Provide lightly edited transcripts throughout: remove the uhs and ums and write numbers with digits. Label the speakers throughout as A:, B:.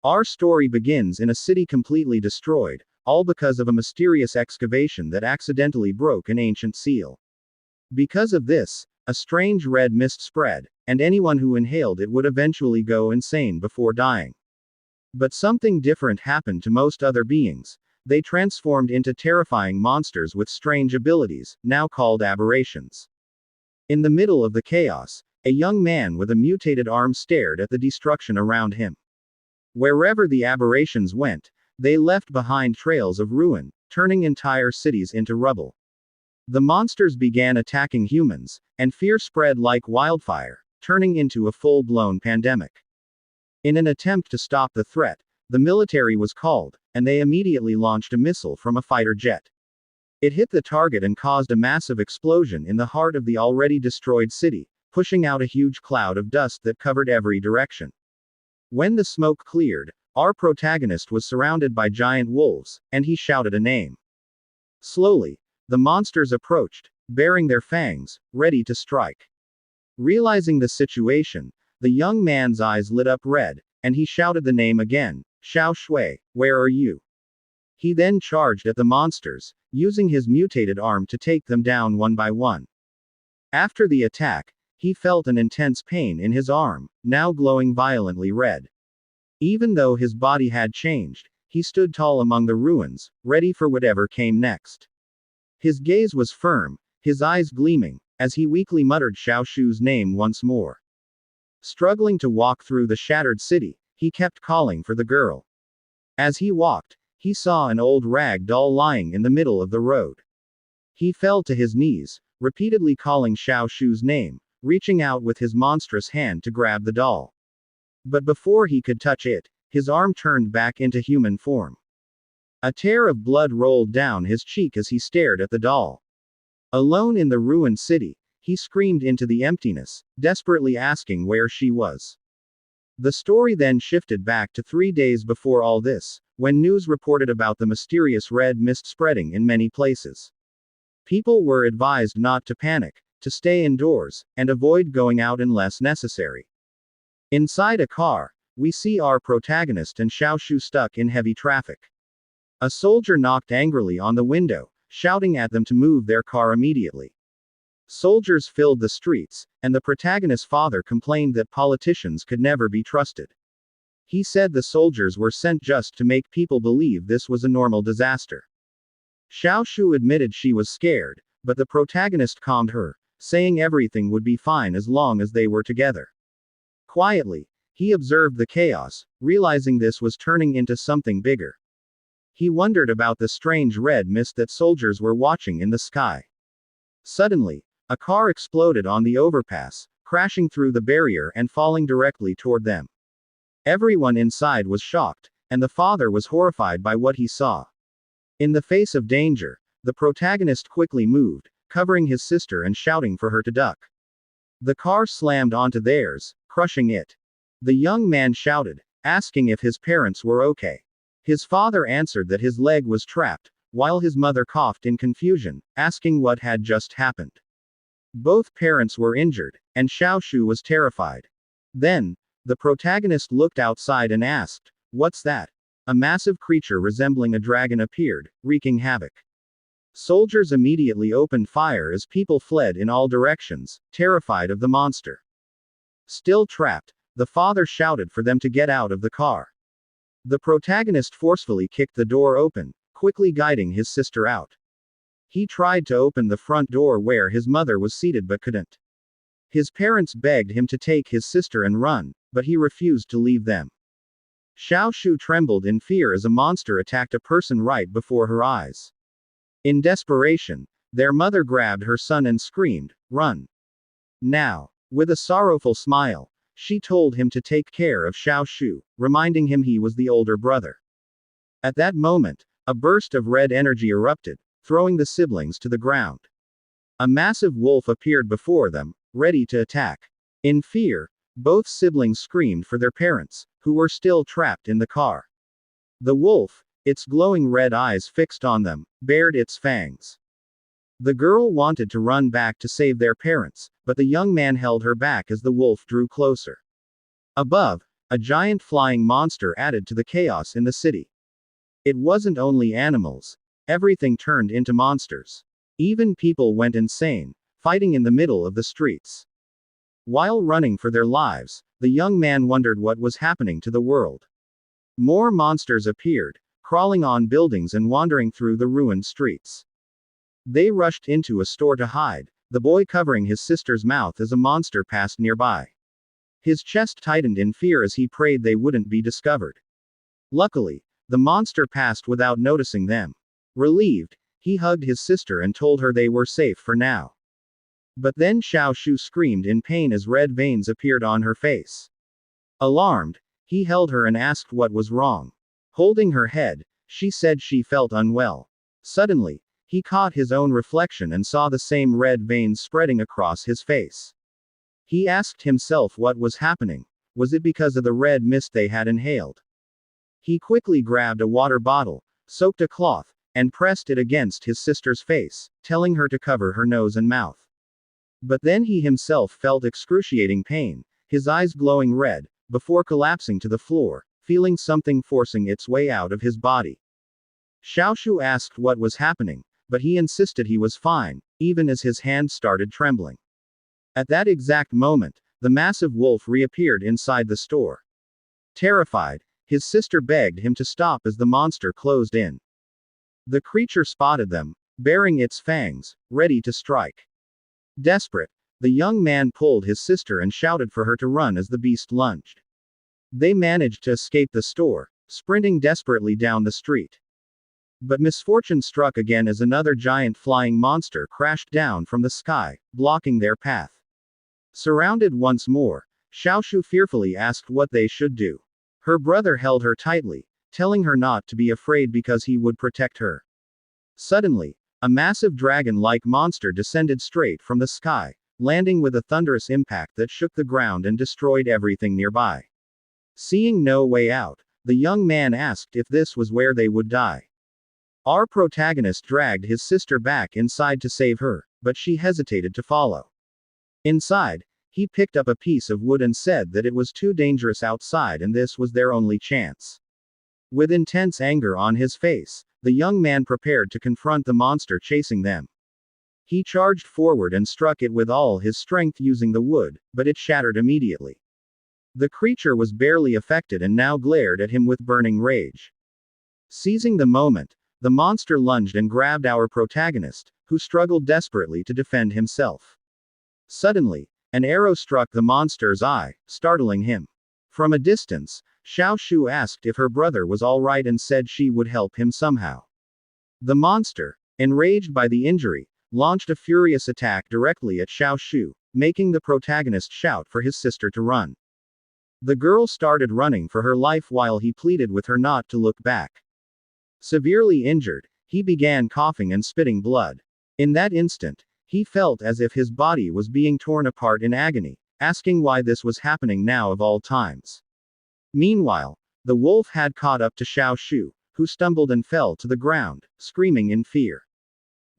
A: Our story begins in a city completely destroyed, all because of a mysterious excavation that accidentally broke an ancient seal. Because of this, a strange red mist spread, and anyone who inhaled it would eventually go insane before dying. But something different happened to most other beings. They transformed into terrifying monsters with strange abilities, now called aberrations. In the middle of the chaos, a young man with a mutated arm stared at the destruction around him. Wherever the aberrations went, they left behind trails of ruin, turning entire cities into rubble. The monsters began attacking humans, and fear spread like wildfire, turning into a full-blown pandemic. In an attempt to stop the threat, the military was called, and they immediately launched a missile from a fighter jet. It hit the target and caused a massive explosion in the heart of the already destroyed city, pushing out a huge cloud of dust that covered every direction. When the smoke cleared, our protagonist was surrounded by giant wolves, and he shouted a name. Slowly, the monsters approached, baring their fangs, ready to strike. Realizing the situation, the young man's eyes lit up red, and he shouted the name again, Xiao Shui, where are you? He then charged at the monsters, using his mutated arm to take them down one by one. After the attack, he felt an intense pain in his arm, now glowing violently red. Even though his body had changed, he stood tall among the ruins, ready for whatever came next. His gaze was firm, his eyes gleaming, as he weakly muttered Xiao Shu's name once more. Struggling to walk through the shattered city, he kept calling for the girl. As he walked, he saw an old rag doll lying in the middle of the road. He fell to his knees, repeatedly calling Xiao Shu's name, reaching out with his monstrous hand to grab the doll. But before he could touch it, his arm turned back into human form. A tear of blood rolled down his cheek as he stared at the doll. Alone in the ruined city, he screamed into the emptiness, desperately asking where she was. The story then shifted back to 3 days before all this, when news reported about the mysterious red mist spreading in many places. People were advised not to panic, to stay indoors, and avoid going out unless necessary. Inside a car, we see our protagonist and Xiao Shu stuck in heavy traffic. A soldier knocked angrily on the window, shouting at them to move their car immediately. Soldiers filled the streets, and the protagonist's father complained that politicians could never be trusted. He said the soldiers were sent just to make people believe this was a normal disaster. Xiao Shu admitted she was scared, but the protagonist calmed her, saying everything would be fine as long as they were together. Quietly, he observed the chaos, realizing this was turning into something bigger. He wondered about the strange red mist that soldiers were watching in the sky. Suddenly, a car exploded on the overpass, crashing through the barrier and falling directly toward them. Everyone inside was shocked, and the father was horrified by what he saw. In the face of danger, the protagonist quickly moved, covering his sister and shouting for her to duck. The car slammed onto theirs, crushing it. The young man shouted, asking if his parents were okay. His father answered that his leg was trapped, while his mother coughed in confusion, asking what had just happened. Both parents were injured, and Xiao Shu was terrified. Then, the protagonist looked outside and asked, "What's that?" A massive creature resembling a dragon appeared, wreaking havoc. Soldiers immediately opened fire as people fled in all directions, terrified of the monster. Still trapped, the father shouted for them to get out of the car. The protagonist forcefully kicked the door open, quickly guiding his sister out. He tried to open the front door where his mother was seated but couldn't. His parents begged him to take his sister and run, but he refused to leave them. Xiao Shu trembled in fear as a monster attacked a person right before her eyes. In desperation, their mother grabbed her son and screamed, "Run!" Now, with a sorrowful smile, she told him to take care of Xiao Shu, reminding him he was the older brother. At that moment, a burst of red energy erupted, throwing the siblings to the ground. A massive wolf appeared before them, ready to attack. In fear, both siblings screamed for their parents, who were still trapped in the car. The wolf, its glowing red eyes fixed on them, bared its fangs. The girl wanted to run back to save their parents, but the young man held her back as the wolf drew closer. Above, a giant flying monster added to the chaos in the city. It wasn't only animals. Everything turned into monsters. Even people went insane, fighting in the middle of the streets. While running for their lives, the young man wondered what was happening to the world. More monsters appeared, crawling on buildings and wandering through the ruined streets. They rushed into a store to hide, the boy covering his sister's mouth as a monster passed nearby. His chest tightened in fear as he prayed they wouldn't be discovered. Luckily, the monster passed without noticing them. Relieved, he hugged his sister and told her they were safe for now. But then Xiao Shu screamed in pain as red veins appeared on her face. Alarmed, he held her and asked what was wrong. Holding her head, she said she felt unwell. Suddenly, he caught his own reflection and saw the same red veins spreading across his face. He asked himself what was happening. Was it because of the red mist they had inhaled? He quickly grabbed a water bottle, soaked a cloth, and pressed it against his sister's face, telling her to cover her nose and mouth. But then he himself felt excruciating pain, his eyes glowing red, before collapsing to the floor, feeling something forcing its way out of his body. Xiao Shu asked what was happening, but he insisted he was fine, even as his hand started trembling. At that exact moment, the massive wolf reappeared inside the store. Terrified, his sister begged him to stop as the monster closed in. The creature spotted them, baring its fangs, ready to strike. Desperate, the young man pulled his sister and shouted for her to run as the beast lunged. They managed to escape the store, sprinting desperately down the street. But misfortune struck again as another giant flying monster crashed down from the sky, blocking their path. Surrounded once more, Xiao Shu fearfully asked what they should do. Her brother held her tightly, telling her not to be afraid because he would protect her. Suddenly, a massive dragon-like monster descended straight from the sky, landing with a thunderous impact that shook the ground and destroyed everything nearby. Seeing no way out, the young man asked if this was where they would die. Our protagonist dragged his sister back inside to save her, but she hesitated to follow. Inside, he picked up a piece of wood and said that it was too dangerous outside and this was their only chance. With intense anger on his face, the young man prepared to confront the monster chasing them. He charged forward and struck it with all his strength using the wood, but it shattered immediately. The creature was barely affected and now glared at him with burning rage. Seizing the moment, the monster lunged and grabbed our protagonist, who struggled desperately to defend himself. Suddenly, an arrow struck the monster's eye, startling him. From a distance, Xiao Shu asked if her brother was all right and said she would help him somehow. The monster, enraged by the injury, launched a furious attack directly at Xiao Shu, making the protagonist shout for his sister to run. The girl started running for her life while he pleaded with her not to look back. Severely injured, he began coughing and spitting blood. In that instant, he felt as if his body was being torn apart in agony, asking why this was happening now of all times. Meanwhile, the wolf had caught up to Xiao Shu, who stumbled and fell to the ground, screaming in fear.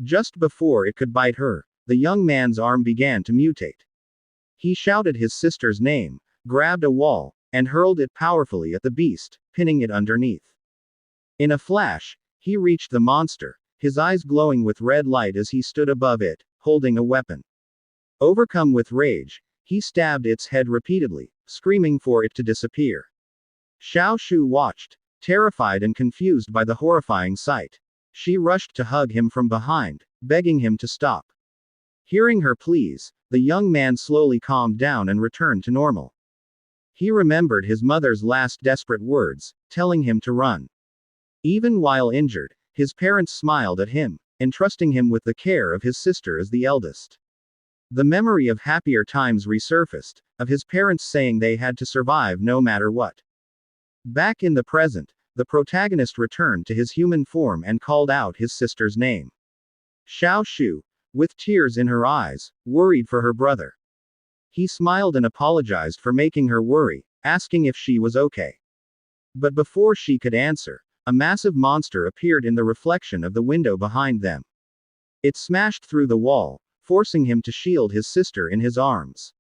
A: Just before it could bite her, the young man's arm began to mutate. He shouted his sister's name, grabbed a wall, and hurled it powerfully at the beast, pinning it underneath. In a flash, he reached the monster, his eyes glowing with red light as he stood above it, holding a weapon. Overcome with rage, he stabbed its head repeatedly, screaming for it to disappear. Xiao Shu watched, terrified and confused by the horrifying sight. She rushed to hug him from behind, begging him to stop. Hearing her pleas, the young man slowly calmed down and returned to normal. He remembered his mother's last desperate words, telling him to run. Even while injured, his parents smiled at him, entrusting him with the care of his sister as the eldest. The memory of happier times resurfaced, of his parents saying they had to survive no matter what. Back in the present, the protagonist returned to his human form and called out his sister's name. Xiao Shu, with tears in her eyes, worried for her brother. He smiled and apologized for making her worry, asking if she was okay. But before she could answer, a massive monster appeared in the reflection of the window behind them. It smashed through the wall, forcing him to shield his sister in his arms.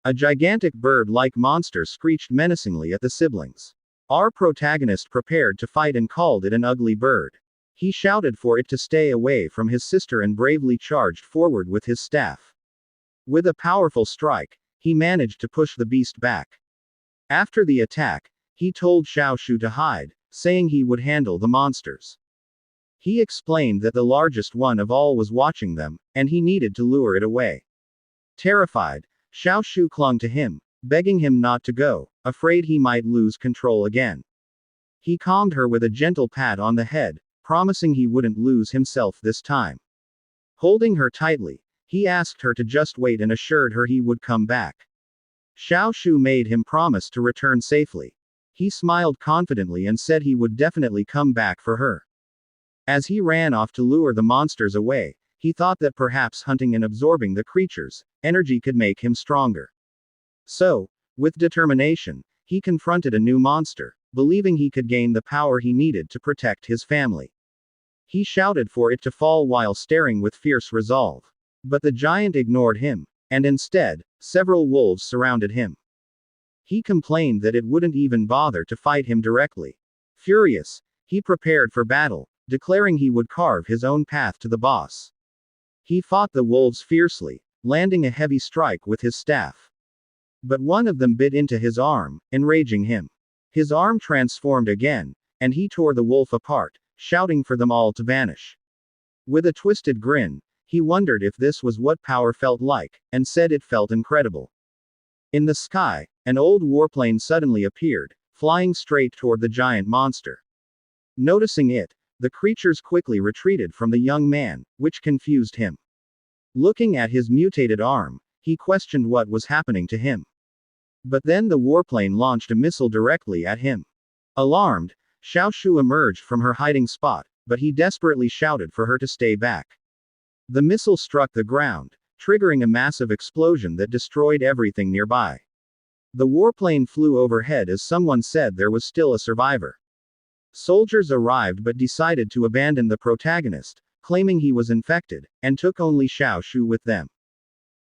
A: A gigantic bird-like monster screeched menacingly at the siblings. Our protagonist prepared to fight and called it an ugly bird. He shouted for it to stay away from his sister and bravely charged forward with his staff. With a powerful strike, he managed to push the beast back. After the attack, he told Shu to hide, saying he would handle the monsters. He explained that the largest one of all was watching them, and he needed to lure it away. Terrified, Shu clung to him, begging him not to go, afraid he might lose control again. He calmed her with a gentle pat on the head, promising he wouldn't lose himself this time. Holding her tightly, he asked her to just wait and assured her he would come back. Shu made him promise to return safely. He smiled confidently and said he would definitely come back for her. As he ran off to lure the monsters away, he thought that perhaps hunting and absorbing the creatures' energy could make him stronger. So, with determination, he confronted a new monster, believing he could gain the power he needed to protect his family. He shouted for it to fall while staring with fierce resolve. But the giant ignored him, and instead, several wolves surrounded him. He complained that it wouldn't even bother to fight him directly. Furious, he prepared for battle, declaring he would carve his own path to the boss. He fought the wolves fiercely, landing a heavy strike with his staff. But one of them bit into his arm, enraging him. His arm transformed again, and he tore the wolf apart, shouting for them all to vanish. With a twisted grin, he wondered if this was what power felt like, and said it felt incredible. In the sky, an old warplane suddenly appeared, flying straight toward the giant monster. Noticing it, the creatures quickly retreated from the young man, which confused him. Looking at his mutated arm, he questioned what was happening to him. But then the warplane launched a missile directly at him. Alarmed, Shu emerged from her hiding spot, but he desperately shouted for her to stay back. The missile struck the ground, triggering a massive explosion that destroyed everything nearby. The warplane flew overhead as someone said there was still a survivor. Soldiers arrived but decided to abandon the protagonist, claiming he was infected, and took only Shu with them.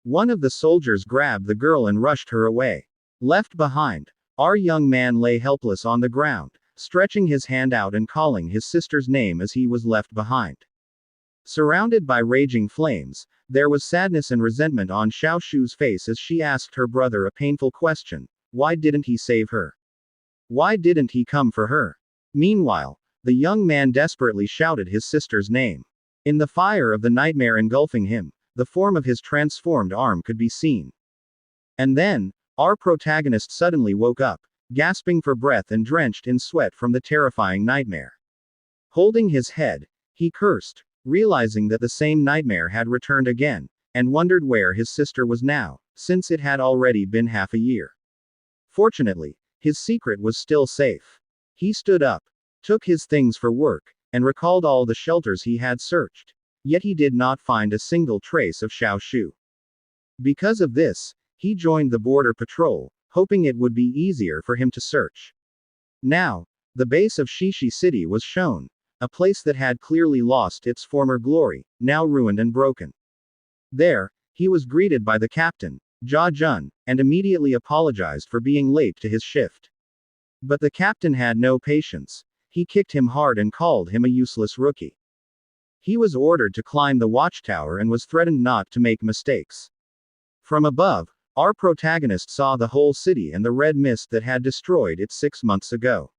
A: One of the soldiers grabbed the girl and rushed her away. Left behind, our young man lay helpless on the ground, stretching his hand out and calling his sister's name as he was left behind. Surrounded by raging flames, there was sadness and resentment on Shu's face as she asked her brother a painful question: why didn't he save her? Why didn't he come for her? Meanwhile, the young man desperately shouted his sister's name. In the fire of the nightmare engulfing him, the form of his transformed arm could be seen. And then, our protagonist suddenly woke up, gasping for breath and drenched in sweat from the terrifying nightmare. Holding his head, he cursed, realizing that the same nightmare had returned again, and wondered where his sister was now, since it had already been half a year. Fortunately, his secret was still safe. He stood up, took his things for work, and recalled all the shelters he had searched. Yet he did not find a single trace of Shu. Because of this, he joined the border patrol, hoping it would be easier for him to search. Now, the base of Shishi City was shown, a place that had clearly lost its former glory, now ruined and broken. There, he was greeted by the captain, Jia Jun, and immediately apologized for being late to his shift. But the captain had no patience. He kicked him hard and called him a useless rookie. He was ordered to climb the watchtower and was threatened not to make mistakes. From above, our protagonist saw the whole city and the red mist that had destroyed it 6 months ago.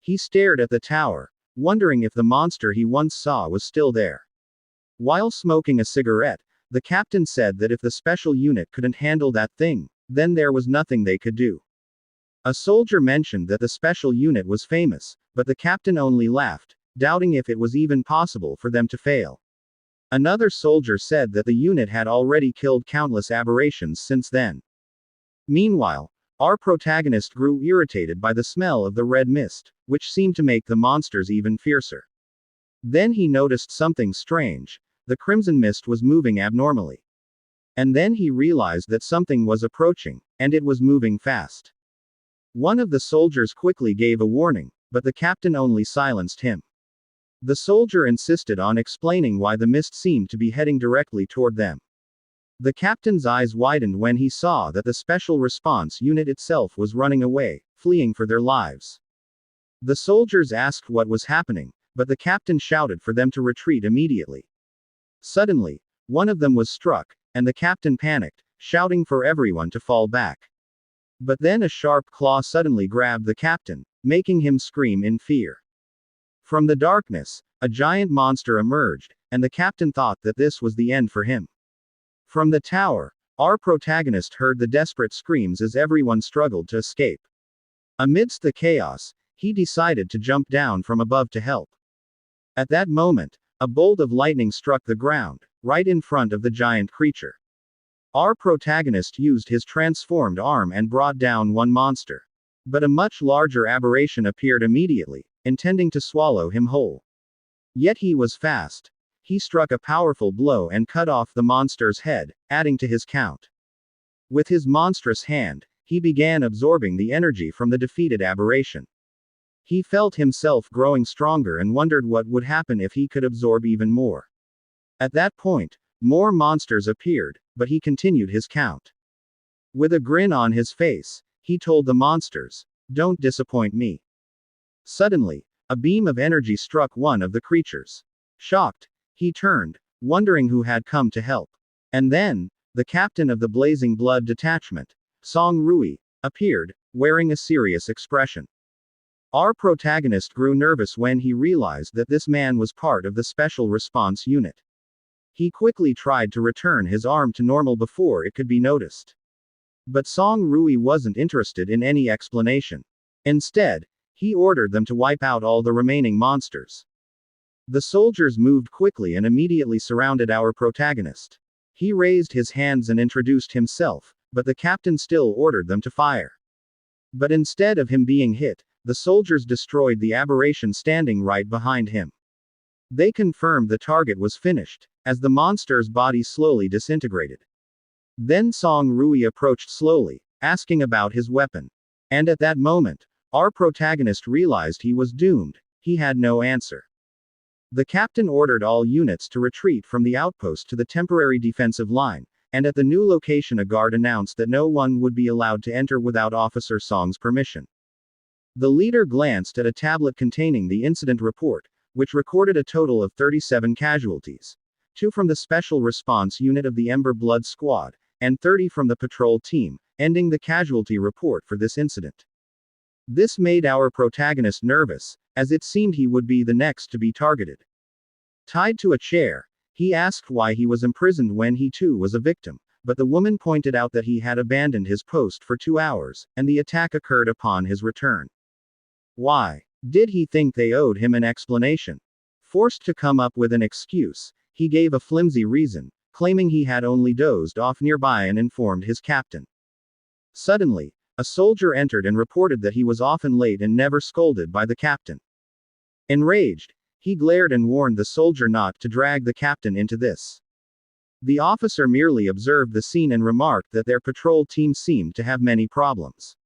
A: He stared at the tower, wondering if the monster he once saw was still there. While smoking a cigarette, the captain said that if the special unit couldn't handle that thing, then there was nothing they could do. A soldier mentioned that the special unit was famous, but the captain only laughed, doubting if it was even possible for them to fail. Another soldier said that the unit had already killed countless aberrations since then. Meanwhile, our protagonist grew irritated by the smell of the red mist, which seemed to make the monsters even fiercer. Then he noticed something strange: the crimson mist was moving abnormally. And then he realized that something was approaching, and it was moving fast. One of the soldiers quickly gave a warning, but the captain only silenced him. The soldier insisted on explaining why the mist seemed to be heading directly toward them. The captain's eyes widened when he saw that the special response unit itself was running away, fleeing for their lives. The soldiers asked what was happening, but the captain shouted for them to retreat immediately. Suddenly, one of them was struck, and the captain panicked, shouting for everyone to fall back. But then a sharp claw suddenly grabbed the captain, making him scream in fear. From the darkness, a giant monster emerged, and the captain thought that this was the end for him. From the tower, our protagonist heard the desperate screams as everyone struggled to escape. Amidst the chaos, he decided to jump down from above to help. At that moment, a bolt of lightning struck the ground, right in front of the giant creature. Our protagonist used his transformed arm and brought down one monster. But a much larger aberration appeared immediately, intending to swallow him whole. Yet he was fast. He struck a powerful blow and cut off the monster's head, adding to his count. With his monstrous hand, he began absorbing the energy from the defeated aberration. He felt himself growing stronger and wondered what would happen if he could absorb even more. At that point, more monsters appeared, but he continued his count. With a grin on his face, he told the monsters, "Don't disappoint me." Suddenly, a beam of energy struck one of the creatures. Shocked, he turned, wondering who had come to help. And then, the captain of the Blazing Blood detachment, Song Rui, appeared, wearing a serious expression. Our protagonist grew nervous when he realized that this man was part of the Special Response Unit. He quickly tried to return his arm to normal before it could be noticed. But Song Rui wasn't interested in any explanation. Instead, he ordered them to wipe out all the remaining monsters. The soldiers moved quickly and immediately surrounded our protagonist. He raised his hands and introduced himself, but the captain still ordered them to fire. But instead of him being hit, the soldiers destroyed the aberration standing right behind him. They confirmed the target was finished, as the monster's body slowly disintegrated. Then Song Rui approached slowly, asking about his weapon. And at that moment, our protagonist realized he was doomed. He had no answer. The captain ordered all units to retreat from the outpost to the temporary defensive line, and at the new location a guard announced that no one would be allowed to enter without Officer Song's permission. The leader glanced at a tablet containing the incident report, which recorded a total of 37 casualties. 2 from the Special Response Unit of the Ember Blood Squad, and 30 from the patrol team, ending the casualty report for this incident. This made our protagonist nervous, as it seemed he would be the next to be targeted. Tied to a chair, he asked why he was imprisoned when he too was a victim, but the woman pointed out that he had abandoned his post for 2 hours, and the attack occurred upon his return. Why did he think they owed him an explanation? Forced to come up with an excuse, he gave a flimsy reason, claiming he had only dozed off nearby and informed his captain. Suddenly, a soldier entered and reported that he was often late and never scolded by the captain. Enraged, he glared and warned the soldier not to drag the captain into this. The officer merely observed the scene and remarked that their patrol team seemed to have many problems.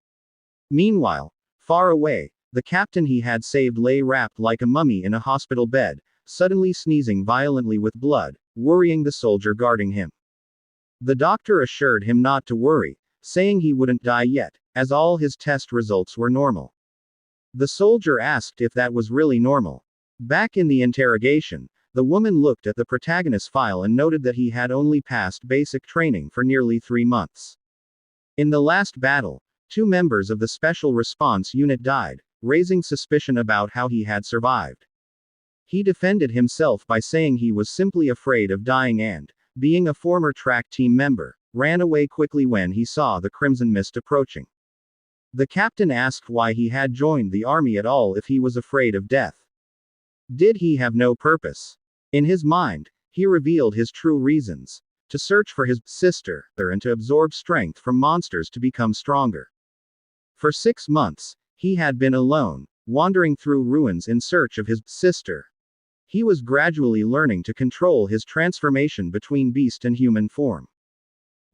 A: Meanwhile, far away, the captain he had saved lay wrapped like a mummy in a hospital bed, suddenly sneezing violently with blood, worrying the soldier guarding him. The doctor assured him not to worry, saying he wouldn't die yet, as all his test results were normal. The soldier asked if that was really normal. Back in the interrogation, the woman looked at the protagonist's file and noted that he had only passed basic training for nearly 3 months. In the last battle, 2 members of the Special Response Unit died, raising suspicion about how he had survived. He defended himself by saying he was simply afraid of dying and, being a former track team member, ran away quickly when he saw the Crimson Mist approaching. The captain asked why he had joined the army at all if he was afraid of death. Did he have no purpose? In his mind, he revealed his true reasons: to search for his sister, and to absorb strength from monsters to become stronger. For 6 months, he had been alone, wandering through ruins in search of his sister. He was gradually learning to control his transformation between beast and human form.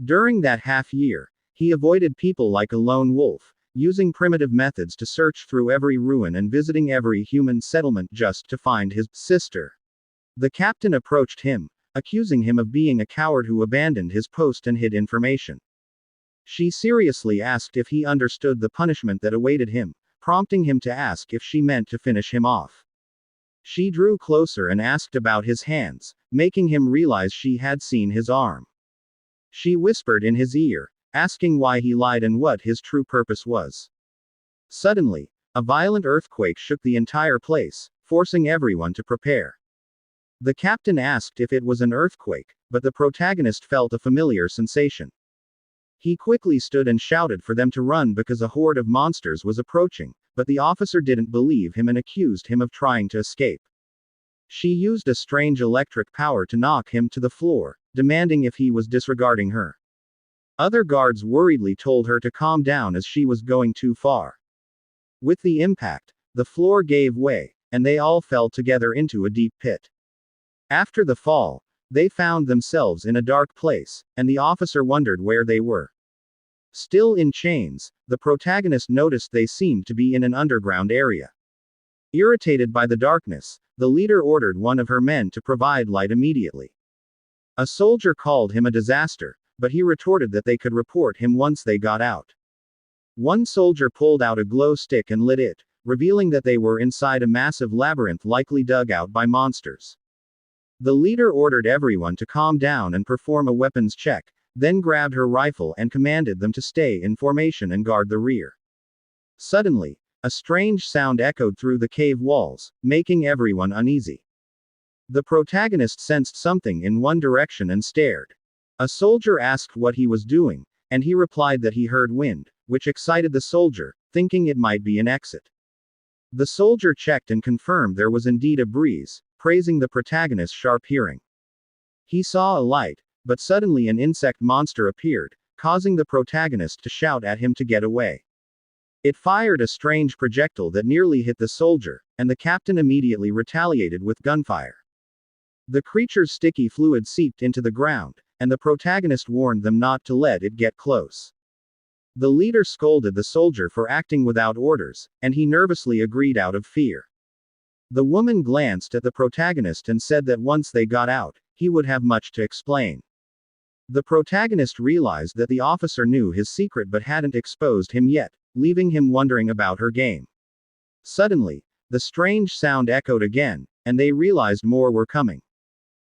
A: During that half-year, he avoided people like a lone wolf, using primitive methods to search through every ruin and visiting every human settlement just to find his sister. The captain approached him, accusing him of being a coward who abandoned his post and hid information. She seriously asked if he understood the punishment that awaited him, prompting him to ask if she meant to finish him off. She drew closer and asked about his hands, making him realize she had seen his arm. She whispered in his ear, asking why he lied and what his true purpose was. Suddenly, a violent earthquake shook the entire place, forcing everyone to prepare. The captain asked if it was an earthquake, but the protagonist felt a familiar sensation. He quickly stood and shouted for them to run because a horde of monsters was approaching, but the officer didn't believe him and accused him of trying to escape. She used a strange electric power to knock him to the floor, demanding if he was disregarding her. Other guards worriedly told her to calm down as she was going too far. With the impact, the floor gave way, and they all fell together into a deep pit. After the fall, they found themselves in a dark place, and the officer wondered where they were. Still in chains, the protagonist noticed they seemed to be in an underground area. Irritated by the darkness, the leader ordered one of her men to provide light immediately. A soldier called him a disaster, but he retorted that they could report him once they got out. One soldier pulled out a glow stick and lit it, revealing that they were inside a massive labyrinth likely dug out by monsters. The leader ordered everyone to calm down and perform a weapons check, then grabbed her rifle and commanded them to stay in formation and guard the rear. Suddenly, a strange sound echoed through the cave walls, making everyone uneasy. The protagonist sensed something in one direction and stared. A soldier asked what he was doing, and he replied that he heard wind, which excited the soldier, thinking it might be an exit. The soldier checked and confirmed there was indeed a breeze, praising the protagonist's sharp hearing. He saw a light, but suddenly an insect monster appeared, causing the protagonist to shout at him to get away. It fired a strange projectile that nearly hit the soldier, and the captain immediately retaliated with gunfire. The creature's sticky fluid seeped into the ground, and the protagonist warned them not to let it get close. The leader scolded the soldier for acting without orders, and he nervously agreed out of fear. The woman glanced at the protagonist and said that once they got out, he would have much to explain. The protagonist realized that the officer knew his secret but hadn't exposed him yet, leaving him wondering about her game. Suddenly, the strange sound echoed again, and they realized more were coming.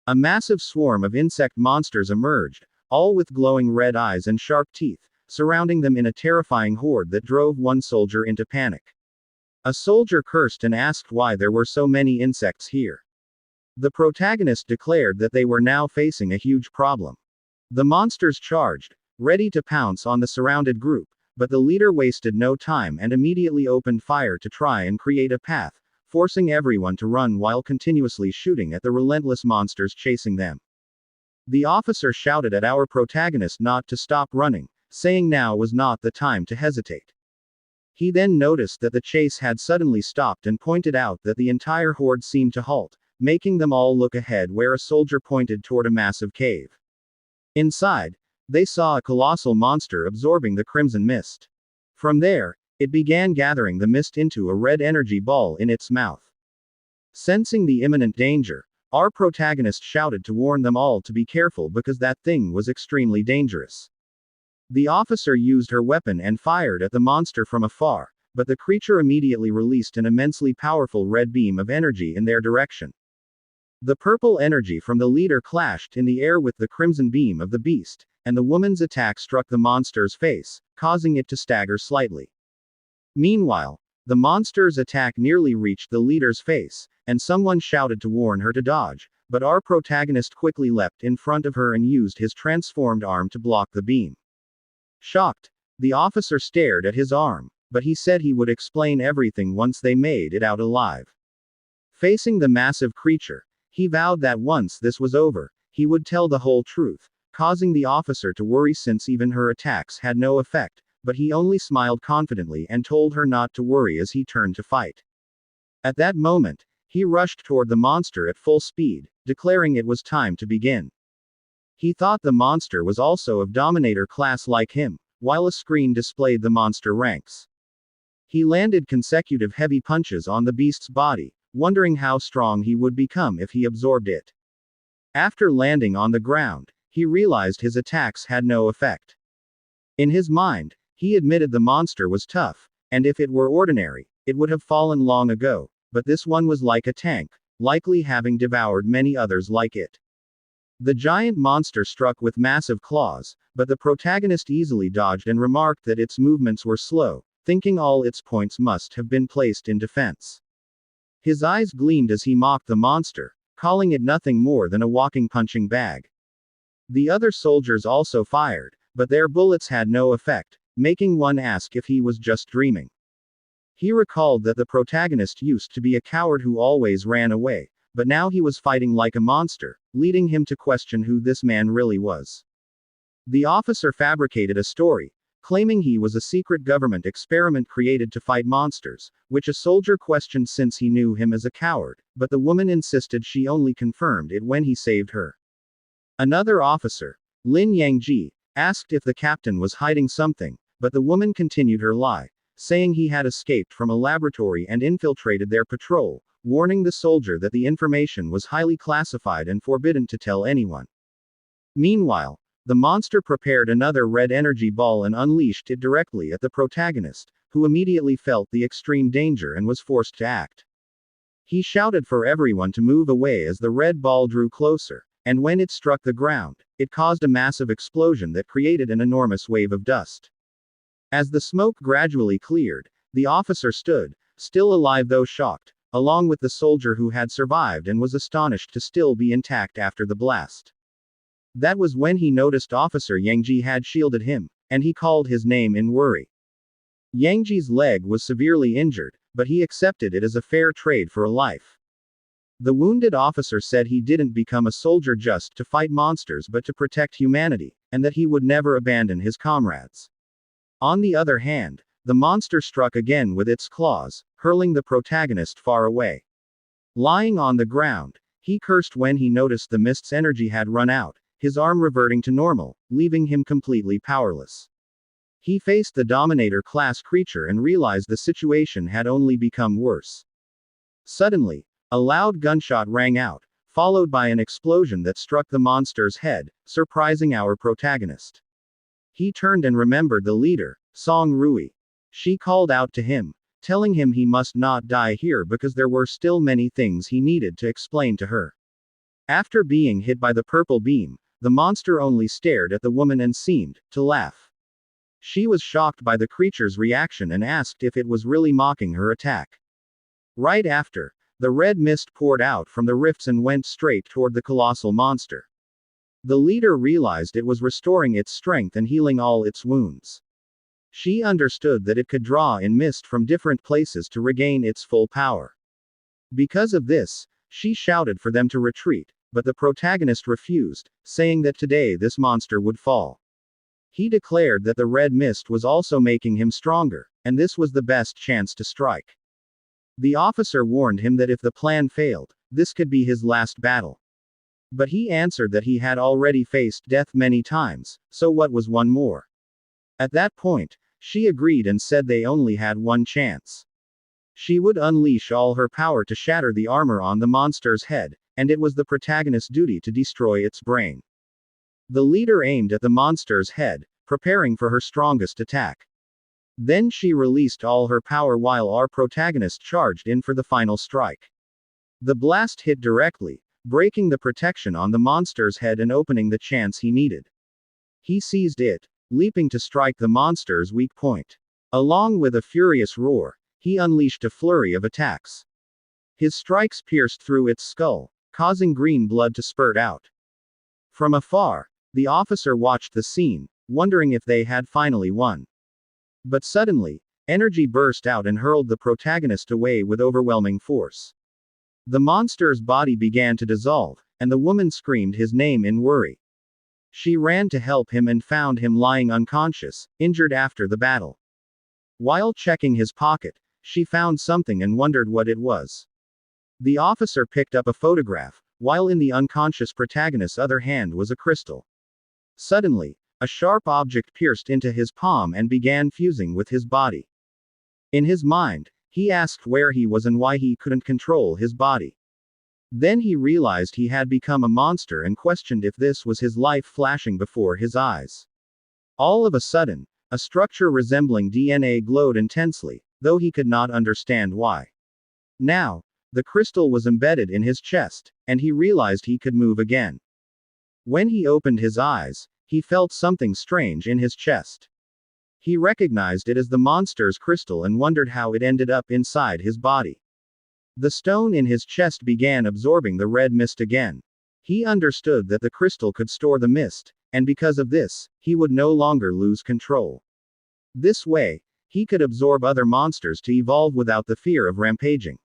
A: A massive swarm of insect monsters emerged, all with glowing red eyes and sharp teeth, surrounding them in a terrifying horde that drove one soldier into panic. A soldier cursed and asked why there were so many insects here. The protagonist declared that they were now facing a huge problem. The monsters charged, ready to pounce on the surrounded group, but the leader wasted no time and immediately opened fire to try and create a path, forcing everyone to run while continuously shooting at the relentless monsters chasing them. The officer shouted at our protagonist not to stop running, saying now was not the time to hesitate. He then noticed that the chase had suddenly stopped and pointed out that the entire horde seemed to halt, making them all look ahead where a soldier pointed toward a massive cave. Inside, they saw a colossal monster absorbing the crimson mist. From there, it began gathering the mist into a red energy ball in its mouth. Sensing the imminent danger, our protagonist shouted to warn them all to be careful because that thing was extremely dangerous. The officer used her weapon and fired at the monster from afar, but the creature immediately released an immensely powerful red beam of energy in their direction. The purple energy from the leader clashed in the air with the crimson beam of the beast, and the woman's attack struck the monster's face, causing it to stagger slightly. Meanwhile, the monster's attack nearly reached the leader's face, and someone shouted to warn her to dodge, but our protagonist quickly leapt in front of her and used his transformed arm to block the beam. Shocked, the officer stared at his arm, but he said he would explain everything once they made it out alive. Facing the massive creature, he vowed that once this was over, he would tell the whole truth, causing the officer to worry since even her attacks had no effect, but he only smiled confidently and told her not to worry as he turned to fight. At that moment, he rushed toward the monster at full speed, declaring it was time to begin. He thought the monster was also of Dominator class like him, while a screen displayed the monster ranks. He landed consecutive heavy punches on the beast's body, wondering how strong he would become if he absorbed it. After landing on the ground, he realized his attacks had no effect. In his mind, he admitted the monster was tough, and if it were ordinary, it would have fallen long ago, but this one was like a tank, likely having devoured many others like it. The giant monster struck with massive claws, but the protagonist easily dodged and remarked that its movements were slow, thinking all its points must have been placed in defense. His eyes gleamed as he mocked the monster, calling it nothing more than a walking punching bag. The other soldiers also fired, but their bullets had no effect, making one ask if he was just dreaming. He recalled that the protagonist used to be a coward who always ran away, but now he was fighting like a monster, leading him to question who this man really was. The officer fabricated a story, claiming he was a secret government experiment created to fight monsters, which a soldier questioned since he knew him as a coward, but the woman insisted she only confirmed it when he saved her. Another officer, Lin Yangji, asked if the captain was hiding something, but the woman continued her lie, saying he had escaped from a laboratory and infiltrated their patrol, warning the soldier that the information was highly classified and forbidden to tell anyone. Meanwhile, the monster prepared another red energy ball and unleashed it directly at the protagonist, who immediately felt the extreme danger and was forced to act. He shouted for everyone to move away as the red ball drew closer, and when it struck the ground, it caused a massive explosion that created an enormous wave of dust. As the smoke gradually cleared, the officer stood, still alive though shocked, along with the soldier who had survived and was astonished to still be intact after the blast. That was when he noticed Officer Yangji had shielded him, and he called his name in worry. Yangji's leg was severely injured, but he accepted it as a fair trade for a life. The wounded officer said he didn't become a soldier just to fight monsters but to protect humanity, and that he would never abandon his comrades. On the other hand, the monster struck again with its claws, hurling the protagonist far away. Lying on the ground, he cursed when he noticed the mist's energy had run out, his arm reverting to normal, leaving him completely powerless. He faced the Dominator class creature and realized the situation had only become worse. Suddenly, a loud gunshot rang out, followed by an explosion that struck the monster's head, surprising our protagonist. He turned and remembered the leader, Song Rui. She called out to him, telling him he must not die here because there were still many things he needed to explain to her. After being hit by the purple beam, the monster only stared at the woman and seemed to laugh. She was shocked by the creature's reaction and asked if it was really mocking her attack. Right after, the red mist poured out from the rifts and went straight toward the colossal monster. The leader realized it was restoring its strength and healing all its wounds. She understood that it could draw in mist from different places to regain its full power. Because of this, she shouted for them to retreat, but the protagonist refused, saying that today this monster would fall. He declared that the red mist was also making him stronger, and this was the best chance to strike. The officer warned him that if the plan failed, this could be his last battle. But he answered that he had already faced death many times, so what was one more? At that point, she agreed and said they only had one chance. She would unleash all her power to shatter the armor on the monster's head, and it was the protagonist's duty to destroy its brain. The leader aimed at the monster's head, preparing for her strongest attack. Then she released all her power while our protagonist charged in for the final strike. The blast hit directly, breaking the protection on the monster's head and opening the chance he needed. He seized it, leaping to strike the monster's weak point. Along with a furious roar, he unleashed a flurry of attacks. His strikes pierced through its skull, causing green blood to spurt out. From afar, the officer watched the scene, wondering if they had finally won. But suddenly, energy burst out and hurled the protagonist away with overwhelming force. The monster's body began to dissolve, and the woman screamed his name in worry. She ran to help him and found him lying unconscious, injured after the battle. While checking his pocket, she found something and wondered what it was. The officer picked up a photograph, while in the unconscious protagonist's other hand was a crystal. Suddenly, a sharp object pierced into his palm and began fusing with his body. In his mind, he asked where he was and why he couldn't control his body. Then he realized he had become a monster and questioned if this was his life flashing before his eyes. All of a sudden, a structure resembling DNA glowed intensely, though he could not understand why. Now, the crystal was embedded in his chest, and he realized he could move again. When he opened his eyes, he felt something strange in his chest. He recognized it as the monster's crystal and wondered how it ended up inside his body. The stone in his chest began absorbing the red mist again. He understood that the crystal could store the mist, and because of this, he would no longer lose control. This way, he could absorb other monsters to evolve without the fear of rampaging.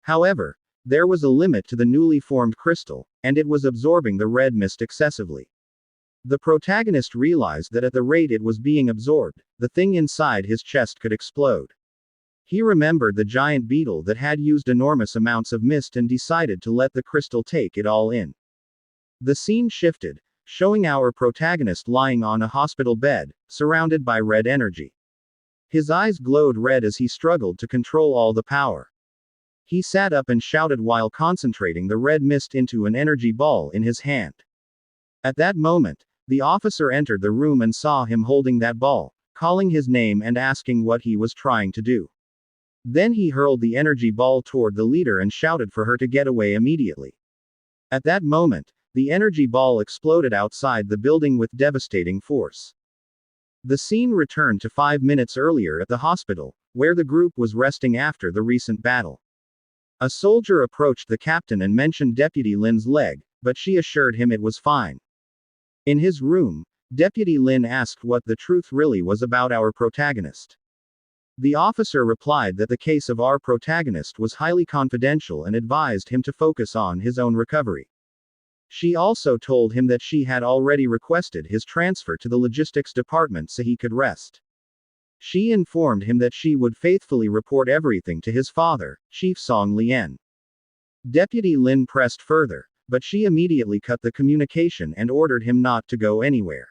A: However, there was a limit to the newly formed crystal, and it was absorbing the red mist excessively. The protagonist realized that at the rate it was being absorbed, the thing inside his chest could explode. He remembered the giant beetle that had used enormous amounts of mist and decided to let the crystal take it all in. The scene shifted, showing our protagonist lying on a hospital bed, surrounded by red energy. His eyes glowed red as he struggled to control all the power. He sat up and shouted while concentrating the red mist into an energy ball in his hand. At that moment, the officer entered the room and saw him holding that ball, calling his name and asking what he was trying to do. Then he hurled the energy ball toward the leader and shouted for her to get away immediately. At that moment, the energy ball exploded outside the building with devastating force. The scene returned to 5 minutes earlier at the hospital, where the group was resting after the recent battle. A soldier approached the captain and mentioned Deputy Lin's leg, but she assured him it was fine. In his room, Deputy Lin asked what the truth really was about our protagonist. The officer replied that the case of our protagonist was highly confidential and advised him to focus on his own recovery. She also told him that she had already requested his transfer to the logistics department so he could rest. She informed him that she would faithfully report everything to his father, Chief Song Lian. Deputy Lin pressed further, but she immediately cut the communication and ordered him not to go anywhere.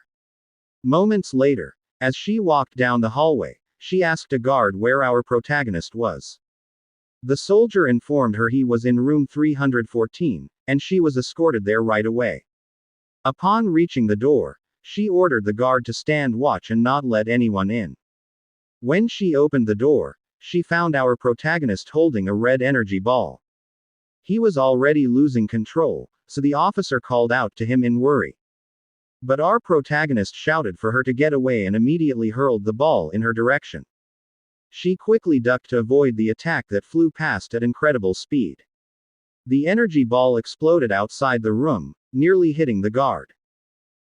A: Moments later, as she walked down the hallway, she asked a guard where our protagonist was. The soldier informed her he was in room 314, and she was escorted there right away. Upon reaching the door, she ordered the guard to stand watch and not let anyone in. When she opened the door, she found our protagonist holding a red energy ball. He was already losing control, so the officer called out to him in worry. But our protagonist shouted for her to get away and immediately hurled the ball in her direction. She quickly ducked to avoid the attack that flew past at incredible speed. The energy ball exploded outside the room, nearly hitting the guard.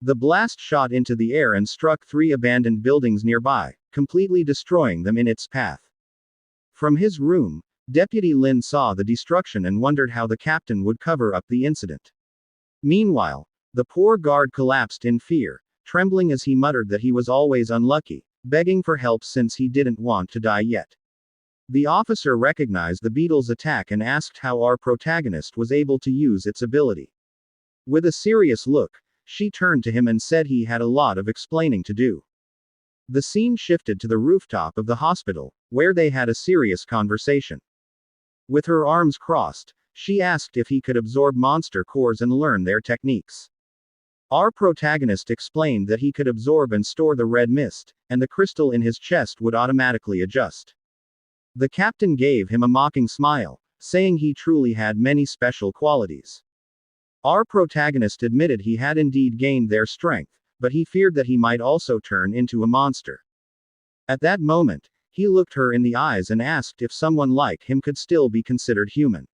A: The blast shot into the air and struck 3 abandoned buildings nearby, completely destroying them in its path. From his room, Deputy Lin saw the destruction and wondered how the captain would cover up the incident. Meanwhile, the poor guard collapsed in fear, trembling as he muttered that he was always unlucky, begging for help since he didn't want to die yet. The officer recognized the beetle's attack and asked how our protagonist was able to use its ability. With a serious look, she turned to him and said he had a lot of explaining to do. The scene shifted to the rooftop of the hospital, where they had a serious conversation. With her arms crossed, she asked if he could absorb monster cores and learn their techniques. Our protagonist explained that he could absorb and store the red mist, and the crystal in his chest would automatically adjust. The captain gave him a mocking smile, saying he truly had many special qualities. Our protagonist admitted he had indeed gained their strength, but he feared that he might also turn into a monster. At that moment, he looked her in the eyes and asked if someone like him could still be considered human.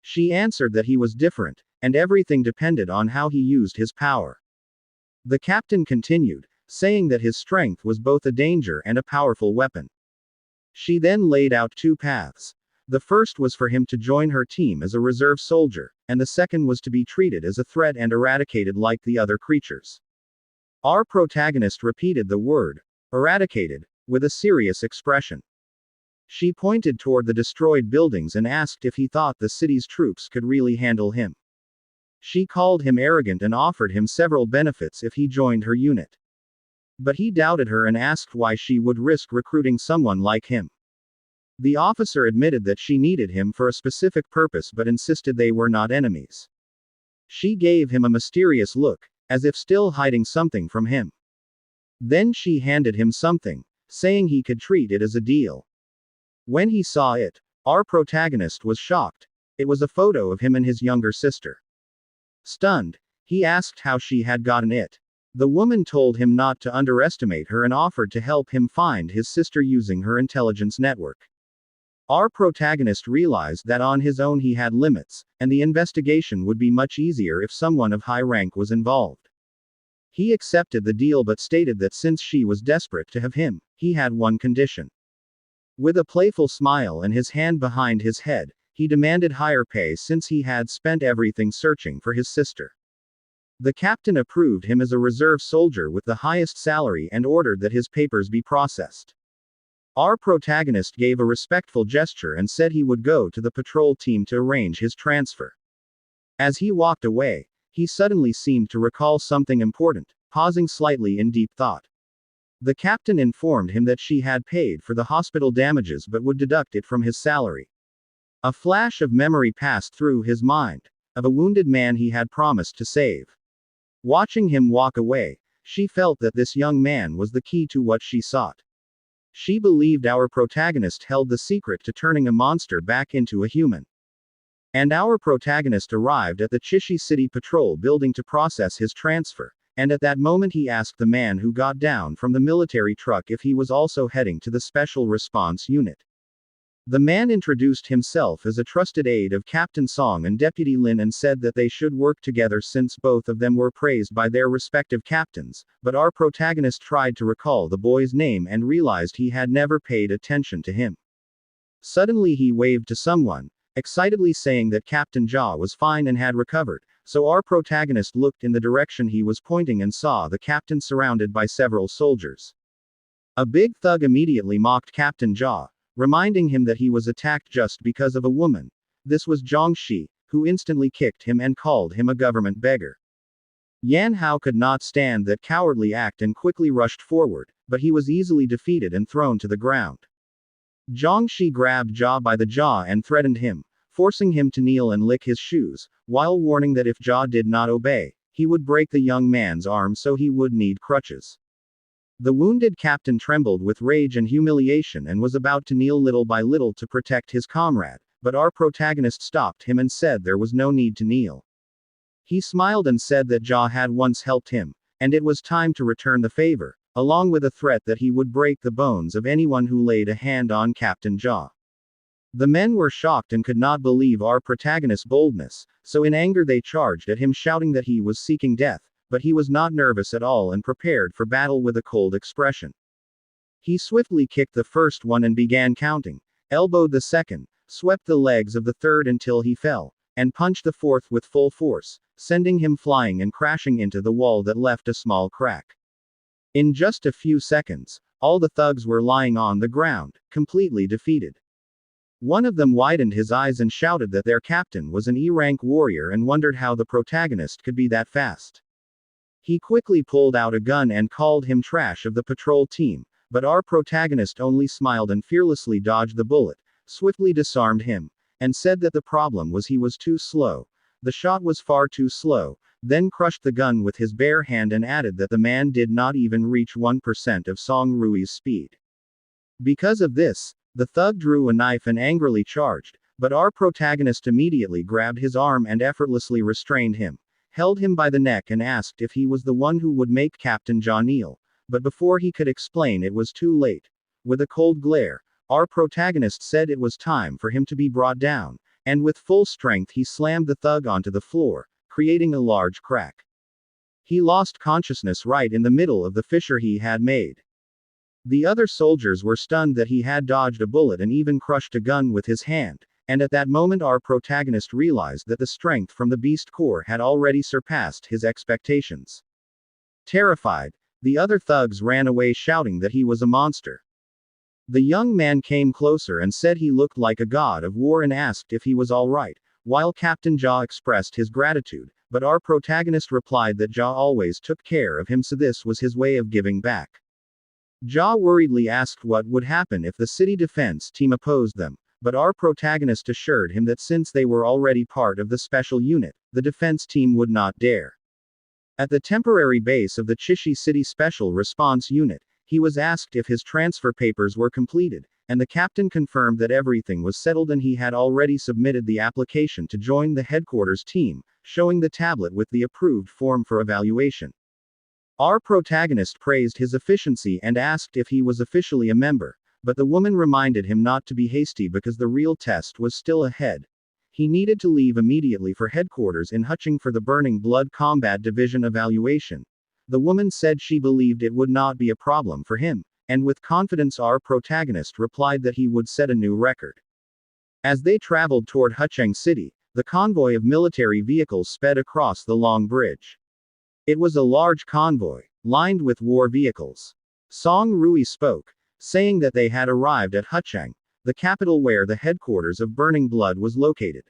A: She answered that he was different, and everything depended on how he used his power. The captain continued, saying that his strength was both a danger and a powerful weapon. She then laid out 2 paths. The first was for him to join her team as a reserve soldier, and the second was to be treated as a threat and eradicated like the other creatures. Our protagonist repeated the word, eradicated, with a serious expression. She pointed toward the destroyed buildings and asked if he thought the city's troops could really handle him. She called him arrogant and offered him several benefits if he joined her unit. But he doubted her and asked why she would risk recruiting someone like him. The officer admitted that she needed him for a specific purpose but insisted they were not enemies. She gave him a mysterious look, as if still hiding something from him. Then she handed him something, saying he could treat it as a deal. When he saw it, our protagonist was shocked. It was a photo of him and his younger sister. Stunned, he asked how she had gotten it. The woman told him not to underestimate her and offered to help him find his sister using her intelligence network. Our protagonist realized that on his own he had limits, and the investigation would be much easier if someone of high rank was involved. He accepted the deal but stated that since she was desperate to have him, he had one condition. With a playful smile and his hand behind his head, he demanded higher pay since he had spent everything searching for his sister. The captain approved him as a reserve soldier with the highest salary and ordered that his papers be processed. Our protagonist gave a respectful gesture and said he would go to the patrol team to arrange his transfer. As he walked away, he suddenly seemed to recall something important, pausing slightly in deep thought. The captain informed him that she had paid for the hospital damages but would deduct it from his salary. A flash of memory passed through his mind, of a wounded man he had promised to save. Watching him walk away, she felt that this young man was the key to what she sought. She believed our protagonist held the secret to turning a monster back into a human. And our protagonist arrived at the Chishi City Patrol building to process his transfer, and at that moment he asked the man who got down from the military truck if he was also heading to the Special Response Unit. The man introduced himself as a trusted aide of Captain Song and Deputy Lin and said that they should work together since both of them were praised by their respective captains, but our protagonist tried to recall the boy's name and realized he had never paid attention to him. Suddenly he waved to someone, excitedly saying that Captain Jia was fine and had recovered, so our protagonist looked in the direction he was pointing and saw the captain surrounded by several soldiers. A big thug immediately mocked Captain Jia, reminding him that he was attacked just because of a woman. This was Zhang Shi, who instantly kicked him and called him a government beggar. Yan Hao could not stand that cowardly act and quickly rushed forward, but he was easily defeated and thrown to the ground. Zhang Shi grabbed Jia by the jaw and threatened him, forcing him to kneel and lick his shoes, while warning that if Jia did not obey, he would break the young man's arm so he would need crutches. The wounded captain trembled with rage and humiliation and was about to kneel little by little to protect his comrade, but our protagonist stopped him and said there was no need to kneel. He smiled and said that Jia had once helped him, and it was time to return the favor, along with a threat that he would break the bones of anyone who laid a hand on Captain Jia. The men were shocked and could not believe our protagonist's boldness, so in anger they charged at him shouting that he was seeking death, but he was not nervous at all and prepared for battle with a cold expression. He swiftly kicked the first one and began counting, elbowed the second, swept the legs of the third until he fell, and punched the fourth with full force, sending him flying and crashing into the wall that left a small crack. In just a few seconds, all the thugs were lying on the ground, completely defeated. One of them widened his eyes and shouted that their captain was an E-rank warrior and wondered how the protagonist could be that fast. He quickly pulled out a gun and called him trash of the patrol team, but our protagonist only smiled and fearlessly dodged the bullet, swiftly disarmed him, and said that the problem was he was too slow. The shot was far too slow, then crushed the gun with his bare hand and added that the man did not even reach 1% of Song Rui's speed. Because of this, the thug drew a knife and angrily charged, but our protagonist immediately grabbed his arm and effortlessly restrained him, held him by the neck and asked if he was the one who would make Captain Jia kneel, but before he could explain it was too late. With a cold glare, our protagonist said it was time for him to be brought down, and with full strength he slammed the thug onto the floor, creating a large crack. He lost consciousness right in the middle of the fissure he had made. The other soldiers were stunned that he had dodged a bullet and even crushed a gun with his hand, and at that moment our protagonist realized that the strength from the beast core had already surpassed his expectations. Terrified, the other thugs ran away shouting that he was a monster. The young man came closer and said he looked like a god of war and asked if he was alright, while Captain Jia expressed his gratitude, but our protagonist replied that Jia always took care of him, so this was his way of giving back. Jia worriedly asked what would happen if the city defense team opposed them, but our protagonist assured him that since they were already part of the special unit, the defense team would not dare. At the temporary base of the Chishi City Special Response Unit, he was asked if his transfer papers were completed, and the captain confirmed that everything was settled and he had already submitted the application to join the headquarters team, showing the tablet with the approved form for evaluation. Our protagonist praised his efficiency and asked if he was officially a member, but the woman reminded him not to be hasty because the real test was still ahead. He needed to leave immediately for headquarters in Huching for the Burning Blood Combat Division evaluation. The woman said she believed it would not be a problem for him, and with confidence our protagonist replied that he would set a new record. As they traveled toward Hucheng City, the convoy of military vehicles sped across the long bridge. It was a large convoy, lined with war vehicles. Song Rui spoke, saying that they had arrived at Hucheng, the capital where the headquarters of Burning Blood was located.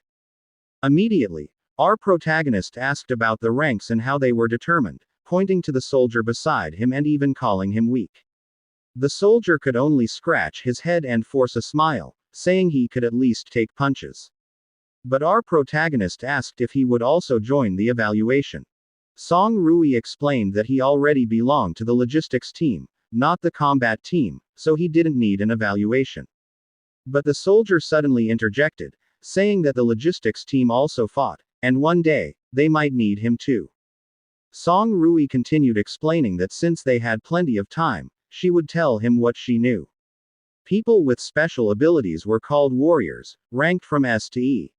A: Immediately, our protagonist asked about the ranks and how they were determined, pointing to the soldier beside him and even calling him weak. The soldier could only scratch his head and force a smile, saying he could at least take punches. But our protagonist asked if he would also join the evaluation. Song Rui explained that he already belonged to the logistics team, not the combat team, so he didn't need an evaluation. But the soldier suddenly interjected, saying that the logistics team also fought, and one day, they might need him too. Song Rui continued explaining that since they had plenty of time, she would tell him what she knew. People with special abilities were called warriors, ranked from S to E.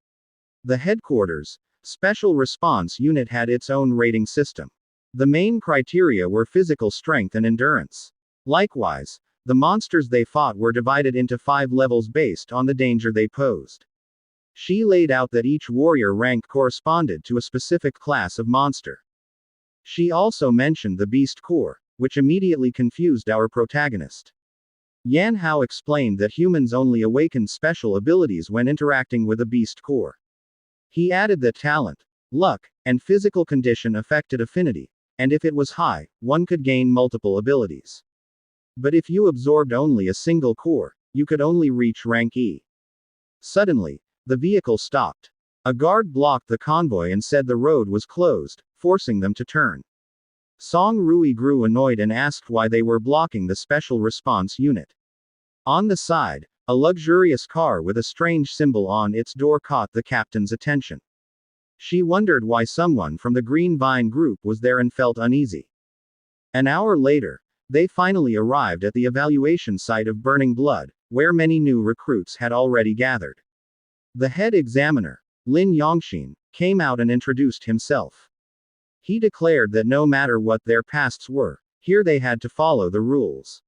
A: The headquarters, Special Response Unit had its own rating system. The main criteria were physical strength and endurance. Likewise, the monsters they fought were divided into 5 levels based on the danger they posed. She laid out that each warrior rank corresponded to a specific class of monster. She also mentioned the Beast Core, which immediately confused our protagonist. Yan Hao explained that humans only awaken special abilities when interacting with a Beast Core. He added that talent, luck, and physical condition affected affinity, and if it was high, one could gain multiple abilities. But if you absorbed only a single core, you could only reach rank E. Suddenly, the vehicle stopped. A guard blocked the convoy and said the road was closed, forcing them to turn. Song Rui grew annoyed and asked why they were blocking the special response unit. On the side, a luxurious car with a strange symbol on its door caught the captain's attention. She wondered why someone from the Green Vine group was there and felt uneasy. An hour later, they finally arrived at the evaluation site of Burning Blood, where many new recruits had already gathered. The head examiner, Lin Yongxin, came out and introduced himself. He declared that no matter what their pasts were, here they had to follow the rules.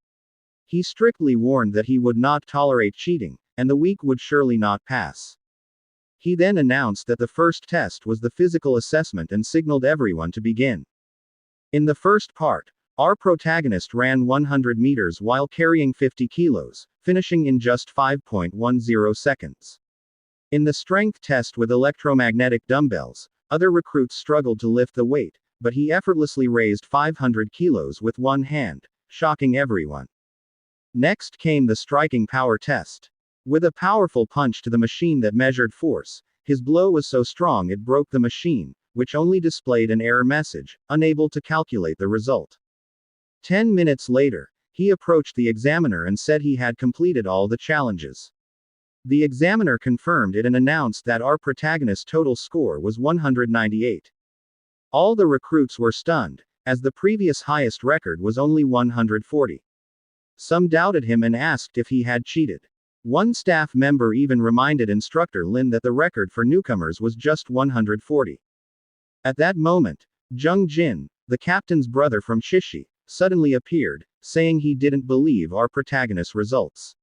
A: He strictly warned that he would not tolerate cheating, and the weak would surely not pass. He then announced that the first test was the physical assessment and signaled everyone to begin. In the first part, our protagonist ran 100 meters while carrying 50 kilos, finishing in just 5.10 seconds. In the strength test with electromagnetic dumbbells, other recruits struggled to lift the weight, but he effortlessly raised 500 kilos with one hand, shocking everyone. Next came the striking power test. With a powerful punch to the machine that measured force, his blow was so strong it broke the machine, which only displayed an error message, unable to calculate the result. 10 minutes later, he approached the examiner and said he had completed all the challenges. The examiner confirmed it and announced that our protagonist's total score was 198. All the recruits were stunned, as the previous highest record was only 140. Some doubted him and asked if he had cheated. One staff member even reminded instructor Lin that the record for newcomers was just 140. At that moment, Zheng Jin, the captain's brother from Chishi, suddenly appeared, saying he didn't believe our protagonist's results.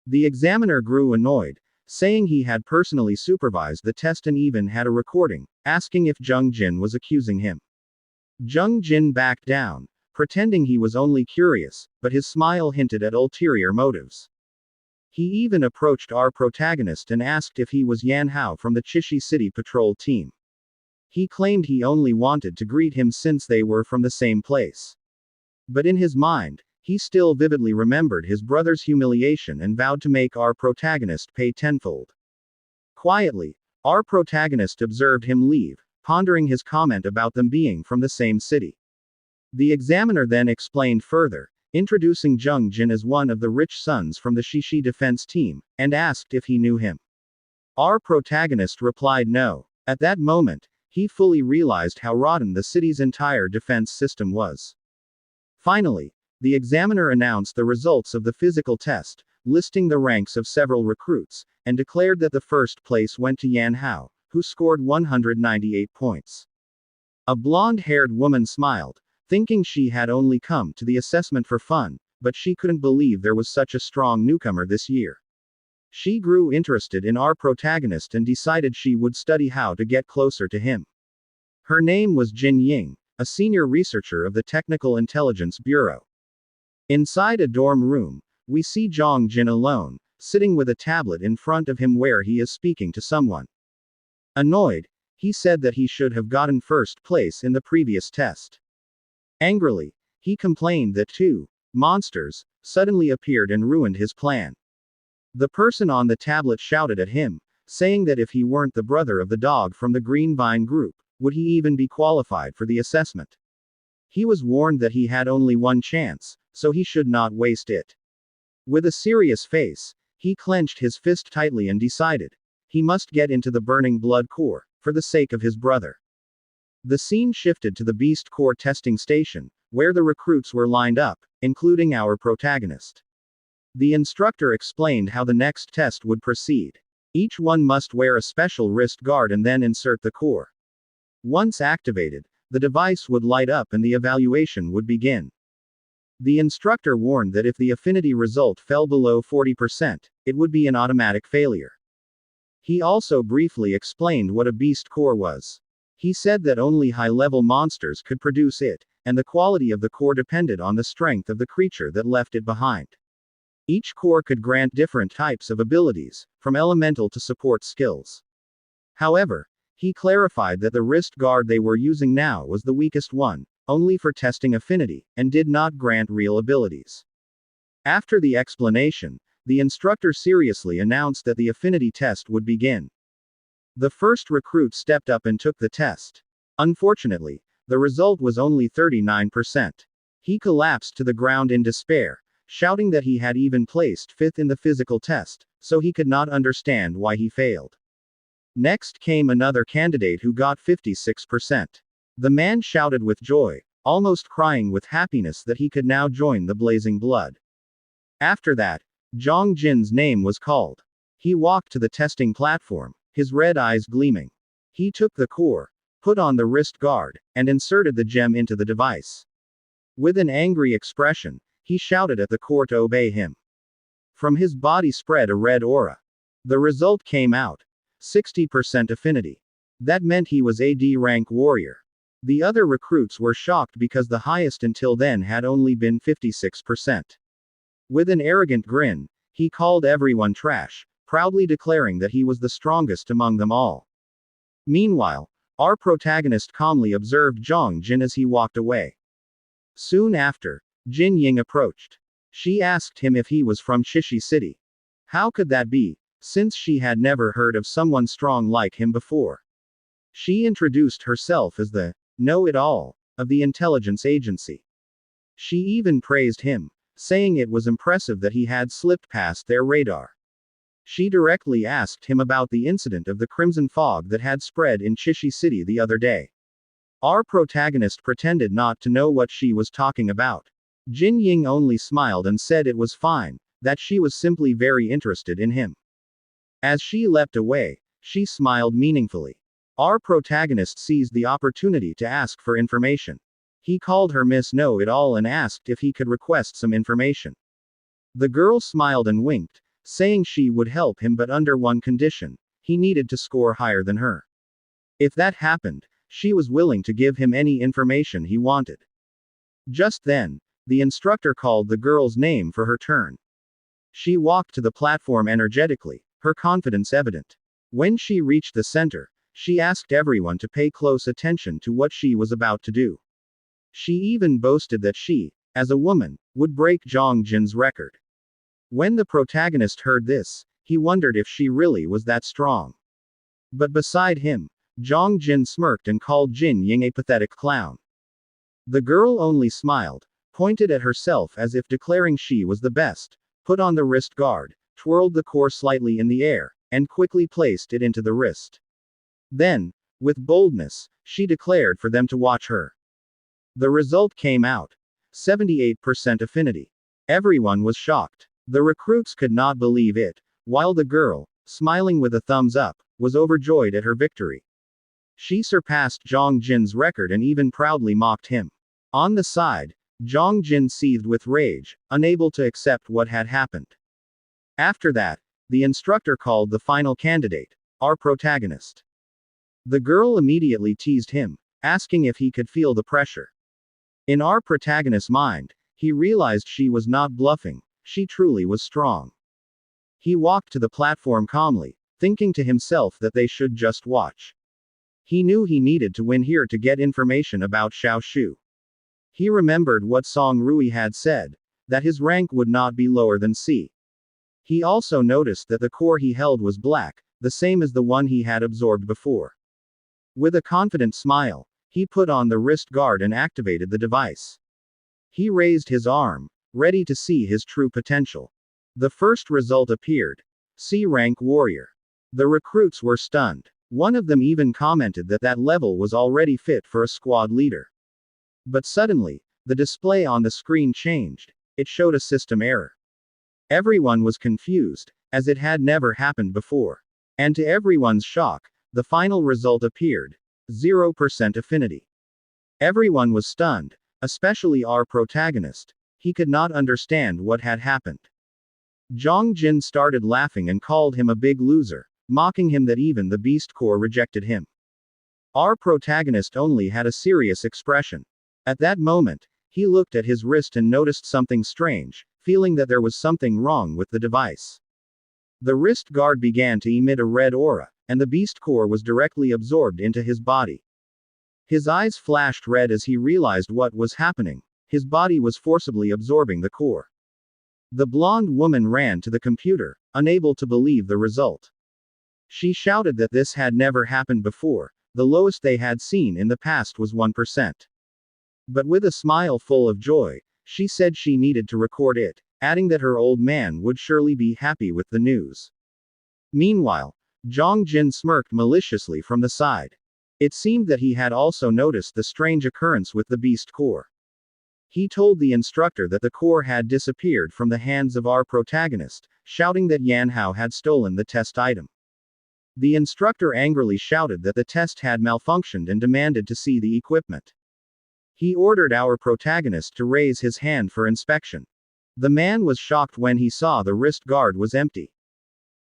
A: The examiner grew annoyed, saying he had personally supervised the test and even had a recording, asking if Zheng Jin was accusing him. Zheng Jin backed down, pretending he was only curious, but his smile hinted at ulterior motives. He even approached our protagonist and asked if he was Yan Hao from the Chishi City Patrol team. He claimed he only wanted to greet him since they were from the same place. But in his mind, he still vividly remembered his brother's humiliation and vowed to make our protagonist pay tenfold. Quietly, our protagonist observed him leave, pondering his comment about them being from the same city. The examiner then explained further, introducing Zheng Jin as one of the rich sons from the Shishi defense team, and asked if he knew him. Our protagonist replied no. At that moment, he fully realized how rotten the city's entire defense system was. Finally, the examiner announced the results of the physical test, listing the ranks of several recruits, and declared that the first place went to Yan Hao, who scored 198 points. A blonde-haired woman smiled, thinking she had only come to the assessment for fun, but she couldn't believe there was such a strong newcomer this year. She grew interested in our protagonist and decided she would study how to get closer to him. Her name was Jin Ying, a senior researcher of the Technical Intelligence Bureau. Inside a dorm room, we see Zheng Jin alone, sitting with a tablet in front of him where he is speaking to someone. Annoyed, he said that he should have gotten first place in the previous test. Angrily, he complained that two monsters suddenly appeared and ruined his plan. The person on the tablet shouted at him, saying that if he weren't the brother of the dog from the Green Vine group, would he even be qualified for the assessment? He was warned that he had only one chance, so he should not waste it. With a serious face, he clenched his fist tightly and decided he must get into the Burning Blood Core, for the sake of his brother. The scene shifted to the Beast Core testing station, where the recruits were lined up, including our protagonist. The instructor explained how the next test would proceed. Each one must wear a special wrist guard and then insert the core. Once activated, the device would light up and the evaluation would begin. The instructor warned that if the affinity result fell below 40%, it would be an automatic failure. He also briefly explained what a beast core was. He said that only high-level monsters could produce it, and the quality of the core depended on the strength of the creature that left it behind. Each core could grant different types of abilities, from elemental to support skills. However, he clarified that the wrist guard they were using now was the weakest one, only for testing affinity, and did not grant real abilities. After the explanation, the instructor seriously announced that the affinity test would begin. The first recruit stepped up and took the test. Unfortunately, the result was only 39%. He collapsed to the ground in despair, shouting that he had even placed fifth in the physical test, so he could not understand why he failed. Next came another candidate who got 56%. The man shouted with joy, almost crying with happiness that he could now join the Blazing Blood. After that, Zheng Jin's name was called. He walked to the testing platform, his red eyes gleaming. He took the core, put on the wrist guard, and inserted the gem into the device. With an angry expression, he shouted at the core to obey him. From his body spread a red aura. The result came out. 60% affinity. That meant he was a D rank warrior. The other recruits were shocked because the highest until then had only been 56%. With an arrogant grin, he called everyone trash, proudly declaring that he was the strongest among them all. Meanwhile, our protagonist calmly observed Zheng Jin as he walked away. Soon after, Jin Ying approached. She asked him if he was from Shishi City. How could that be, since she had never heard of someone strong like him before? She introduced herself as the know-it-all of the intelligence agency. She even praised him, saying it was impressive that he had slipped past their radar. She directly asked him about the incident of the crimson fog that had spread in Shishi City the other day. Our protagonist pretended not to know what she was talking about. Jin Ying only smiled and said it was fine, that she was simply very interested in him. As she leapt away, she smiled meaningfully. Our protagonist seized the opportunity to ask for information. He called her Miss Know-It-All and asked if he could request some information. The girl smiled and winked, saying she would help him but under one condition: he needed to score higher than her. If that happened, she was willing to give him any information he wanted. Just then, the instructor called the girl's name for her turn. She walked to the platform energetically, her confidence evident. When she reached the center, she asked everyone to pay close attention to what she was about to do. She even boasted that she as a woman, would break Zhang Jin's record. When the protagonist heard this, he wondered if she really was that strong. But beside him, Zhang Jin smirked and called Jin Ying a pathetic clown. The girl only smiled, pointed at herself as if declaring she was the best, put on the wrist guard, twirled the core slightly in the air, and quickly placed it into the wrist. Then, with boldness, she declared for them to watch her. The result came out. 78% affinity. Everyone was shocked. The recruits could not believe it, while the girl, smiling with a thumbs up, was overjoyed at her victory. She surpassed Zhang Jin's record and even proudly mocked him. On the side, Zhang Jin seethed with rage, unable to accept what had happened. After that, the instructor called the final candidate, our protagonist. The girl immediately teased him, asking if he could feel the pressure. In our protagonist's mind, he realized she was not bluffing, she truly was strong. He walked to the platform calmly, thinking to himself that they should just watch. He knew he needed to win here to get information about Xiao Shu. He remembered what Song Rui had said, that his rank would not be lower than C. He also noticed that the core he held was black, the same as the one he had absorbed before. With a confident smile, he put on the wrist guard and activated the device. He raised his arm, ready to see his true potential. The first result appeared. C rank warrior. The recruits were stunned. One of them even commented that that level was already fit for a squad leader. But suddenly, the display on the screen changed. It showed a system error. Everyone was confused, as it had never happened before. And to everyone's shock, the final result appeared. 0% affinity. Everyone was stunned, especially our protagonist. He could not understand what had happened. Zhang Jin started laughing and called him a big loser, mocking him that even the beast core rejected him. Our protagonist only had a serious expression. At that moment, he looked at his wrist and noticed something strange, feeling that there was something wrong with the device. The wrist guard began to emit a red aura, and the beast core was directly absorbed into his body. His eyes flashed red as he realized what was happening. His body was forcibly absorbing the core. The blonde woman ran to the computer, unable to believe the result. She shouted that this had never happened before, the lowest they had seen in the past was 1%. But with a smile full of joy, she said she needed to record it, adding that her old man would surely be happy with the news. Meanwhile, Zhang Jin smirked maliciously from the side. It seemed that he had also noticed the strange occurrence with the beast core. He told the instructor that the core had disappeared from the hands of our protagonist, shouting that Yan Hao had stolen the test item. The instructor angrily shouted that the test had malfunctioned and demanded to see the equipment. He ordered our protagonist to raise his hand for inspection. The man was shocked when he saw the wrist guard was empty.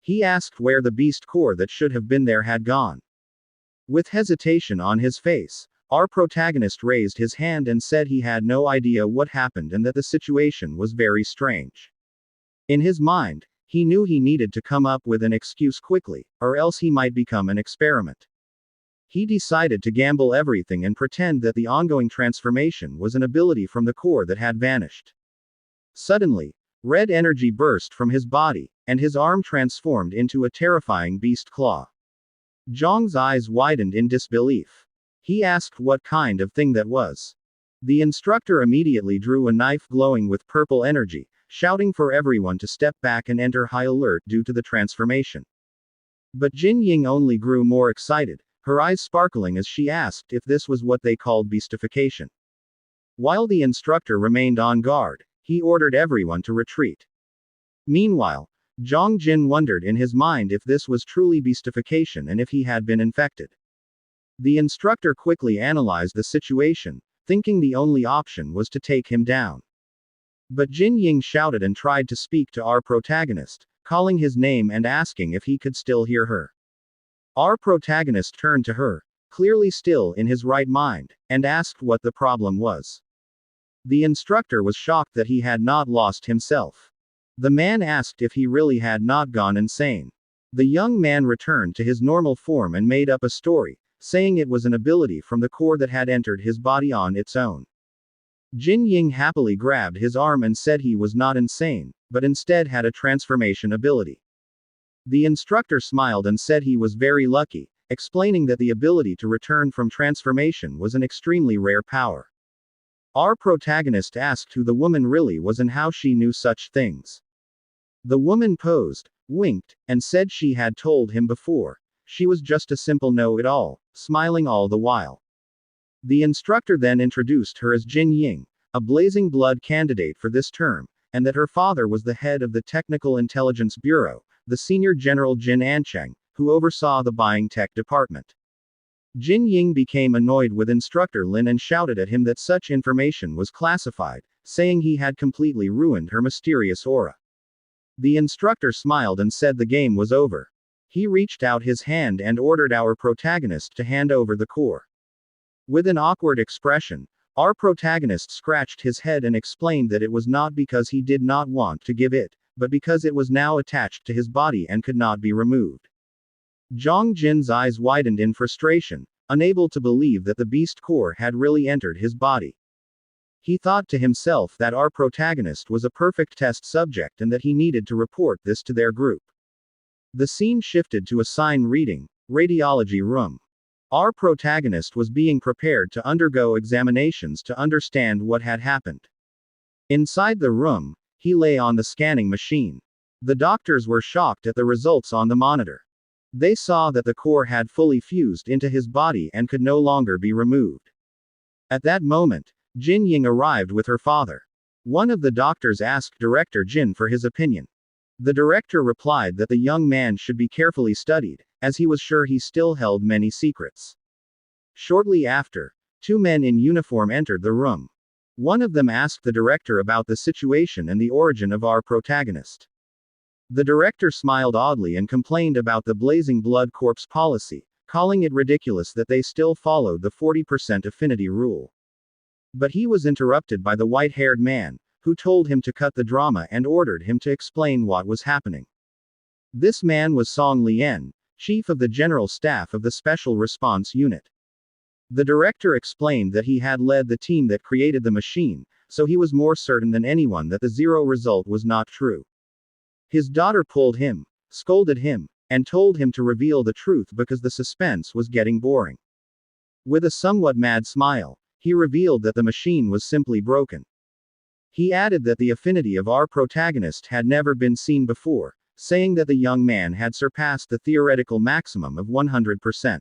A: He asked where the beast core that should have been there had gone. With hesitation on his face, our protagonist raised his hand and said he had no idea what happened and that the situation was very strange. In his mind, he knew he needed to come up with an excuse quickly, or else he might become an experiment. He decided to gamble everything and pretend that the ongoing transformation was an ability from the core that had vanished. Suddenly, red energy burst from his body, and his arm transformed into a terrifying beast claw. Zhang's eyes widened in disbelief. He asked what kind of thing that was. The instructor immediately drew a knife glowing with purple energy, shouting for everyone to step back and enter high alert due to the transformation. But Jin Ying only grew more excited, her eyes sparkling as she asked if this was what they called beastification. While the instructor remained on guard, he ordered everyone to retreat. Meanwhile, Zhang Jin wondered in his mind if this was truly beastification and if he had been infected. The instructor quickly analyzed the situation, thinking the only option was to take him down. But Jin Ying shouted and tried to speak to our protagonist, calling his name and asking if he could still hear her. Our protagonist turned to her, clearly still in his right mind, and asked what the problem was. The instructor was shocked that he had not lost himself. The man asked if he really had not gone insane. The young man returned to his normal form and made up a story, saying it was an ability from the core that had entered his body on its own. Jin Ying happily grabbed his arm and said he was not insane, but instead had a transformation ability. The instructor smiled and said he was very lucky, explaining that the ability to return from transformation was an extremely rare power. Our protagonist asked who the woman really was and how she knew such things. The woman posed, winked, and said she had told him before. She was just a simple know-it-all, smiling all the while. The instructor then introduced her as Jin Ying, a blazing blood candidate for this term, and that her father was the head of the Technical Intelligence Bureau, the senior general Jin Ancheng, who oversaw the buying tech department. Jin Ying became annoyed with instructor Lin and shouted at him that such information was classified, saying he had completely ruined her mysterious aura. The instructor smiled and said the game was over. He reached out his hand and ordered our protagonist to hand over the core. With an awkward expression, our protagonist scratched his head and explained that it was not because he did not want to give it, but because it was now attached to his body and could not be removed. Zhang Jin's eyes widened in frustration, unable to believe that the beast core had really entered his body. He thought to himself that our protagonist was a perfect test subject and that he needed to report this to their group. The scene shifted to a sign reading, radiology room. Our protagonist was being prepared to undergo examinations to understand what had happened. Inside the room, he lay on the scanning machine. The doctors were shocked at the results on the monitor. They saw that the core had fully fused into his body and could no longer be removed. At that moment, Jin Ying arrived with her father. One of the doctors asked Director Jin for his opinion. The director replied that the young man should be carefully studied, as he was sure he still held many secrets. Shortly after, two men in uniform entered the room. One of them asked the director about the situation and the origin of our protagonist. The director smiled oddly and complained about the Blazing Blood Corps policy, calling it ridiculous that they still followed the 40% affinity rule. But he was interrupted by the white-haired man, who told him to cut the drama and ordered him to explain what was happening. This man was Song Lian, chief of the general staff of the Special Response Unit. The director explained that he had led the team that created the machine, so he was more certain than anyone that the zero result was not true. His daughter pulled him, scolded him, and told him to reveal the truth because the suspense was getting boring. With a somewhat mad smile, he revealed that the machine was simply broken. He added that the affinity of our protagonist had never been seen before, saying that the young man had surpassed the theoretical maximum of 100%.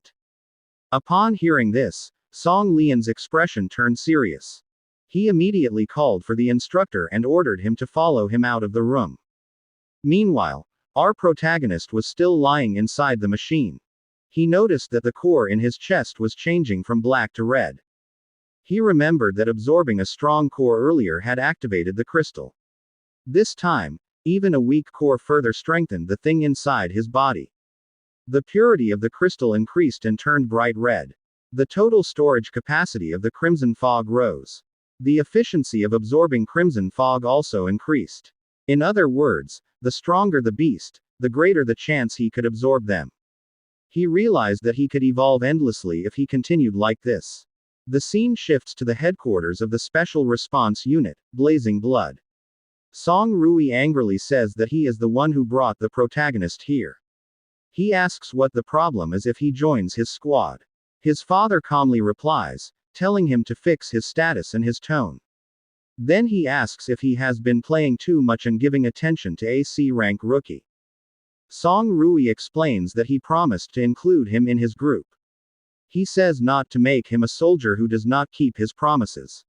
A: Upon hearing this, Song Lian's expression turned serious. He immediately called for the instructor and ordered him to follow him out of the room. Meanwhile, our protagonist was still lying inside the machine. He noticed that the core in his chest was changing from black to red. He remembered that absorbing a strong core earlier had activated the crystal. This time, even a weak core further strengthened the thing inside his body. The purity of the crystal increased and turned bright red. The total storage capacity of the crimson fog rose. The efficiency of absorbing crimson fog also increased. In other words, the stronger the beast, the greater the chance he could absorb them. He realized that he could evolve endlessly if he continued like this. The scene shifts to the headquarters of the Special Response Unit, Blazing Blood. Song Rui angrily says that he is the one who brought the protagonist here. He asks what the problem is if he joins his squad. His father calmly replies, telling him to fix his status and his tone. Then he asks if he has been playing too much and giving attention to AC rank rookie. Song Rui explains that he promised to include him in his group. He says not to make him a soldier who does not keep his promises.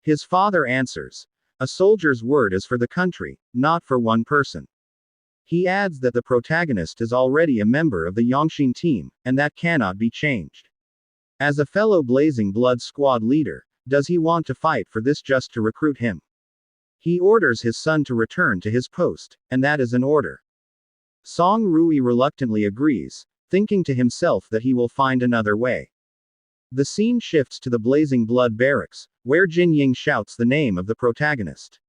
A: His father answers, a soldier's word is for the country, not for one person. He adds that the protagonist is already a member of the Yongxin team, and that cannot be changed. As a fellow Blazing Blood squad leader, does he want to fight for this just to recruit him? He orders his son to return to his post, and that is an order. Song Rui reluctantly agrees, thinking to himself that he will find another way. The scene shifts to the Blazing Blood barracks, where Jin Ying shouts the name of the protagonist.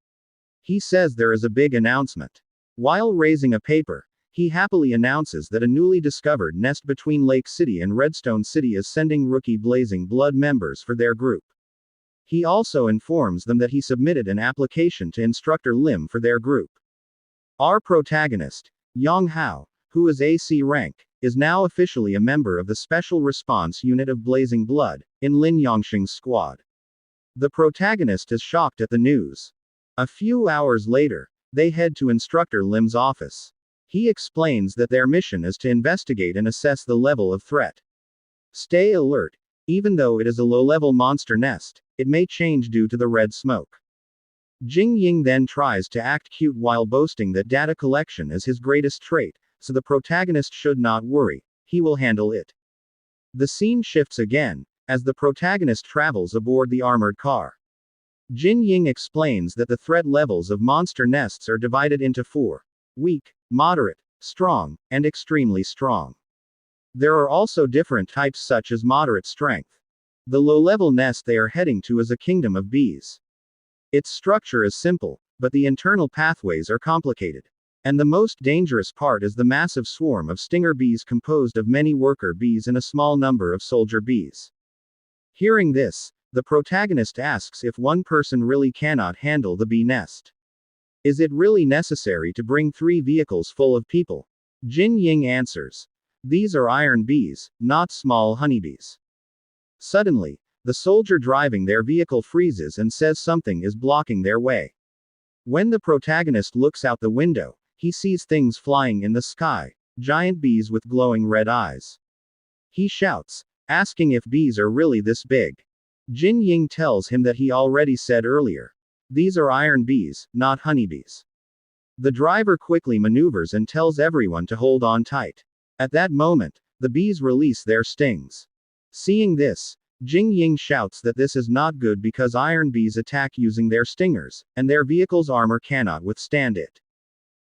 A: He says there is a big announcement. While raising a paper, he happily announces that a newly discovered nest between Lake City and Redstone City is sending rookie Blazing Blood members for their group. He also informs them that he submitted an application to Instructor Lim for their group. Our protagonist, Yang Hao, who is AC rank, is now officially a member of the Special Response Unit of Blazing Blood, in Lin Yongxing's squad. The protagonist is shocked at the news. A few hours later, they head to Instructor Lim's office. He explains that their mission is to investigate and assess the level of threat. Stay alert. Even though it is a low-level monster nest, it may change due to the red smoke. Jin Ying then tries to act cute while boasting that data collection is his greatest trait, so the protagonist should not worry, he will handle it. The scene shifts again, as the protagonist travels aboard the armored car. Jin Ying explains that the threat levels of monster nests are divided into 4: weak, moderate, strong, and extremely strong. There are also different types such as moderate strength. The low-level nest they are heading to is a kingdom of bees. Its structure is simple, but the internal pathways are complicated. And the most dangerous part is the massive swarm of stinger bees composed of many worker bees and a small number of soldier bees. Hearing this, the protagonist asks if one person really cannot handle the bee nest. Is it really necessary to bring 3 vehicles full of people? Jin Ying answers. These are iron bees, not small honeybees. Suddenly, the soldier driving their vehicle freezes and says something is blocking their way. When the protagonist looks out the window, he sees things flying in the sky, giant bees with glowing red eyes. He shouts, asking if bees are really this big. Jin Ying tells him that he already said earlier. These are iron bees, not honeybees. The driver quickly maneuvers and tells everyone to hold on tight. At that moment, the bees release their stings. Seeing this, Jin Ying shouts that this is not good because iron bees attack using their stingers, and their vehicle's armor cannot withstand it.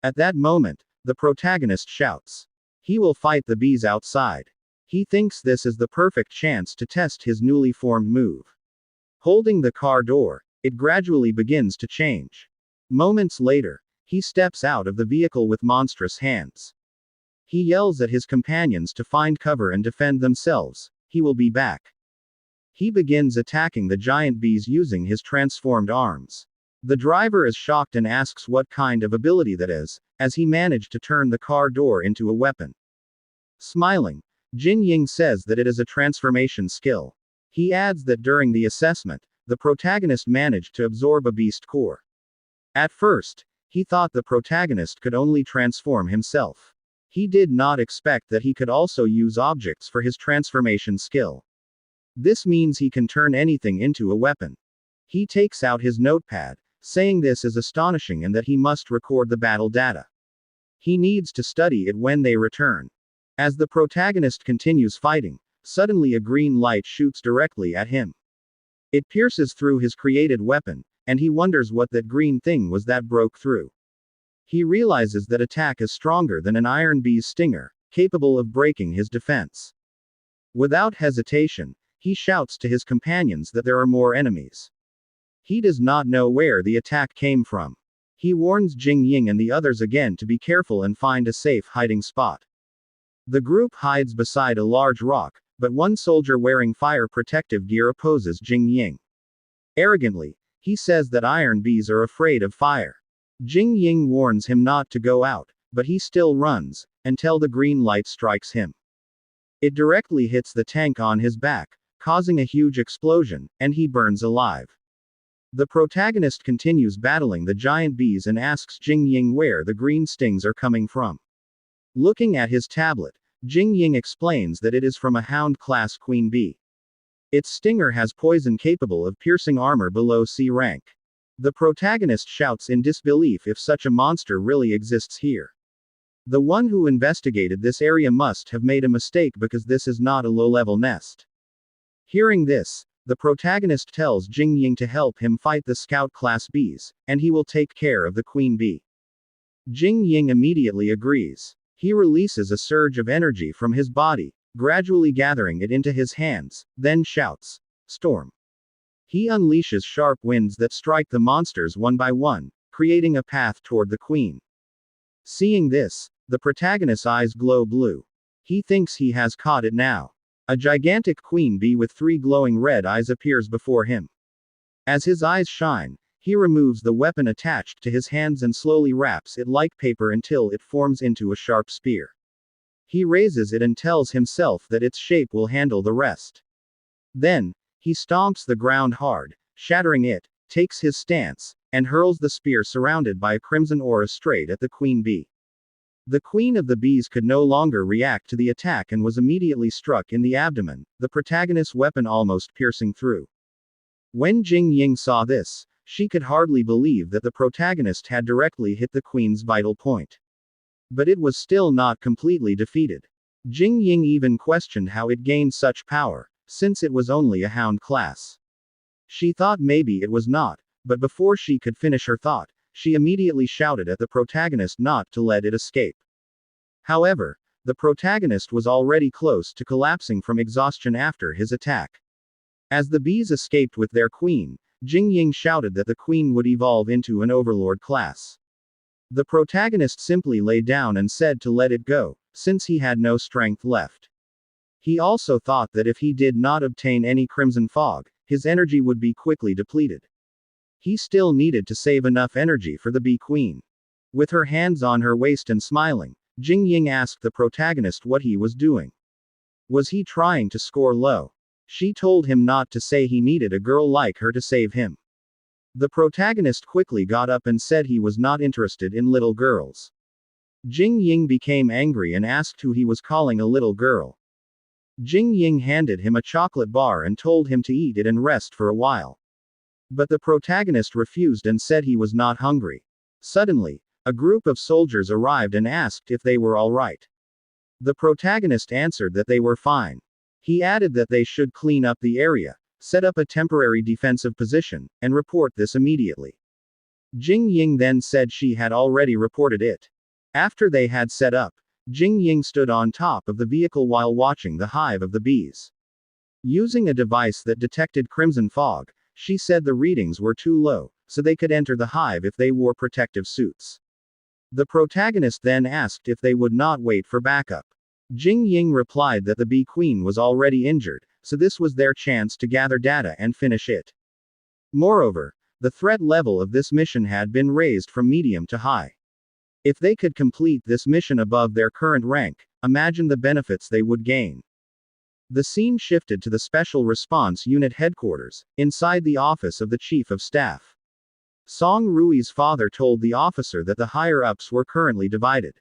A: At that moment, the protagonist shouts. He will fight the bees outside. He thinks this is the perfect chance to test his newly formed move. Holding the car door, it gradually begins to change. Moments later, he steps out of the vehicle with monstrous hands. He yells at his companions to find cover and defend themselves. He will be back. He begins attacking the giant bees using his transformed arms. The driver is shocked and asks what kind of ability that is, as he managed to turn the car door into a weapon. Smiling, Jin Ying says that it is a transformation skill. He adds that during the assessment, the protagonist managed to absorb a beast core. At first, he thought the protagonist could only transform himself. He did not expect that he could also use objects for his transformation skill. This means he can turn anything into a weapon. He takes out his notepad, saying this is astonishing and that he must record the battle data. He needs to study it when they return. As the protagonist continues fighting, suddenly a green light shoots directly at him. It pierces through his created weapon, and he wonders what that green thing was that broke through. He realizes that attack is stronger than an iron bee's stinger, capable of breaking his defense. Without hesitation, he shouts to his companions that there are more enemies. He does not know where the attack came from. He warns Jin Ying and the others again to be careful and find a safe hiding spot. The group hides beside a large rock, but one soldier wearing fire protective gear opposes Jin Ying. Arrogantly, he says that iron bees are afraid of fire. Jin Ying warns him not to go out, but he still runs, until the green light strikes him. It directly hits the tank on his back, causing a huge explosion, and he burns alive. The protagonist continues battling the giant bees and asks Jin Ying where the green stings are coming from. Looking at his tablet, Jin Ying explains that it is from a hound-class queen bee. Its stinger has poison capable of piercing armor below C rank. The protagonist shouts in disbelief if such a monster really exists here. The one who investigated this area must have made a mistake because this is not a low-level nest. Hearing this, the protagonist tells Jin Ying to help him fight the scout-class bees, and he will take care of the queen bee. Jin Ying immediately agrees. He releases a surge of energy from his body, gradually gathering it into his hands, then shouts, "Storm." He unleashes sharp winds that strike the monsters one by one, creating a path toward the queen. Seeing this, the protagonist's eyes glow blue. He thinks he has caught it now. A gigantic queen bee with 3 glowing red eyes appears before him. As his eyes shine, he removes the weapon attached to his hands and slowly wraps it like paper until it forms into a sharp spear. He raises it and tells himself that its shape will handle the rest. Then, he stomps the ground hard, shattering it, takes his stance, and hurls the spear surrounded by a crimson aura straight at the queen bee. The queen of the bees could no longer react to the attack and was immediately struck in the abdomen, the protagonist's weapon almost piercing through. When Jin Ying saw this, she could hardly believe that the protagonist had directly hit the queen's vital point. But it was still not completely defeated. Jin Ying even questioned how it gained such power, since it was only a hound class. She thought maybe it was not, but before she could finish her thought, she immediately shouted at the protagonist not to let it escape. However, the protagonist was already close to collapsing from exhaustion after his attack. As the bees escaped with their queen, Jin Ying shouted that the queen would evolve into an overlord class. The protagonist simply lay down and said to let it go, since he had no strength left. He also thought that if he did not obtain any crimson fog, his energy would be quickly depleted. He still needed to save enough energy for the bee queen. With her hands on her waist and smiling, Jin Ying asked the protagonist what he was doing. Was he trying to score low? She told him not to say he needed a girl like her to save him. The protagonist quickly got up and said he was not interested in little girls. Jin Ying became angry and asked who he was calling a little girl. Jin Ying handed him a chocolate bar and told him to eat it and rest for a while. But the protagonist refused and said he was not hungry. Suddenly, a group of soldiers arrived and asked if they were all right. The protagonist answered that they were fine. He added that they should clean up the area, set up a temporary defensive position, and report this immediately. Jin Ying then said she had already reported it. After they had set up, Jin Ying stood on top of the vehicle while watching the hive of the bees. Using a device that detected crimson fog, she said the readings were too low, so they could enter the hive if they wore protective suits. The protagonist then asked if they would not wait for backup. Jin Ying replied that the bee queen was already injured, so this was their chance to gather data and finish it. Moreover, the threat level of this mission had been raised from medium to high. If they could complete this mission above their current rank, imagine the benefits they would gain. The scene shifted to the Special Response Unit headquarters, inside the office of the Chief of Staff. Song Rui's father told the officer that the higher-ups were currently divided.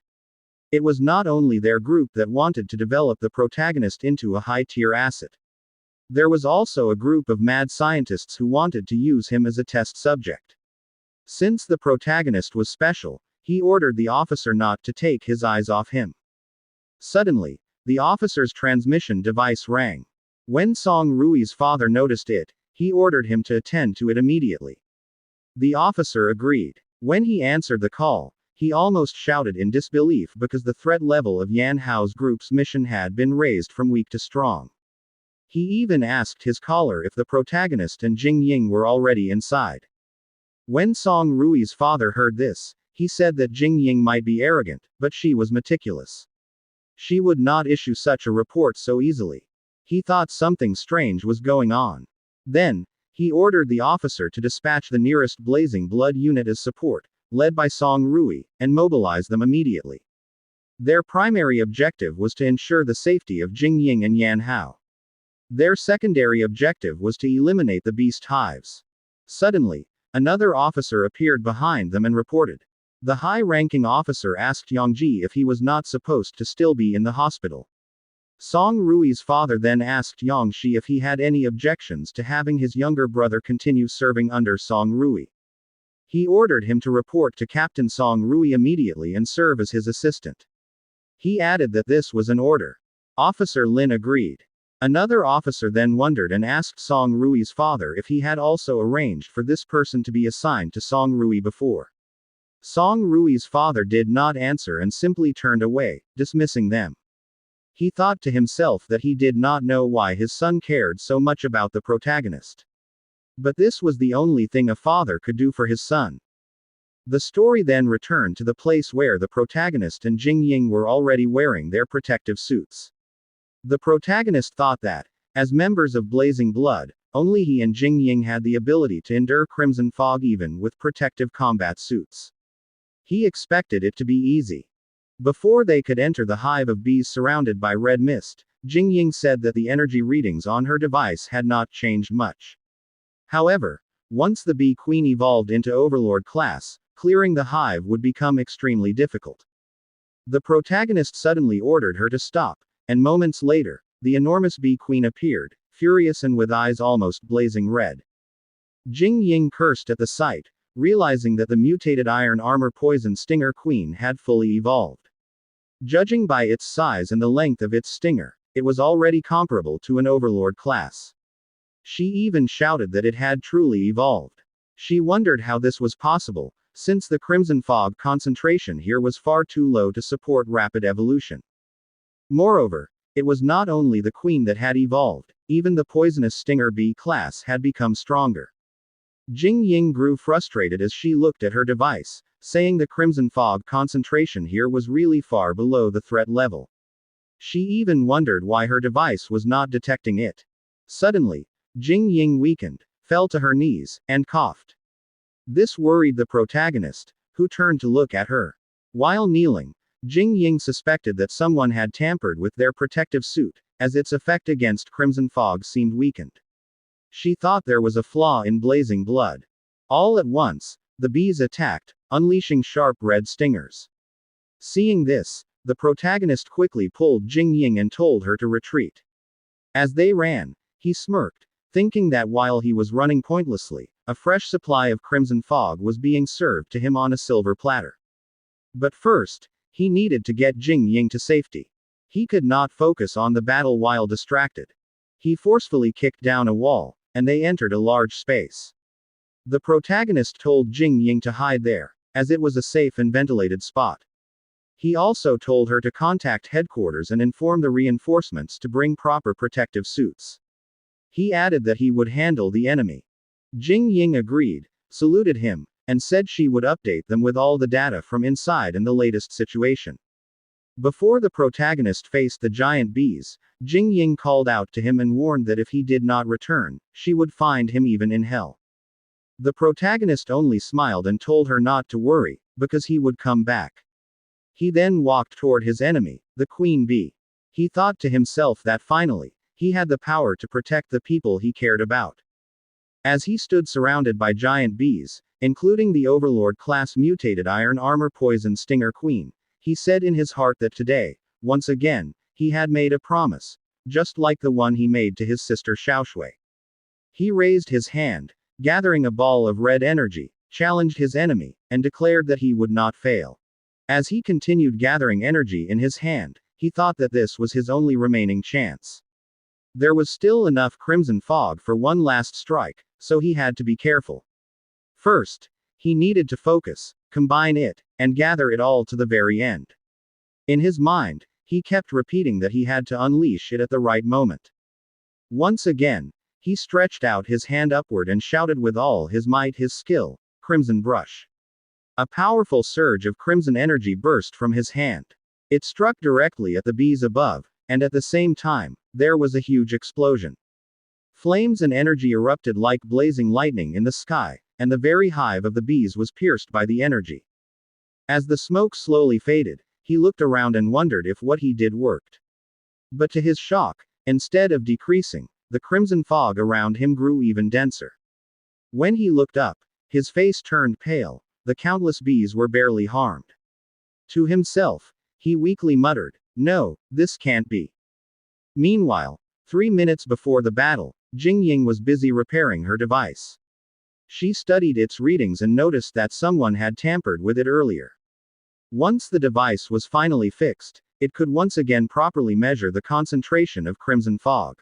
A: It was not only their group that wanted to develop the protagonist into a high-tier asset. There was also a group of mad scientists who wanted to use him as a test subject. Since the protagonist was special, he ordered the officer not to take his eyes off him. Suddenly, the officer's transmission device rang. When Song Rui's father noticed it, he ordered him to attend to it immediately. The officer agreed. When he answered the call, he almost shouted in disbelief because the threat level of Yan Hao's group's mission had been raised from weak to strong. He even asked his caller if the protagonist and Jin Ying were already inside. When Song Rui's father heard this, he said that Jin Ying might be arrogant, but she was meticulous. She would not issue such a report so easily. He thought something strange was going on. Then, he ordered the officer to dispatch the nearest Blazing Blood unit as support, led by Song Rui, and mobilize them immediately. Their primary objective was to ensure the safety of Jin Ying and Yan Hao. Their secondary objective was to eliminate the beast hives. Suddenly, another officer appeared behind them and reported. The high-ranking officer asked Yongji if he was not supposed to still be in the hospital. Song Rui's father then asked Yongshi if he had any objections to having his younger brother continue serving under Song Rui. He ordered him to report to Captain Song Rui immediately and serve as his assistant. He added that this was an order. Officer Lin agreed. Another officer then wondered and asked Song Rui's father if he had also arranged for this person to be assigned to Song Rui before. Song Rui's father did not answer and simply turned away, dismissing them. He thought to himself that he did not know why his son cared so much about the protagonist. But this was the only thing a father could do for his son. The story then returned to the place where the protagonist and Jin Ying were already wearing their protective suits. The protagonist thought that, as members of Blazing Blood, Only he and Jin Ying had the ability to endure crimson fog even with protective combat suits. He expected it to be easy. Before they could enter the hive of bees surrounded by red mist, Jin Ying said that the energy readings on her device had not changed much. However, once the bee queen evolved into overlord class, clearing the hive would become extremely difficult. The protagonist suddenly ordered her to stop, and moments later, the enormous bee queen appeared, furious and with eyes almost blazing red. Jin Ying cursed at the sight, realizing that the mutated iron armor poison stinger queen had fully evolved. Judging by its size and the length of its stinger, it was already comparable to an overlord class. She even shouted that it had truly evolved. She wondered how this was possible, since the crimson fog concentration here was far too low to support rapid evolution. Moreover, it was not only the queen that had evolved, even the poisonous stinger bee class had become stronger. Jin Ying grew frustrated as she looked at her device, saying the crimson fog concentration here was really far below the threat level. She even wondered why her device was not detecting it. Suddenly, Jin Ying weakened, fell to her knees, and coughed. This worried the protagonist, who turned to look at her. While kneeling, Jin Ying suspected that someone had tampered with their protective suit, as its effect against crimson fog seemed weakened. She thought there was a flaw in blazing blood. All at once, the bees attacked, unleashing sharp red stingers. Seeing this, the protagonist quickly pulled Jin Ying and told her to retreat. As they ran, he smirked, thinking that while he was running pointlessly, a fresh supply of crimson fog was being served to him on a silver platter. But first, he needed to get Jin Ying to safety. He could not focus on the battle while distracted. He forcefully kicked down a wall, and they entered a large space. The protagonist told Jin Ying to hide there, as it was a safe and ventilated spot. He also told her to contact headquarters and inform the reinforcements to bring proper protective suits. He added that he would handle the enemy. Jin Ying agreed, saluted him, and said she would update them with all the data from inside and the latest situation. Before the protagonist faced the giant bees, Jin Ying called out to him and warned that if he did not return, she would find him even in hell. The protagonist only smiled and told her not to worry, because he would come back. He then walked toward his enemy, the queen bee. He thought to himself that finally, he had the power to protect the people he cared about. As he stood surrounded by giant bees, including the overlord class mutated iron armor poison stinger queen, he said in his heart that today, once again, he had made a promise, just like the one he made to his sister Xiaoshui. He raised his hand, gathering a ball of red energy, challenged his enemy, and declared that he would not fail. As he continued gathering energy in his hand, he thought that this was his only remaining chance. There was still enough crimson fog for one last strike, so he had to be careful. First, he needed to focus, combine it, and gather it all to the very end. In his mind, he kept repeating that he had to unleash it at the right moment. Once again, he stretched out his hand upward and shouted with all his might his skill, Crimson Brush. A powerful surge of crimson energy burst from his hand. It struck directly at the bees above, and at the same time, there was a huge explosion. Flames and energy erupted like blazing lightning in the sky, and the very hive of the bees was pierced by the energy. As the smoke slowly faded, he looked around and wondered if what he did worked. But to his shock, instead of decreasing, the crimson fog around him grew even denser. When he looked up, his face turned pale. The countless bees were barely harmed. To himself, he weakly muttered, "No, this can't be." Meanwhile, 3 minutes before the battle, Jin Ying was busy repairing her device. She studied its readings and noticed that someone had tampered with it earlier. Once the device was finally fixed, it could once again properly measure the concentration of crimson fog.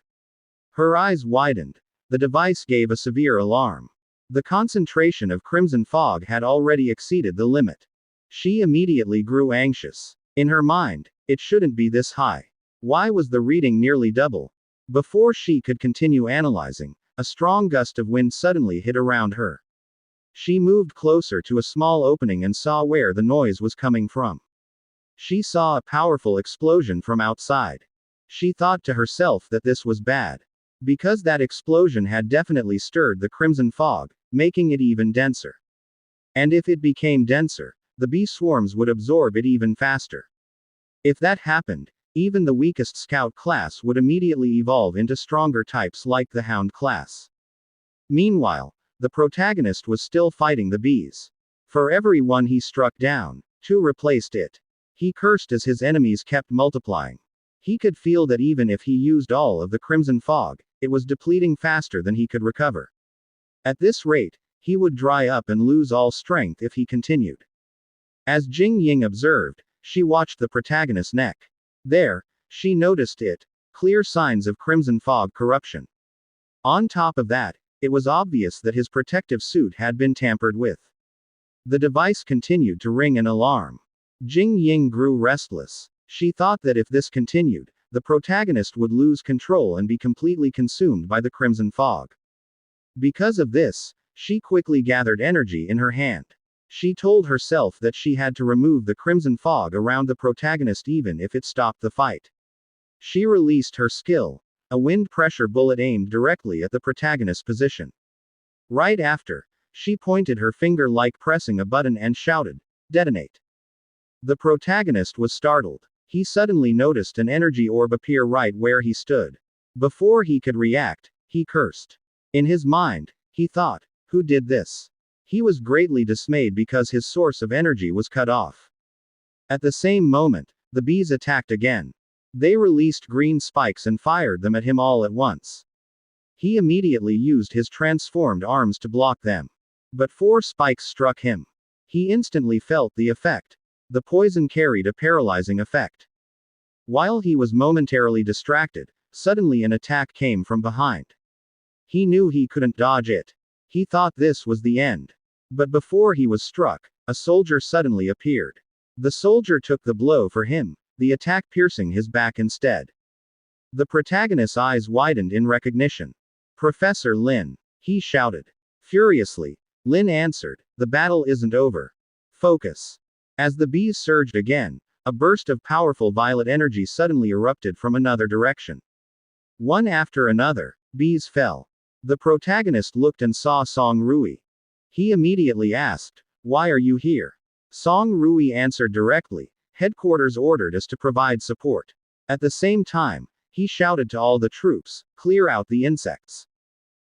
A: Her eyes widened. The device gave a severe alarm. The concentration of crimson fog had already exceeded the limit. She immediately grew anxious. In her mind, it shouldn't be this high. Why was the reading nearly double? Before she could continue analyzing, a strong gust of wind suddenly hit around her. She moved closer to a small opening and saw where the noise was coming from. She saw a powerful explosion from outside. She thought to herself that this was bad. Because that explosion had definitely stirred the crimson fog, making it even denser. And if it became denser, the bee swarms would absorb it even faster. If that happened, even the weakest scout class would immediately evolve into stronger types like the hound class. Meanwhile, the protagonist was still fighting the bees. For every one he struck down, 2 replaced it. He cursed as his enemies kept multiplying. He could feel that even if he used all of the crimson fog, it was depleting faster than he could recover. At this rate, he would dry up and lose all strength if he continued. As Jin Ying observed, she watched the protagonist's neck. There, she noticed it, clear signs of crimson fog corruption. On top of that, it was obvious that his protective suit had been tampered with. The device continued to ring an alarm. Jin Ying grew restless. She thought that if this continued, the protagonist would lose control and be completely consumed by the crimson fog. Because of this, she quickly gathered energy in her hand. She told herself that she had to remove the crimson fog around the protagonist even if it stopped the fight. She released her skill, a wind pressure bullet aimed directly at the protagonist's position. Right after, she pointed her finger like pressing a button and shouted, "Detonate." The protagonist was startled. He suddenly noticed an energy orb appear right where he stood. Before he could react, he cursed. In his mind, he thought, "Who did this?" He was greatly dismayed because his source of energy was cut off. At the same moment, the bees attacked again. They released green spikes and fired them at him all at once. He immediately used his transformed arms to block them. But 4 spikes struck him. He instantly felt the effect. The poison carried a paralyzing effect. While he was momentarily distracted, suddenly an attack came from behind. He knew he couldn't dodge it. He thought this was the end. But before he was struck, a soldier suddenly appeared. The soldier took the blow for him, the attack piercing his back instead. The protagonist's eyes widened in recognition. "Professor Lin," he shouted. Furiously, Lin answered, "The battle isn't over. Focus." As the bees surged again, a burst of powerful violet energy suddenly erupted from another direction. One after another, bees fell. The protagonist looked and saw Song Rui. He immediately asked, "Why are you here?" Song Rui answered directly, "Headquarters ordered us to provide support." At the same time, he shouted to all the troops, "Clear out the insects."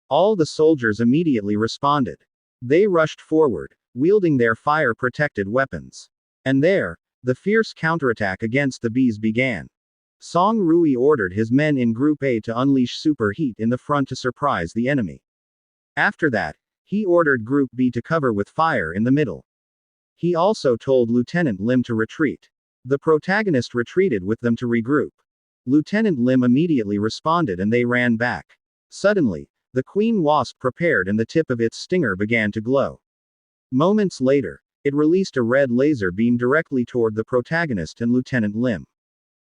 A: All the soldiers immediately responded. They rushed forward, wielding their fire-protected weapons. And there, the fierce counterattack against the bees began. Song Rui ordered his men in Group A to unleash super heat in the front to surprise the enemy. After that, he ordered Group B to cover with fire in the middle. He also told Lieutenant Lim to retreat. The protagonist retreated with them to regroup. Lieutenant Lim immediately responded and they ran back. Suddenly, the queen wasp prepared and the tip of its stinger began to glow. Moments later, it released a red laser beam directly toward the protagonist and Lieutenant Lim.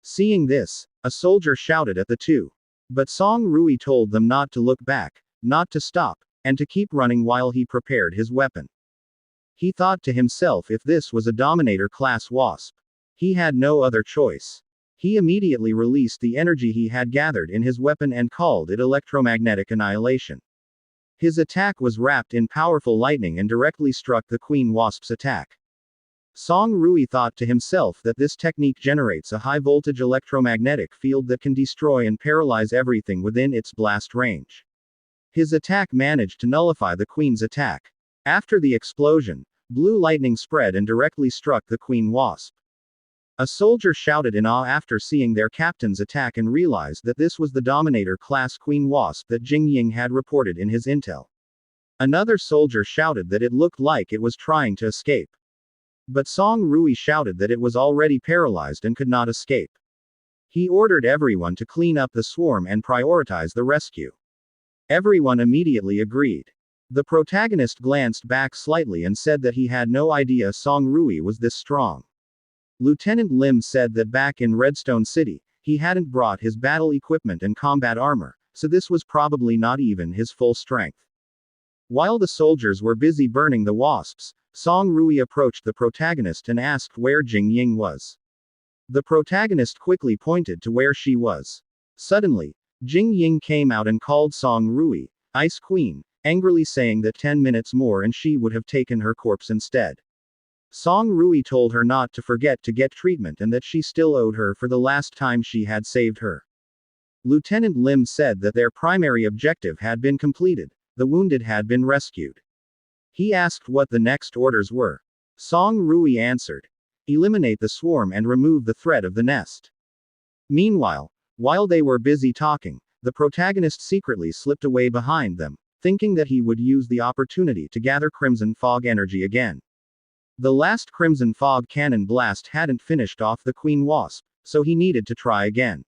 A: Seeing this, a soldier shouted at the two. But Song Rui told them not to look back, not to stop, and to keep running while he prepared his weapon. He thought to himself if this was a Dominator class wasp. He had no other choice. He immediately released the energy he had gathered in his weapon and called it electromagnetic annihilation. His attack was wrapped in powerful lightning and directly struck the queen wasp's attack. Song Rui thought to himself that this technique generates a high-voltage electromagnetic field that can destroy and paralyze everything within its blast range. His attack managed to nullify the queen's attack. After the explosion, blue lightning spread and directly struck the queen wasp. A soldier shouted in awe after seeing their captain's attack and realized that this was the Dominator-class queen wasp that Jin Ying had reported in his intel. Another soldier shouted that it looked like it was trying to escape. But Song Rui shouted that it was already paralyzed and could not escape. He ordered everyone to clean up the swarm and prioritize the rescue. Everyone immediately agreed. The protagonist glanced back slightly and said that he had no idea Song Rui was this strong. Lieutenant Lim said that back in Redstone City, he hadn't brought his battle equipment and combat armor, so this was probably not even his full strength. While the soldiers were busy burning the wasps, Song Rui approached the protagonist and asked where Jin Ying was. The protagonist quickly pointed to where she was. Suddenly, Jin Ying came out and called Song Rui, Ice Queen, angrily saying that 10 minutes more and she would have taken her corpse instead. Song Rui told her not to forget to get treatment and that she still owed her for the last time she had saved her. Lieutenant Lim said that their primary objective had been completed, the wounded had been rescued. He asked what the next orders were. Song Rui answered. Eliminate the swarm and remove the threat of the nest. Meanwhile, while they were busy talking, the protagonist secretly slipped away behind them, thinking that he would use the opportunity to gather Crimson Fog energy again. The last Crimson Fog cannon blast hadn't finished off the Queen Wasp, so he needed to try again.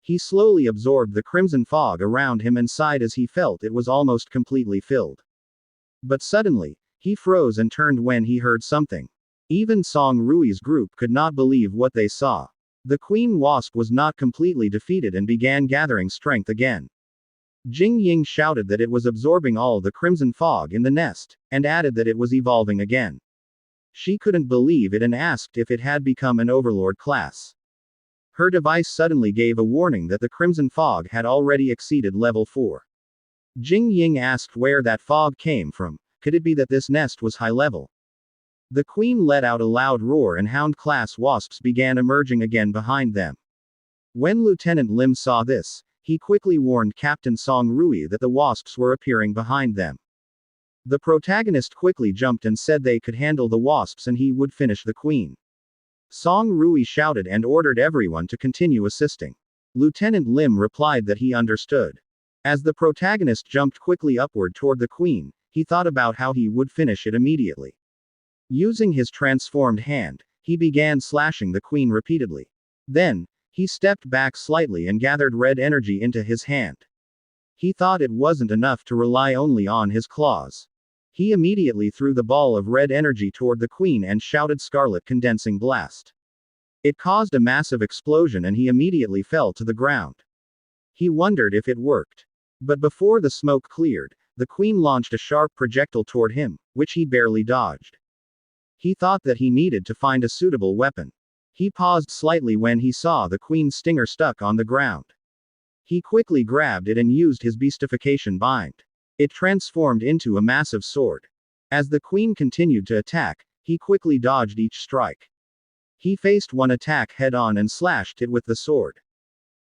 A: He slowly absorbed the Crimson Fog around him and sighed as he felt it was almost completely filled. But suddenly, he froze and turned when he heard something. Even Song Rui's group could not believe what they saw. The Queen Wasp was not completely defeated and began gathering strength again. Jin Ying shouted that it was absorbing all the Crimson Fog in the nest, and added that it was evolving again. She couldn't believe it and asked if it had become an Overlord class. Her device suddenly gave a warning that the Crimson Fog had already exceeded level 4. Jin Ying asked where that fog came from. Could it be that this nest was high level? The Queen let out a loud roar and Hound-class wasps began emerging again behind them. When Lieutenant Lim saw this, he quickly warned Captain Song Rui that the wasps were appearing behind them. The protagonist quickly jumped and said they could handle the wasps and he would finish the Queen. Song Rui shouted and ordered everyone to continue assisting. Lieutenant Lim replied that he understood. As the protagonist jumped quickly upward toward the Queen, he thought about how he would finish it immediately. Using his transformed hand, he began slashing the Queen repeatedly. Then, he stepped back slightly and gathered red energy into his hand. He thought it wasn't enough to rely only on his claws. He immediately threw the ball of red energy toward the Queen and shouted Scarlet Condensing Blast. It caused a massive explosion and he immediately fell to the ground. He wondered if it worked. But before the smoke cleared, the Queen launched a sharp projectile toward him, which he barely dodged. He thought that he needed to find a suitable weapon. He paused slightly when he saw the Queen's stinger stuck on the ground. He quickly grabbed it and used his Beastification bind. It transformed into a massive sword. As the Queen continued to attack, he quickly dodged each strike. He faced one attack head-on and slashed it with the sword.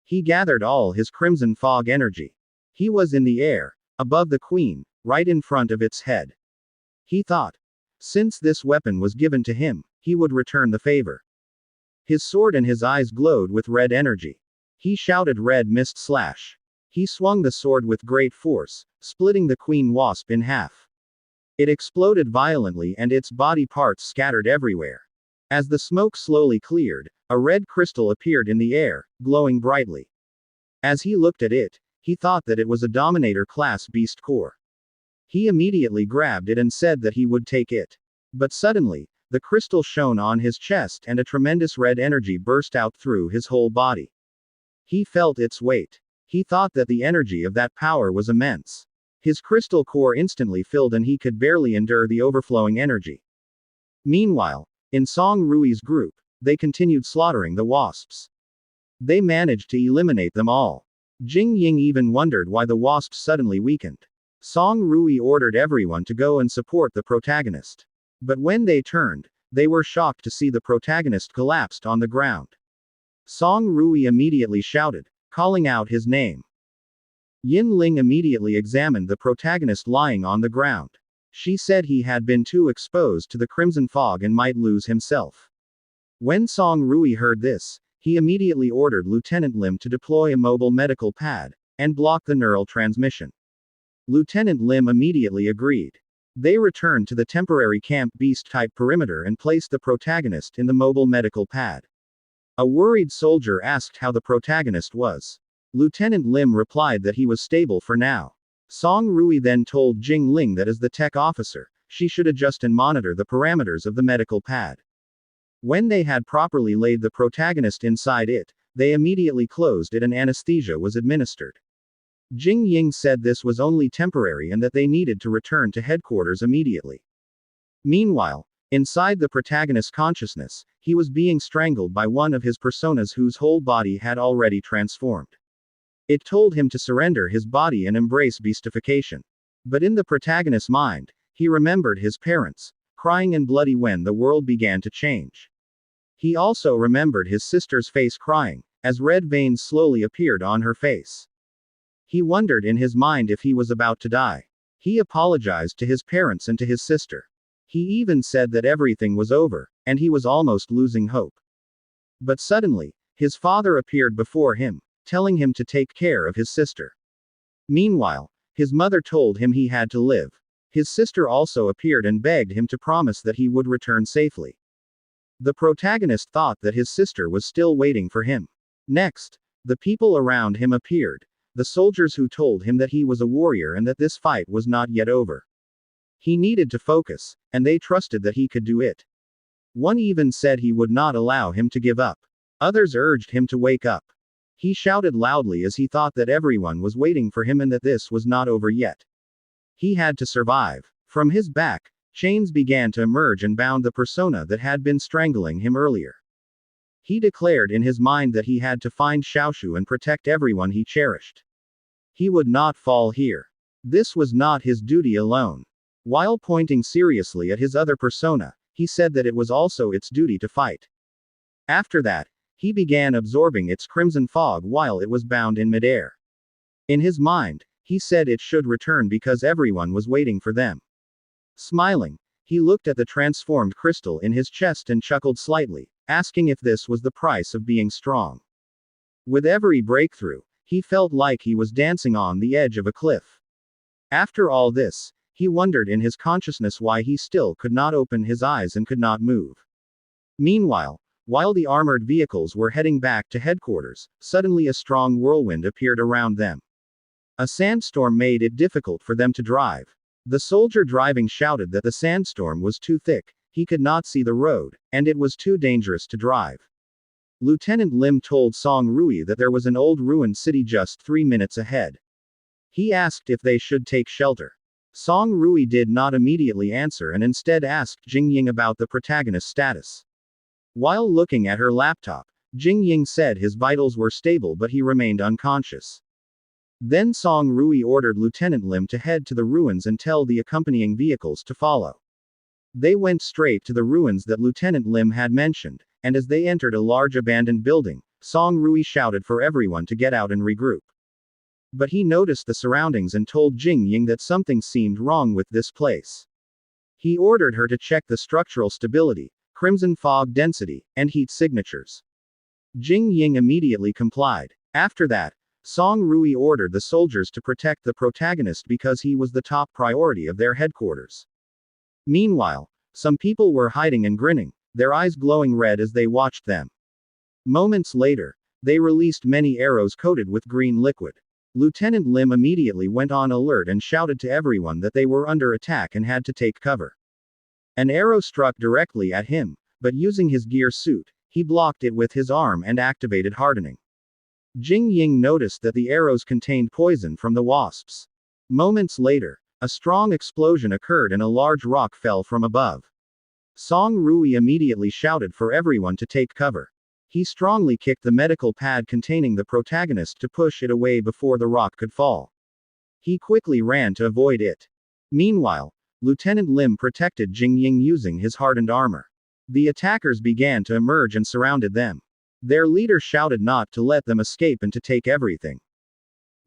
A: He gathered all his Crimson Fog energy. He was in the air, above the Queen, right in front of its head. He thought, since this weapon was given to him, he would return the favor. His sword and his eyes glowed with red energy. He shouted Red Mist Slash. He swung the sword with great force, splitting the Queen Wasp in half. It exploded violently and its body parts scattered everywhere. As the smoke slowly cleared, a red crystal appeared in the air, glowing brightly. As he looked at it, he thought that it was a Dominator class beast core. He immediately grabbed it and said that he would take it. But suddenly, the crystal shone on his chest and a tremendous red energy burst out through his whole body. He felt its weight. He thought that the energy of that power was immense. His crystal core instantly filled and he could barely endure the overflowing energy. Meanwhile, in Song Rui's group, they continued slaughtering the wasps. They managed to eliminate them all. Jin Ying even wondered why the wasps suddenly weakened. Song Rui ordered everyone to go and support the protagonist. But when they turned, they were shocked to see the protagonist collapsed on the ground. Song Rui immediately shouted, calling out his name. Yin Ling immediately examined the protagonist lying on the ground. She said he had been too exposed to the Crimson Fog and might lose himself. When Song Rui heard this, he immediately ordered Lieutenant Lim to deploy a mobile medical pad, and block the neural transmission. Lieutenant Lim immediately agreed. They returned to the temporary camp beast-type perimeter and placed the protagonist in the mobile medical pad. A worried soldier asked how the protagonist was. Lieutenant Lim replied that he was stable for now. Song Rui then told Jing Ling that as the tech officer, she should adjust and monitor the parameters of the medical pad. When they had properly laid the protagonist inside it, they immediately closed it and anesthesia was administered. Jin Ying said this was only temporary and that they needed to return to headquarters immediately. Meanwhile, inside the protagonist's consciousness, he was being strangled by one of his personas whose whole body had already transformed. It told him to surrender his body and embrace beastification. But in the protagonist's mind, he remembered his parents, crying and bloody when the world began to change. He also remembered his sister's face crying, as red veins slowly appeared on her face. He wondered in his mind if he was about to die. He apologized to his parents and to his sister. He even said that everything was over, and he was almost losing hope. But suddenly, his father appeared before him, telling him to take care of his sister. Meanwhile, his mother told him he had to live. His sister also appeared and begged him to promise that he would return safely. The protagonist thought that his sister was still waiting for him. Next, the people around him appeared, the soldiers who told him that he was a warrior and that this fight was not yet over. He needed to focus, and they trusted that he could do it. One even said he would not allow him to give up. Others urged him to wake up. He shouted loudly as he thought that everyone was waiting for him and that this was not over yet. He had to survive. From his back, chains began to emerge and bound the persona that had been strangling him earlier. He declared in his mind that he had to find Xiaoshu and protect everyone he cherished. He would not fall here. This was not his duty alone. While pointing seriously at his other persona, he said that it was also its duty to fight. After that, he began absorbing its crimson fog while it was bound in midair. In his mind, he said it should return because everyone was waiting for them. Smiling, he looked at the transformed crystal in his chest and chuckled slightly, asking if this was the price of being strong. With every breakthrough, he felt like he was dancing on the edge of a cliff. After all this, he wondered in his consciousness why he still could not open his eyes and could not move. Meanwhile, while the armored vehicles were heading back to headquarters, suddenly a strong whirlwind appeared around them. A sandstorm made it difficult for them to drive. The soldier driving shouted that the sandstorm was too thick, he could not see the road, and it was too dangerous to drive. Lieutenant Lim told Song Rui that there was an old ruined city just 3 minutes ahead. He asked if they should take shelter. Song Rui did not immediately answer and instead asked Jin Ying about the protagonist's status. While looking at her laptop, Jin Ying said his vitals were stable but he remained unconscious. Then Song Rui ordered Lieutenant Lim to head to the ruins and tell the accompanying vehicles to follow. They went straight to the ruins that Lieutenant Lim had mentioned, and as they entered a large abandoned building, Song Rui shouted for everyone to get out and regroup. But he noticed the surroundings and told Jin Ying that something seemed wrong with this place. He ordered her to check the structural stability, crimson fog density, and heat signatures. Jin Ying immediately complied. After that, Song Rui ordered the soldiers to protect the protagonist because he was the top priority of their headquarters. Meanwhile, some people were hiding and grinning, their eyes glowing red as they watched them. Moments later, they released many arrows coated with green liquid. Lieutenant Lim immediately went on alert and shouted to everyone that they were under attack and had to take cover. An arrow struck directly at him, but using his gear suit, he blocked it with his arm and activated hardening. Jin Ying noticed that the arrows contained poison from the wasps. Moments later, a strong explosion occurred and a large rock fell from above. Song Rui immediately shouted for everyone to take cover. He strongly kicked the medical pad containing the protagonist to push it away before the rock could fall. He quickly ran to avoid it. Meanwhile, Lieutenant Lim protected Jin Ying using his hardened armor. The attackers began to emerge and surrounded them. Their leader shouted not to let them escape and to take everything.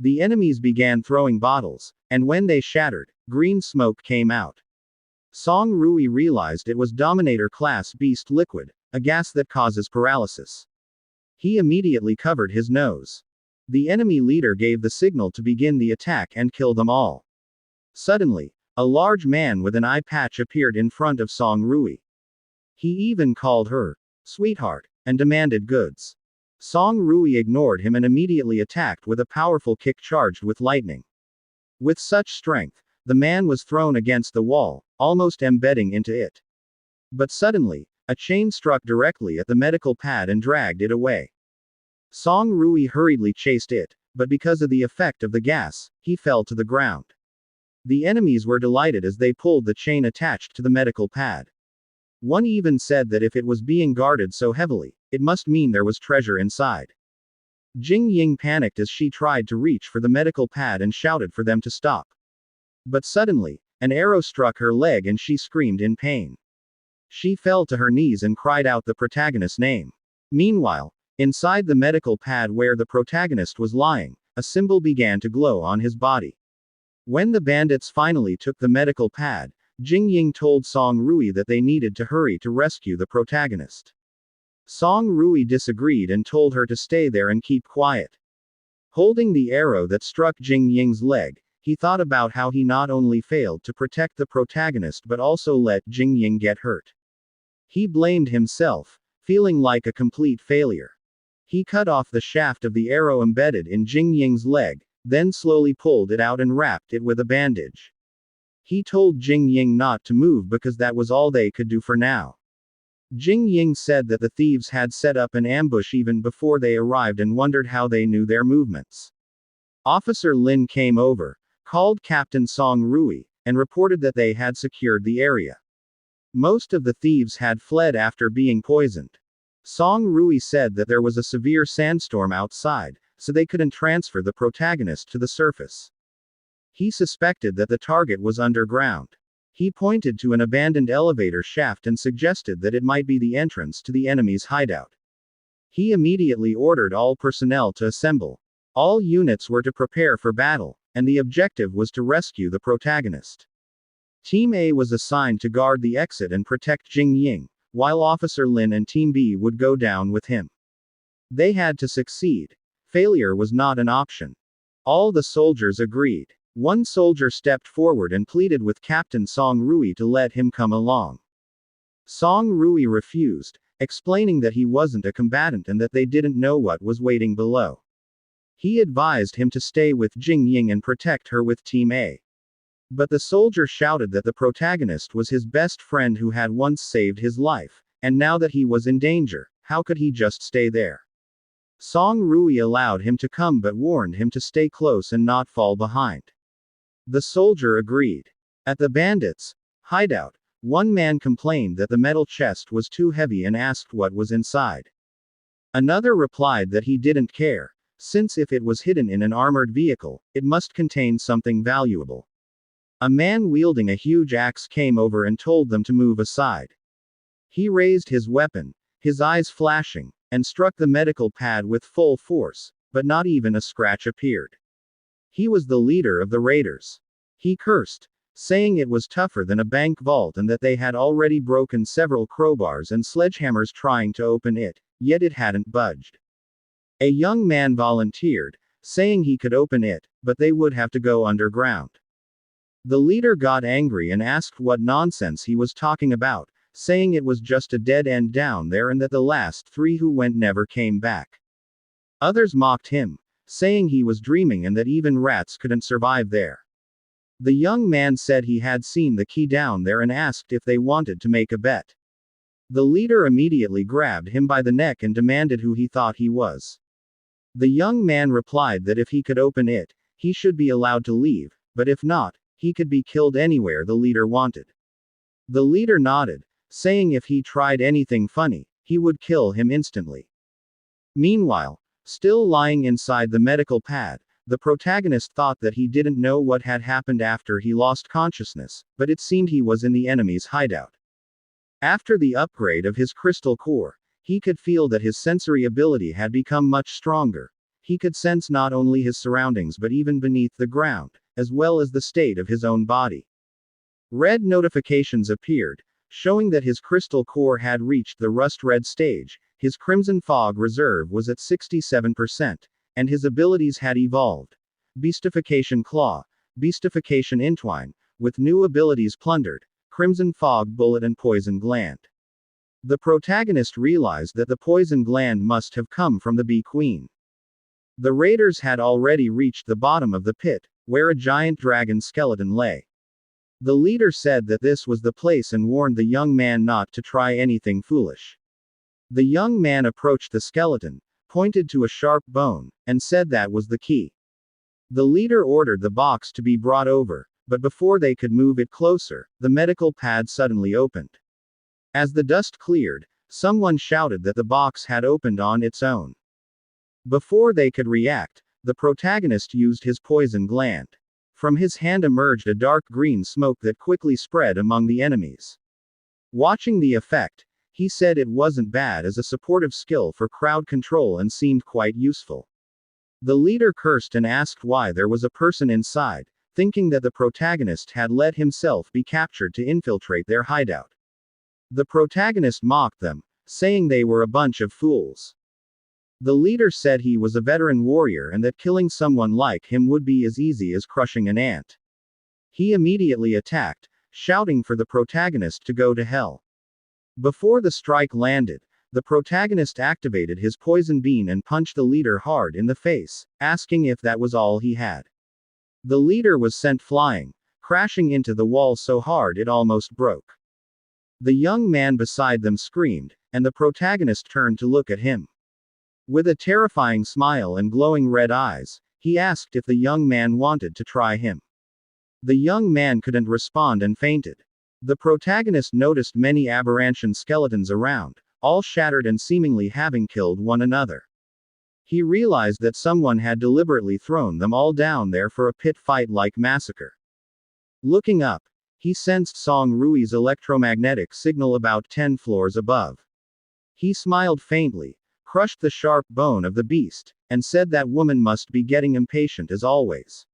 A: The enemies began throwing bottles, and when they shattered, green smoke came out. Song Rui realized it was Dominator class beast liquid, a gas that causes paralysis. He immediately covered his nose. The enemy leader gave the signal to begin the attack and kill them all. Suddenly, a large man with an eye patch appeared in front of Song Rui. He even called her sweetheart and demanded goods. Song Rui ignored him and immediately attacked with a powerful kick charged with lightning. With such strength, the man was thrown against the wall, almost embedding into it. But suddenly, a chain struck directly at the medical pad and dragged it away. Song Rui hurriedly chased it, but because of the effect of the gas, he fell to the ground. The enemies were delighted as they pulled the chain attached to the medical pad. One even said that if it was being guarded so heavily, it must mean there was treasure inside. Jin Ying panicked as she tried to reach for the medical pad and shouted for them to stop. But suddenly, an arrow struck her leg and she screamed in pain. She fell to her knees and cried out the protagonist's name. Meanwhile, inside the medical pad where the protagonist was lying, a symbol began to glow on his body. When the bandits finally took the medical pad, Jin Ying told Song Rui that they needed to hurry to rescue the protagonist. Song Rui disagreed and told her to stay there and keep quiet. Holding the arrow that struck Jin Ying's leg, he thought about how he not only failed to protect the protagonist but also let Jin Ying get hurt. He blamed himself, feeling like a complete failure. He cut off the shaft of the arrow embedded in Jin Ying's leg, then slowly pulled it out and wrapped it with a bandage. He told Jin Ying not to move because that was all they could do for now. Jin Ying said that the thieves had set up an ambush even before they arrived and wondered how they knew their movements. Officer Lin came over, called Captain Song Rui, and reported that they had secured the area. Most of the thieves had fled after being poisoned. Song Rui said that there was a severe sandstorm outside, so they couldn't transfer the protagonist to the surface. He suspected that the target was underground. He pointed to an abandoned elevator shaft and suggested that it might be the entrance to the enemy's hideout. He immediately ordered all personnel to assemble. All units were to prepare for battle, and the objective was to rescue the protagonist. Team A was assigned to guard the exit and protect Jin Ying, while Officer Lin and Team B would go down with him. They had to succeed. Failure was not an option. All the soldiers agreed. One soldier stepped forward and pleaded with Captain Song Rui to let him come along. Song Rui refused, explaining that he wasn't a combatant and that they didn't know what was waiting below. He advised him to stay with Jin Ying and protect her with Team A. But the soldier shouted that the protagonist was his best friend who had once saved his life, and now that he was in danger, how could he just stay there? Song Rui allowed him to come but warned him to stay close and not fall behind. The soldier agreed. At the bandits' hideout, one man complained that the metal chest was too heavy and asked what was inside. Another replied that he didn't care, since if it was hidden in an armored vehicle, it must contain something valuable. A man wielding a huge axe came over and told them to move aside. He raised his weapon, his eyes flashing, and struck the medical pad with full force, but not even a scratch appeared. He was the leader of the raiders. He cursed, saying it was tougher than a bank vault and that they had already broken several crowbars and sledgehammers trying to open it, yet it hadn't budged. A young man volunteered, saying he could open it, but they would have to go underground. The leader got angry and asked what nonsense he was talking about, saying it was just a dead end down there and that the last 3 who went never came back. Others mocked him, saying he was dreaming and that even rats couldn't survive there. The young man said he had seen the key down there and asked if they wanted to make a bet. The leader immediately grabbed him by the neck and demanded who he thought he was. The young man replied that if he could open it, he should be allowed to leave, but if not, he could be killed anywhere the leader wanted. The leader nodded, saying if he tried anything funny, he would kill him instantly. Meanwhile, still lying inside the medical pad, the protagonist thought that he didn't know what had happened after he lost consciousness, but it seemed he was in the enemy's hideout. After the upgrade of his crystal core, he could feel that his sensory ability had become much stronger. He could sense not only his surroundings but even beneath the ground, as well as the state of his own body. Red notifications appeared, showing that his crystal core had reached the rust-red stage, his crimson fog reserve was at 67%, and his abilities had evolved. Beastification Claw, Beastification Entwine, with new abilities plundered, Crimson Fog Bullet and Poison Gland. The protagonist realized that the poison gland must have come from the Bee Queen. The raiders had already reached the bottom of the pit, where a giant dragon skeleton lay. The leader said that this was the place and warned the young man not to try anything foolish. The young man approached the skeleton, pointed to a sharp bone, and said that was the key. The leader ordered the box to be brought over, but before they could move it closer, the medical pad suddenly opened. As the dust cleared, someone shouted that the box had opened on its own. Before they could react, the protagonist used his poison gland. From his hand emerged a dark green smoke that quickly spread among the enemies. Watching the effect, he said it wasn't bad as a supportive skill for crowd control and seemed quite useful. The leader cursed and asked why there was a person inside, thinking that the protagonist had let himself be captured to infiltrate their hideout. The protagonist mocked them, saying they were a bunch of fools. The leader said he was a veteran warrior and that killing someone like him would be as easy as crushing an ant. He immediately attacked, shouting for the protagonist to go to hell. Before the strike landed, the protagonist activated his poison bean and punched the leader hard in the face, asking if that was all he had. The leader was sent flying, crashing into the wall so hard it almost broke. The young man beside them screamed, and the protagonist turned to look at him. With a terrifying smile and glowing red eyes, he asked if the young man wanted to try him. The young man couldn't respond and fainted. The protagonist noticed many aberrant skeletons around, all shattered and seemingly having killed one another. He realized that someone had deliberately thrown them all down there for a pit fight-like massacre. Looking up, he sensed Song Rui's electromagnetic signal about 10 floors above. He smiled faintly, crushed the sharp bone of the beast, and said that woman must be getting impatient as always.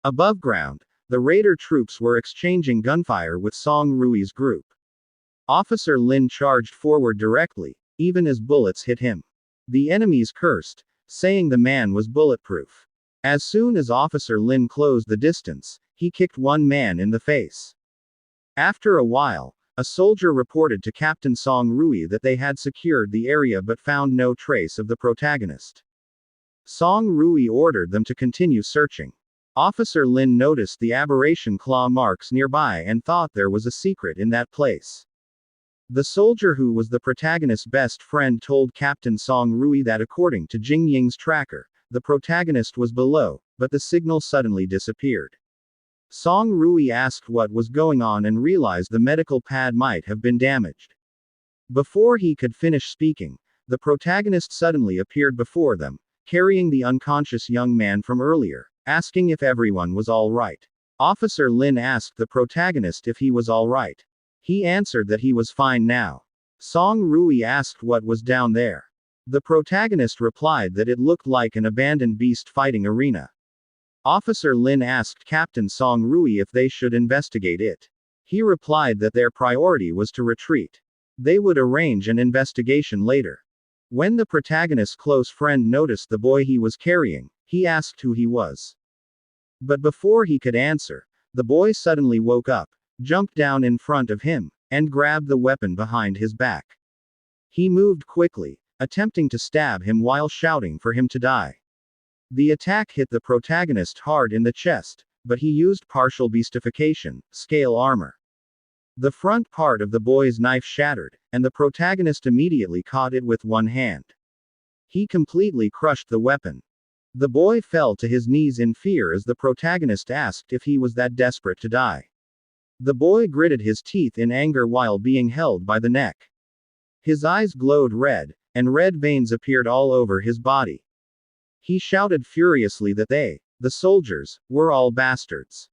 A: Above ground, the raider troops were exchanging gunfire with Song Rui's group. Officer Lin charged forward directly, even as bullets hit him. The enemies cursed, saying the man was bulletproof. As soon as Officer Lin closed the distance, he kicked one man in the face. After a while, a soldier reported to Captain Song Rui that they had secured the area but found no trace of the protagonist. Song Rui ordered them to continue searching. Officer Lin noticed the aberration claw marks nearby and thought there was a secret in that place. The soldier who was the protagonist's best friend told Captain Song Rui that according to Jin Ying's tracker, the protagonist was below, but the signal suddenly disappeared. Song Rui asked what was going on and realized the medical pad might have been damaged. Before he could finish speaking, the protagonist suddenly appeared before them, carrying the unconscious young man from earlier, asking if everyone was all right. Officer Lin asked the protagonist if he was all right. He answered that he was fine now. Song Rui asked what was down there. The protagonist replied that it looked like an abandoned beast fighting arena. Officer Lin asked Captain Song Rui if they should investigate it. He replied that their priority was to retreat. They would arrange an investigation later. When the protagonist's close friend noticed the boy he was carrying, he asked who he was. But before he could answer, the boy suddenly woke up, jumped down in front of him, and grabbed the weapon behind his back. He moved quickly, attempting to stab him while shouting for him to die. The attack hit the protagonist hard in the chest, but he used partial beastification, scale armor. The front part of the boy's knife shattered, and the protagonist immediately caught it with one hand. He completely crushed the weapon. The boy fell to his knees in fear as the protagonist asked if he was that desperate to die. The boy gritted his teeth in anger while being held by the neck. His eyes glowed red, and red veins appeared all over his body. He shouted furiously that they, the soldiers, were all bastards.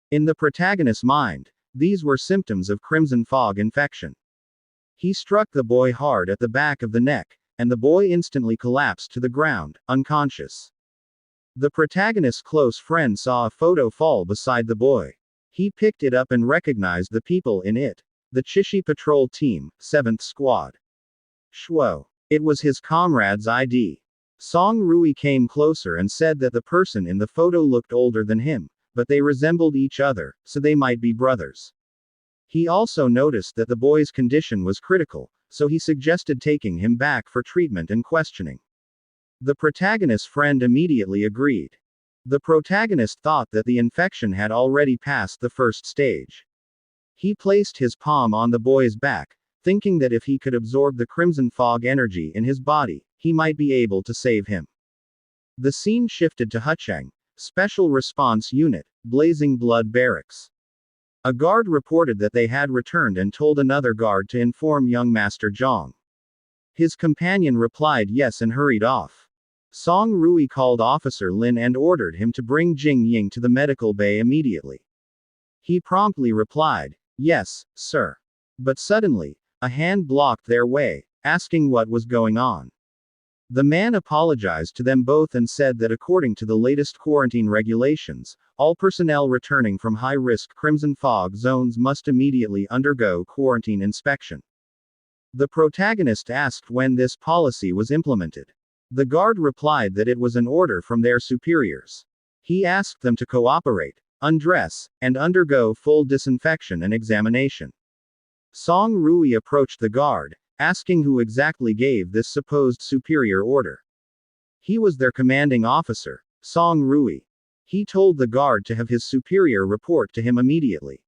A: In the protagonist's mind, these were symptoms of crimson fog infection. He struck the boy hard at the back of the neck, and the boy instantly collapsed to the ground, unconscious. The protagonist's close friend saw a photo fall beside the boy. He picked it up and recognized the people in it. The Chishi Patrol Team, 7th Squad. Shuo. It was his comrade's ID. Song Rui came closer and said that the person in the photo looked older than him, but they resembled each other, so they might be brothers. He also noticed that the boy's condition was critical, so he suggested taking him back for treatment and questioning. The protagonist's friend immediately agreed. The protagonist thought that the infection had already passed the first stage. He placed his palm on the boy's back, thinking that if he could absorb the crimson fog energy in his body, he might be able to save him. The scene shifted to Hucheng, Special Response Unit, Blazing Blood Barracks. A guard reported that they had returned and told another guard to inform young Master Zhang. His companion replied yes and hurried off. Song Rui called Officer Lin and ordered him to bring Jin Ying to the medical bay immediately. He promptly replied, "Yes, sir." But suddenly, a hand blocked their way, asking what was going on. The man apologized to them both and said that according to the latest quarantine regulations, all personnel returning from high-risk Crimson Fog zones must immediately undergo quarantine inspection. The protagonist asked when this policy was implemented. The guard replied that it was an order from their superiors. He asked them to cooperate, undress, and undergo full disinfection and examination. Song Rui approached the guard, asking who exactly gave this supposed superior order. He was their commanding officer, Song Rui. He told the guard to have his superior report to him immediately.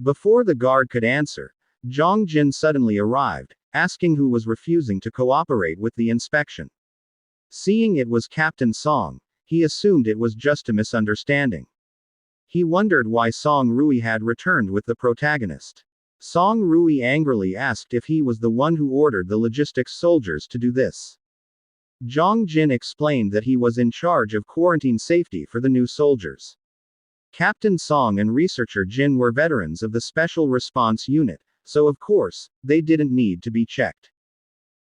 A: Before the guard could answer, Zhang Jin suddenly arrived, asking who was refusing to cooperate with the inspection. Seeing it was Captain Song, he assumed it was just a misunderstanding. He wondered why Song Rui had returned with the protagonist. Song Rui angrily asked if he was the one who ordered the logistics soldiers to do this. Zhang Jin explained that he was in charge of quarantine safety for the new soldiers. Captain Song and researcher Jin were veterans of the Special Response Unit, so of course, they didn't need to be checked.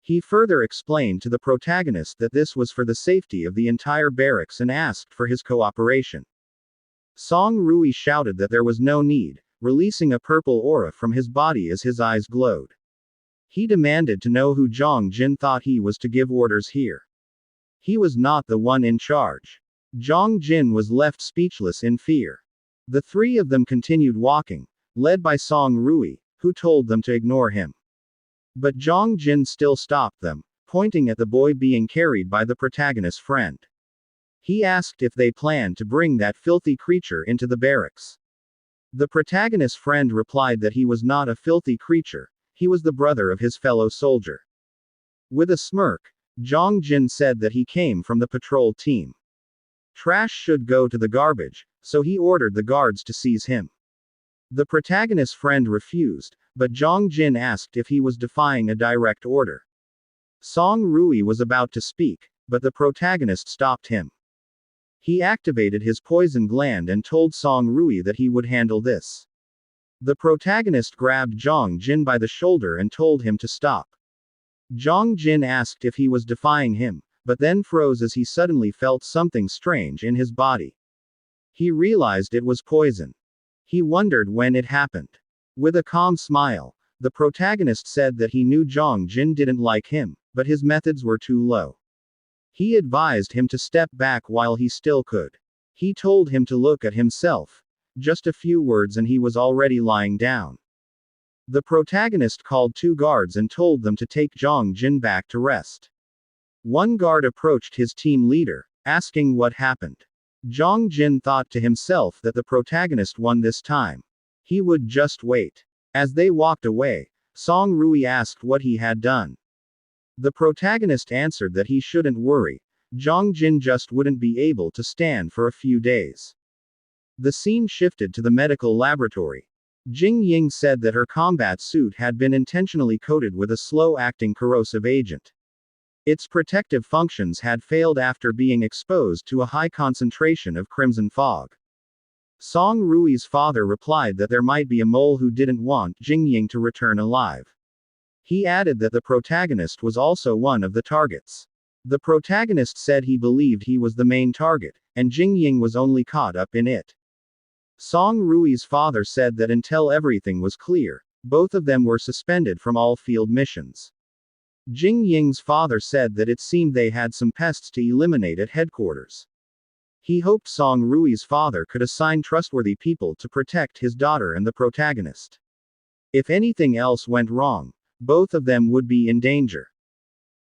A: He further explained to the protagonist that this was for the safety of the entire barracks and asked for his cooperation. Song Rui shouted that there was no need, releasing a purple aura from his body as his eyes glowed. He demanded to know who Zhang Jin thought he was to give orders here. He was not the one in charge. Zhang Jin was left speechless in fear. The three of them continued walking, led by Song Rui, who told them to ignore him. But Zhang Jin still stopped them, pointing at the boy being carried by the protagonist's friend. He asked if they planned to bring that filthy creature into the barracks. The protagonist's friend replied that he was not a filthy creature, he was the brother of his fellow soldier. With a smirk, Zhang Jin said that he came from the patrol team. Trash should go to the garbage, so he ordered the guards to seize him. The protagonist's friend refused, but Zhang Jin asked if he was defying a direct order. Song Rui was about to speak, but the protagonist stopped him. He activated his poison gland and told Song Rui that he would handle this. The protagonist grabbed Zhang Jin by the shoulder and told him to stop. Zhang Jin asked if he was defying him, but then froze as he suddenly felt something strange in his body. He realized it was poison. He wondered when it happened. With a calm smile, the protagonist said that he knew Zhang Jin didn't like him, but his methods were too low. He advised him to step back while he still could. He told him to look at himself. Just a few words and he was already lying down. The protagonist called two guards and told them to take Zhang Jin back to rest. One guard approached his team leader, asking what happened. Zhang Jin thought to himself that the protagonist won this time. He would just wait. As they walked away, Song Rui asked what he had done. The protagonist answered that he shouldn't worry, Zhang Jin just wouldn't be able to stand for a few days. The scene shifted to the medical laboratory. Jin Ying said that her combat suit had been intentionally coated with a slow-acting corrosive agent. Its protective functions had failed after being exposed to a high concentration of crimson fog. Song Rui's father replied that there might be a mole who didn't want Jin Ying to return alive. He added that the protagonist was also one of the targets. The protagonist said he believed he was the main target, and Jin Ying was only caught up in it. Song Rui's father said that until everything was clear, both of them were suspended from all field missions. Jin Ying's father said that it seemed they had some pests to eliminate at headquarters. He hoped Song Rui's father could assign trustworthy people to protect his daughter and the protagonist. If anything else went wrong, both of them would be in danger.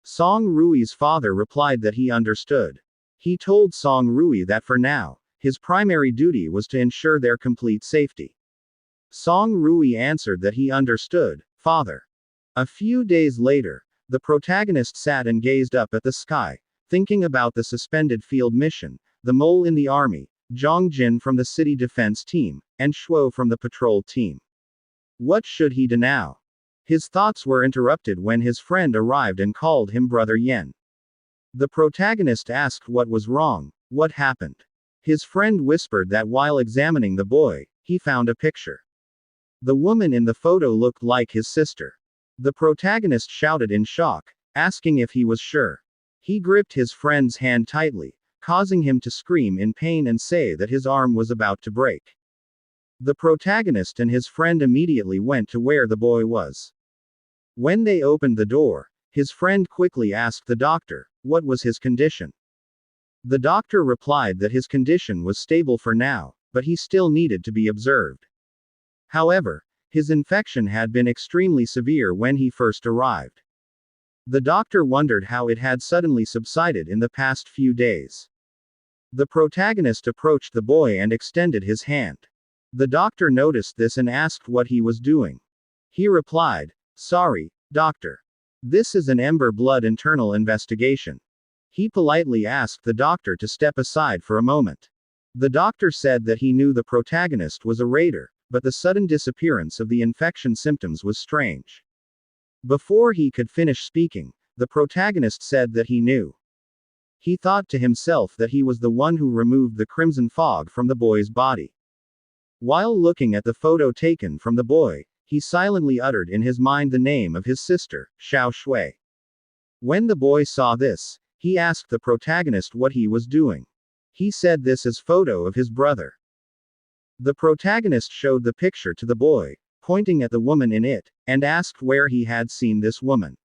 A: Song Rui's father replied that he understood. He told Song Rui that for now, his primary duty was to ensure their complete safety. Song Rui answered that he understood, father. A few days later, the protagonist sat and gazed up at the sky, thinking about the suspended field mission, the mole in the army, Zhang Jin from the city defense team, and Shuo from the patrol team. What should he do now? His thoughts were interrupted when his friend arrived and called him Brother Yen. The protagonist asked what was wrong, what happened. His friend whispered that while examining the boy, he found a picture. The woman in the photo looked like his sister. The protagonist shouted in shock, asking if he was sure. He gripped his friend's hand tightly, causing him to scream in pain and say that his arm was about to break. The protagonist and his friend immediately went to where the boy was. When they opened the door, his friend quickly asked the doctor, what was his condition? The doctor replied that his condition was stable for now, but he still needed to be observed. However, his infection had been extremely severe when he first arrived. The doctor wondered how it had suddenly subsided in the past few days. The protagonist approached the boy and extended his hand. The doctor noticed this and asked what he was doing. He replied, "Sorry, doctor. This is an Ember Blood internal investigation." He politely asked the doctor to step aside for a moment. The doctor said that he knew the protagonist was a raider, but the sudden disappearance of the infection symptoms was strange. Before he could finish speaking, the protagonist said that he knew. He thought to himself that he was the one who removed the crimson fog from the boy's body. While looking at the photo taken from the boy, he silently uttered in his mind the name of his sister, Shuo. When the boy saw this, he asked the protagonist what he was doing. He said this is photo of his brother. The protagonist showed the picture to the boy, pointing at the woman in it, and asked where he had seen this woman.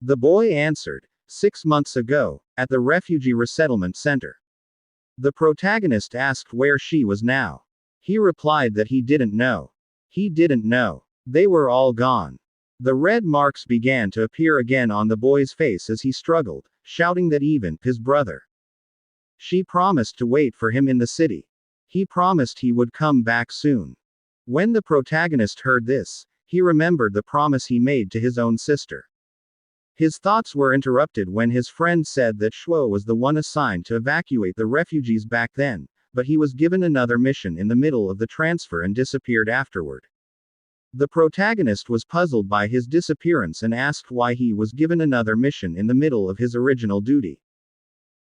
A: The boy answered, 6 months ago, at the refugee resettlement center. The protagonist asked where she was now. He replied that he didn't know. He didn't know. They were all gone. The red marks began to appear again on the boy's face as he struggled, shouting that even his brother. She promised to wait for him in the city. He promised he would come back soon. When the protagonist heard this, he remembered the promise he made to his own sister. His thoughts were interrupted when his friend said that Shuo was the one assigned to evacuate the refugees back then, but he was given another mission in the middle of the transfer and disappeared afterward. The protagonist was puzzled by his disappearance and asked why he was given another mission in the middle of his original duty.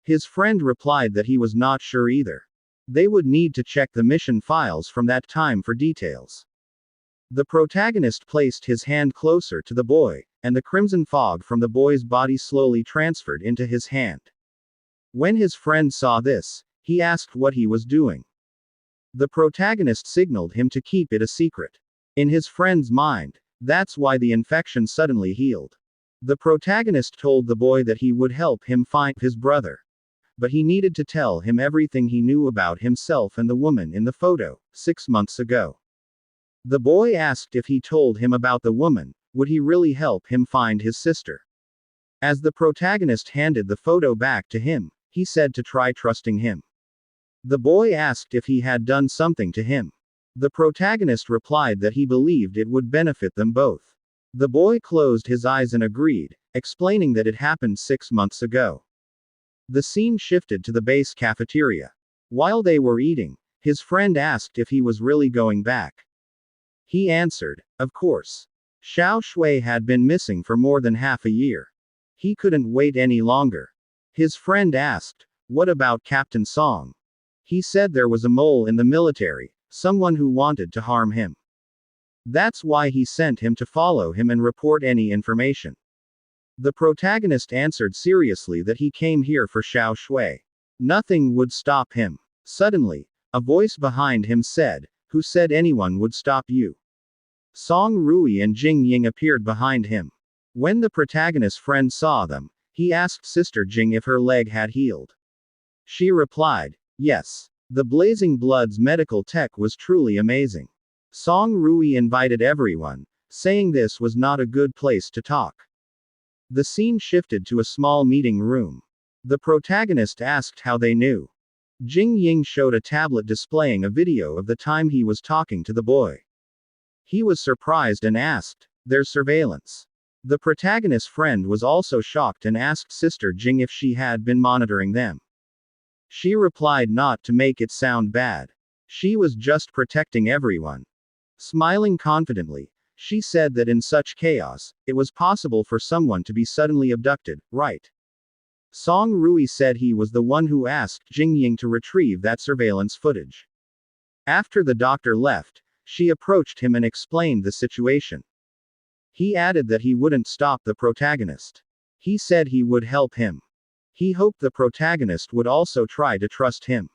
A: His friend replied that he was not sure either. They would need to check the mission files from that time for details. The protagonist placed his hand closer to the boy, and the crimson fog from the boy's body slowly transferred into his hand. When his friend saw this, he asked what he was doing. The protagonist signaled him to keep it a secret. In his friend's mind, that's why the infection suddenly healed. The protagonist told the boy that he would help him find his brother. But he needed to tell him everything he knew about himself and the woman in the photo, 6 months ago. The boy asked if he told him about the woman, would he really help him find his sister? As the protagonist handed the photo back to him, he said to try trusting him. The boy asked if he had done something to him. The protagonist replied that he believed it would benefit them both. The boy closed his eyes and agreed, explaining that it happened 6 months ago. The scene shifted to the base cafeteria. While they were eating, his friend asked if he was really going back. He answered, of course. Shuo had been missing for more than half a year. He couldn't wait any longer. His friend asked, what about Captain Song? He said there was a mole in the military, someone who wanted to harm him. That's why he sent him to follow him and report any information. The protagonist answered seriously that he came here for Shuo. Nothing would stop him. Suddenly, a voice behind him said, who said anyone would stop you? Song Rui and Jin Ying appeared behind him. When the protagonist's friend saw them, he asked Sister Jing if her leg had healed. She replied, yes. The Blazing Blood's medical tech was truly amazing. Song Rui invited everyone, saying this was not a good place to talk. The scene shifted to a small meeting room. The protagonist asked how they knew. Jin Ying showed a tablet displaying a video of the time he was talking to the boy. He was surprised and asked, there's surveillance. The protagonist's friend was also shocked and asked Sister Jing if she had been monitoring them. She replied not to make it sound bad. She was just protecting everyone. Smiling confidently, she said that in such chaos, it was possible for someone to be suddenly abducted, right? Song Rui said he was the one who asked Jin Ying to retrieve that surveillance footage. After the doctor left, she approached him and explained the situation. He added that he wouldn't stop the protagonist. He said he would help him. He hoped the protagonist would also try to trust him.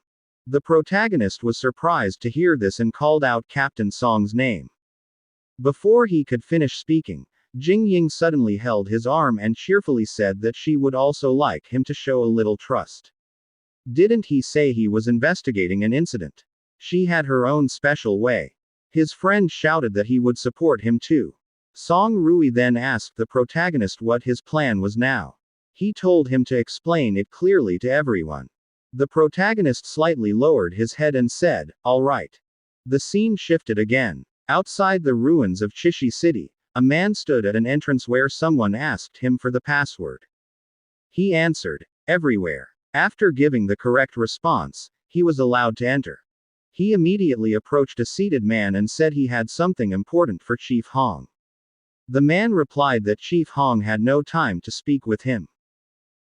A: The protagonist was surprised to hear this and called out Captain Song's name. Before he could finish speaking, Jin Ying suddenly held his arm and cheerfully said that she would also like him to show a little trust. Didn't he say he was investigating an incident? She had her own special way. His friend shouted that he would support him too. Song Rui then asked the protagonist what his plan was now. He told him to explain it clearly to everyone. The protagonist slightly lowered his head and said, "All right." The scene shifted again. Outside the ruins of Chishi City, a man stood at an entrance where someone asked him for the password. He answered, "Everywhere." After giving the correct response, he was allowed to enter. He immediately approached a seated man and said he had something important for Chief Hong. The man replied that Chief Hong had no time to speak with him.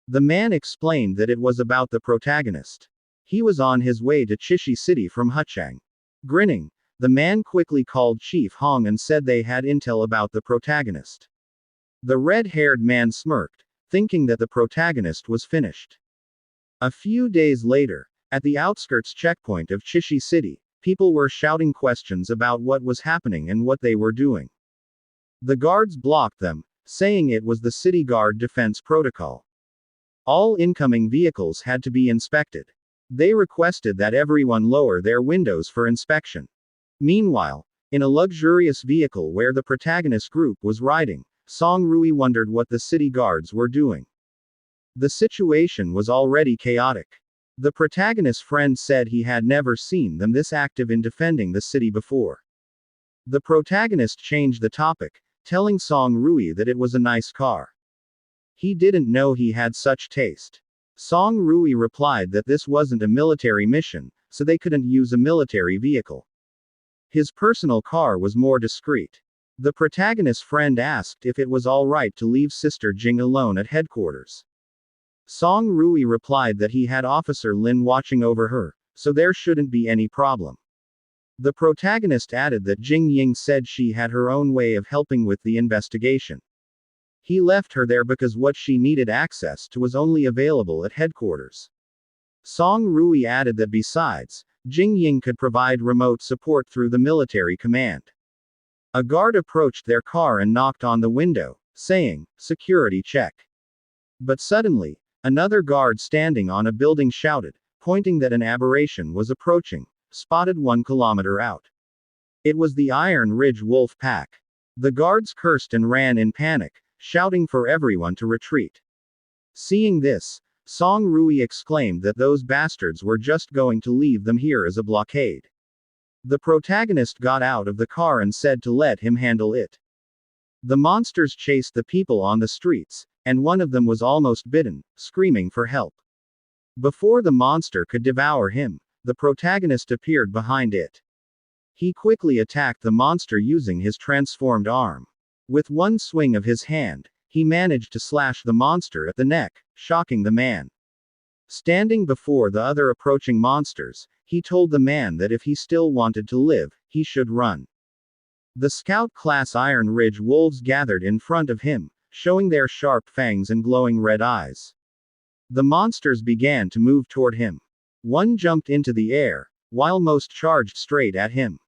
A: The man explained that it was about the protagonist. He was on his way to Chishi City from Huchang. Grinning, the man quickly called Chief Hong and said they had intel about the protagonist. The red-haired man smirked, thinking that the protagonist was finished. A few days later, at the outskirts checkpoint of Chishi City, people were shouting questions about what was happening and what they were doing. The guards blocked them, saying it was the city guard defense protocol. All incoming vehicles had to be inspected. They requested that everyone lower their windows for inspection. Meanwhile, in a luxurious vehicle where the protagonist group was riding, Song Rui wondered what the city guards were doing. The situation was already chaotic. The protagonist's friend said he had never seen them this active in defending the city before. The protagonist changed the topic, telling Song Rui that it was a nice car. He didn't know he had such taste. Song Rui replied that this wasn't a military mission, so they couldn't use a military vehicle. His personal car was more discreet. The protagonist's friend asked if it was all right to leave Sister Jing alone at headquarters. Song Rui replied that he had Officer Lin watching over her, so there shouldn't be any problem. The protagonist added that Jin Ying said she had her own way of helping with the investigation. He left her there because what she needed access to was only available at headquarters. Song Rui added that besides, Jin Ying could provide remote support through the military command. A guard approached their car and knocked on the window, saying, "Security check." But suddenly, another guard standing on a building shouted, pointing that an aberration was approaching, spotted 1 kilometer out. It was the Iron Ridge Wolf Pack. The guards cursed and ran in panic, shouting for everyone to retreat. Seeing this, Song Rui exclaimed that those bastards were just going to leave them here as a blockade. The protagonist got out of the car and said to let him handle it. The monsters chased the people on the streets, and one of them was almost bitten, screaming for help. Before the monster could devour him, the protagonist appeared behind it. He quickly attacked the monster using his transformed arm. With one swing of his hand, he managed to slash the monster at the neck, shocking the man. Standing before the other approaching monsters, he told the man that if he still wanted to live, he should run. The Scout-class Iron Ridge wolves gathered in front of him, showing their sharp fangs and glowing red eyes. The monsters began to move toward him. One jumped into the air, while most charged straight at him.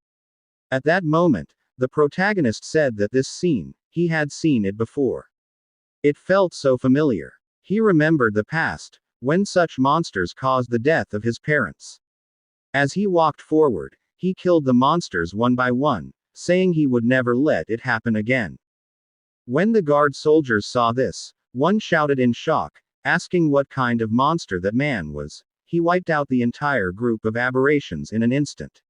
A: At that moment, the protagonist said that this scene, he had seen it before. It felt so familiar. He remembered the past, when such monsters caused the death of his parents. As he walked forward, he killed the monsters one by one, saying he would never let it happen again. When the guard soldiers saw this, one shouted in shock, asking what kind of monster that man was. He wiped out the entire group of aberrations in an instant.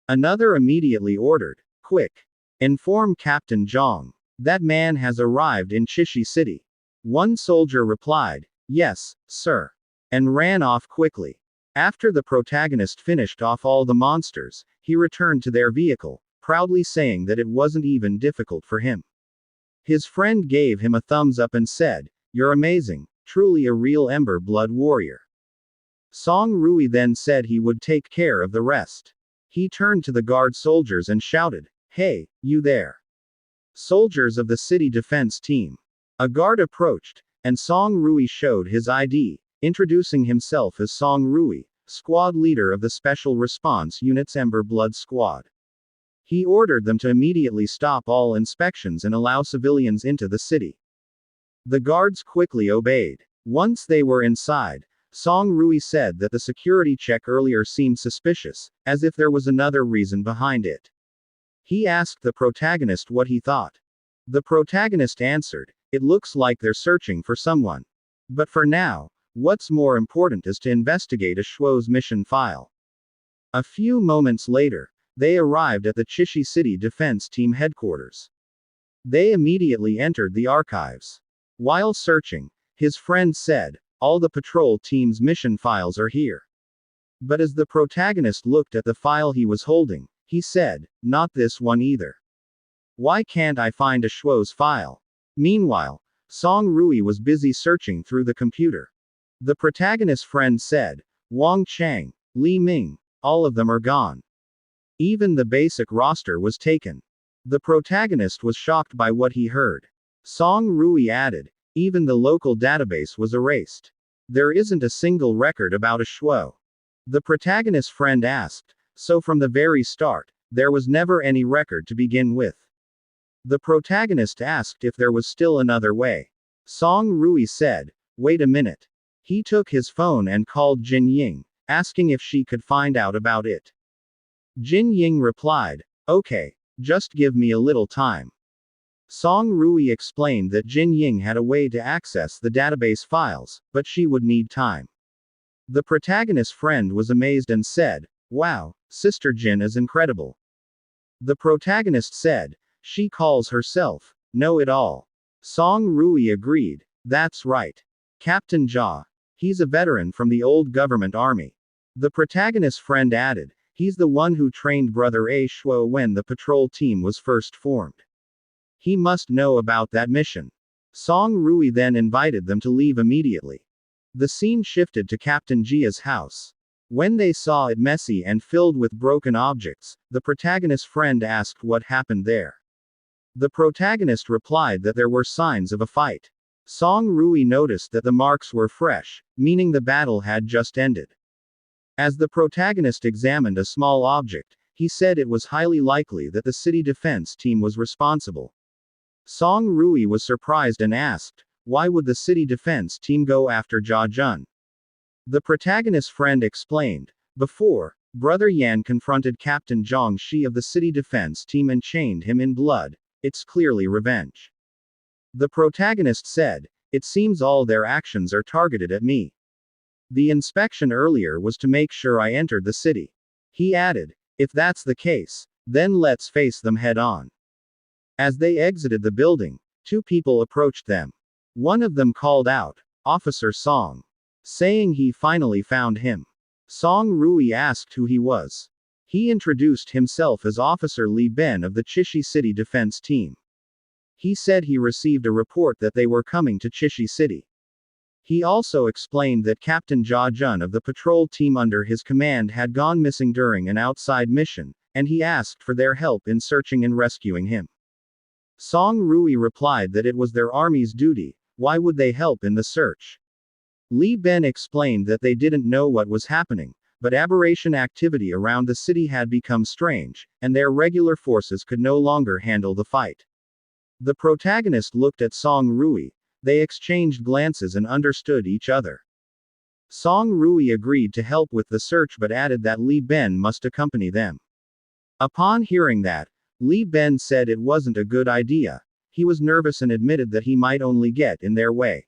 A: Another immediately ordered, "Quick! Inform Captain Zhang. That man has arrived in Chishi City." One soldier replied, "Yes, sir," and ran off quickly. After the protagonist finished off all the monsters, he returned to their vehicle, proudly saying that it wasn't even difficult for him. His friend gave him a thumbs up and said, "You're amazing, Truly a real Ember Blood warrior. Song Rui then said he would take care of the rest. He turned to the guard soldiers and shouted, "Hey, you there! Soldiers of the city defense team." A guard approached, and Song Rui showed his ID, introducing himself as Song Rui, squad leader of the Special Response Unit's Ember Blood Squad. He ordered them to immediately stop all inspections and allow civilians into the city. The guards quickly obeyed. Once they were inside, Song Rui said that the security check earlier seemed suspicious, as if there was another reason behind it. He asked the protagonist what he thought. The protagonist answered, "It looks like they're searching for someone. But for now, what's more important is to investigate a Shuo's mission file." A few moments later, they arrived at the Chishi City Defense Team headquarters. They immediately entered the archives. While searching, his friend said, "All the patrol team's mission files are here." But as the protagonist looked at the file he was holding, he said, "Not this one either. Why can't I find a Shuo's file?" Meanwhile, Song Rui was busy searching through the computer. The protagonist's friend said, "Wang Chang, Li Ming, all of them are gone. Even the basic roster was taken." The protagonist was shocked by what he heard. Song Rui added, "Even the local database was erased. There isn't a single record about a Shuo." The protagonist's friend asked, "So from the very start, there was never any record to begin with?" The protagonist asked if there was still another way. Song Rui said, "Wait a minute." He took his phone and called Jin Ying, asking if she could find out about it. Jin Ying replied, "Okay, just give me a little time." Song Rui explained that Jin Ying had a way to access the database files, but she would need time. The protagonist's friend was amazed and said, "Wow, Sister Jin is incredible." The protagonist said, "She calls herself Know-It-All." Song Rui agreed, "That's right. Captain Jia. He's a veteran from the old government army." The protagonist's friend added, "He's the one who trained Brother A Shuo when the patrol team was first formed. He must know about that mission." Song Rui then invited them to leave immediately. The scene shifted to Captain Jia's house. When they saw it messy and filled with broken objects, the protagonist's friend asked what happened there. The protagonist replied that there were signs of a fight. Song Rui noticed that the marks were fresh, meaning the battle had just ended. As the protagonist examined a small object, he said it was highly likely that the city defense team was responsible. Song Rui was surprised and asked, "Why would the city defense team go after Jia Jun?" The protagonist's friend explained, "Before, Brother Yan confronted Captain Zhang Shi of the city defense team and chained him in blood. It's clearly revenge." The protagonist said, "It seems all their actions are targeted at me. The inspection earlier was to make sure I entered the city." He added, "If that's the case, then let's face them head on." As they exited the building, two people approached them. One of them called out, "Officer Song," saying he finally found him. Song Rui asked who he was. He introduced himself as Officer Li Ben of the Chishi City Defense Team. He said he received a report that they were coming to Chishi City. He also explained that Captain Jia Jun of the patrol team under his command had gone missing during an outside mission, and he asked for their help in searching and rescuing him. Song Rui replied that it was their army's duty. Why would they help in the search? Li Ben explained that they didn't know what was happening, but aberration activity around the city had become strange, and their regular forces could no longer handle the fight. The protagonist looked at Song Rui. They exchanged glances and understood each other. Song Rui agreed to help with the search but added that Li Ben must accompany them. Upon hearing that, Li Ben said it wasn't a good idea. He was nervous and admitted that he might only get in their way.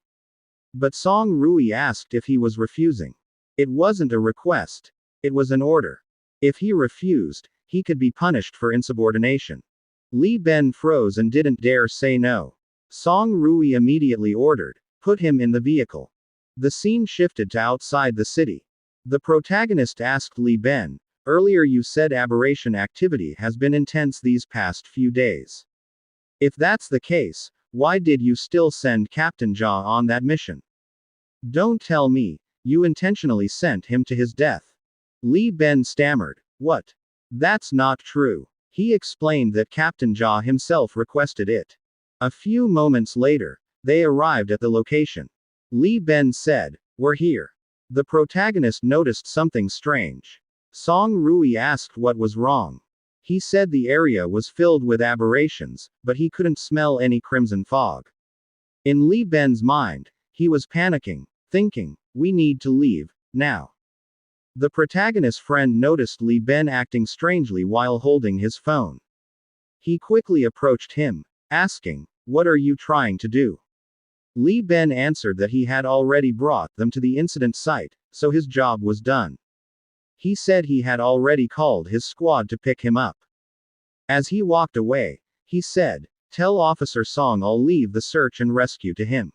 A: But Song Rui asked if he was refusing. It wasn't a request. It was an order. If he refused, he could be punished for insubordination. Li Ben froze and didn't dare say no. Song Rui immediately ordered, "Put him in the vehicle." The scene shifted to outside the city. The protagonist asked Li Ben, "Earlier you said aberration activity has been intense these past few days. If that's the case, why did you still send Captain Jia on that mission?" Don't tell me, you intentionally sent him to his death. Li Ben stammered. What? That's not true. He explained that Captain Jia himself requested it. A few moments later, they arrived at the location. Li Ben said, "We're here." The protagonist noticed something strange. Song Rui asked what was wrong. He said the area was filled with aberrations, but he couldn't smell any crimson fog. In Li Ben's mind, he was panicking, thinking, "We need to leave, now." The protagonist's friend noticed Li Ben acting strangely while holding his phone. He quickly approached him, asking, "What are you trying to do?" Li Ben answered that he had already brought them to the incident site, so his job was done. He said he had already called his squad to pick him up. As he walked away, he said, "Tell Officer Song I'll leave the search and rescue to him.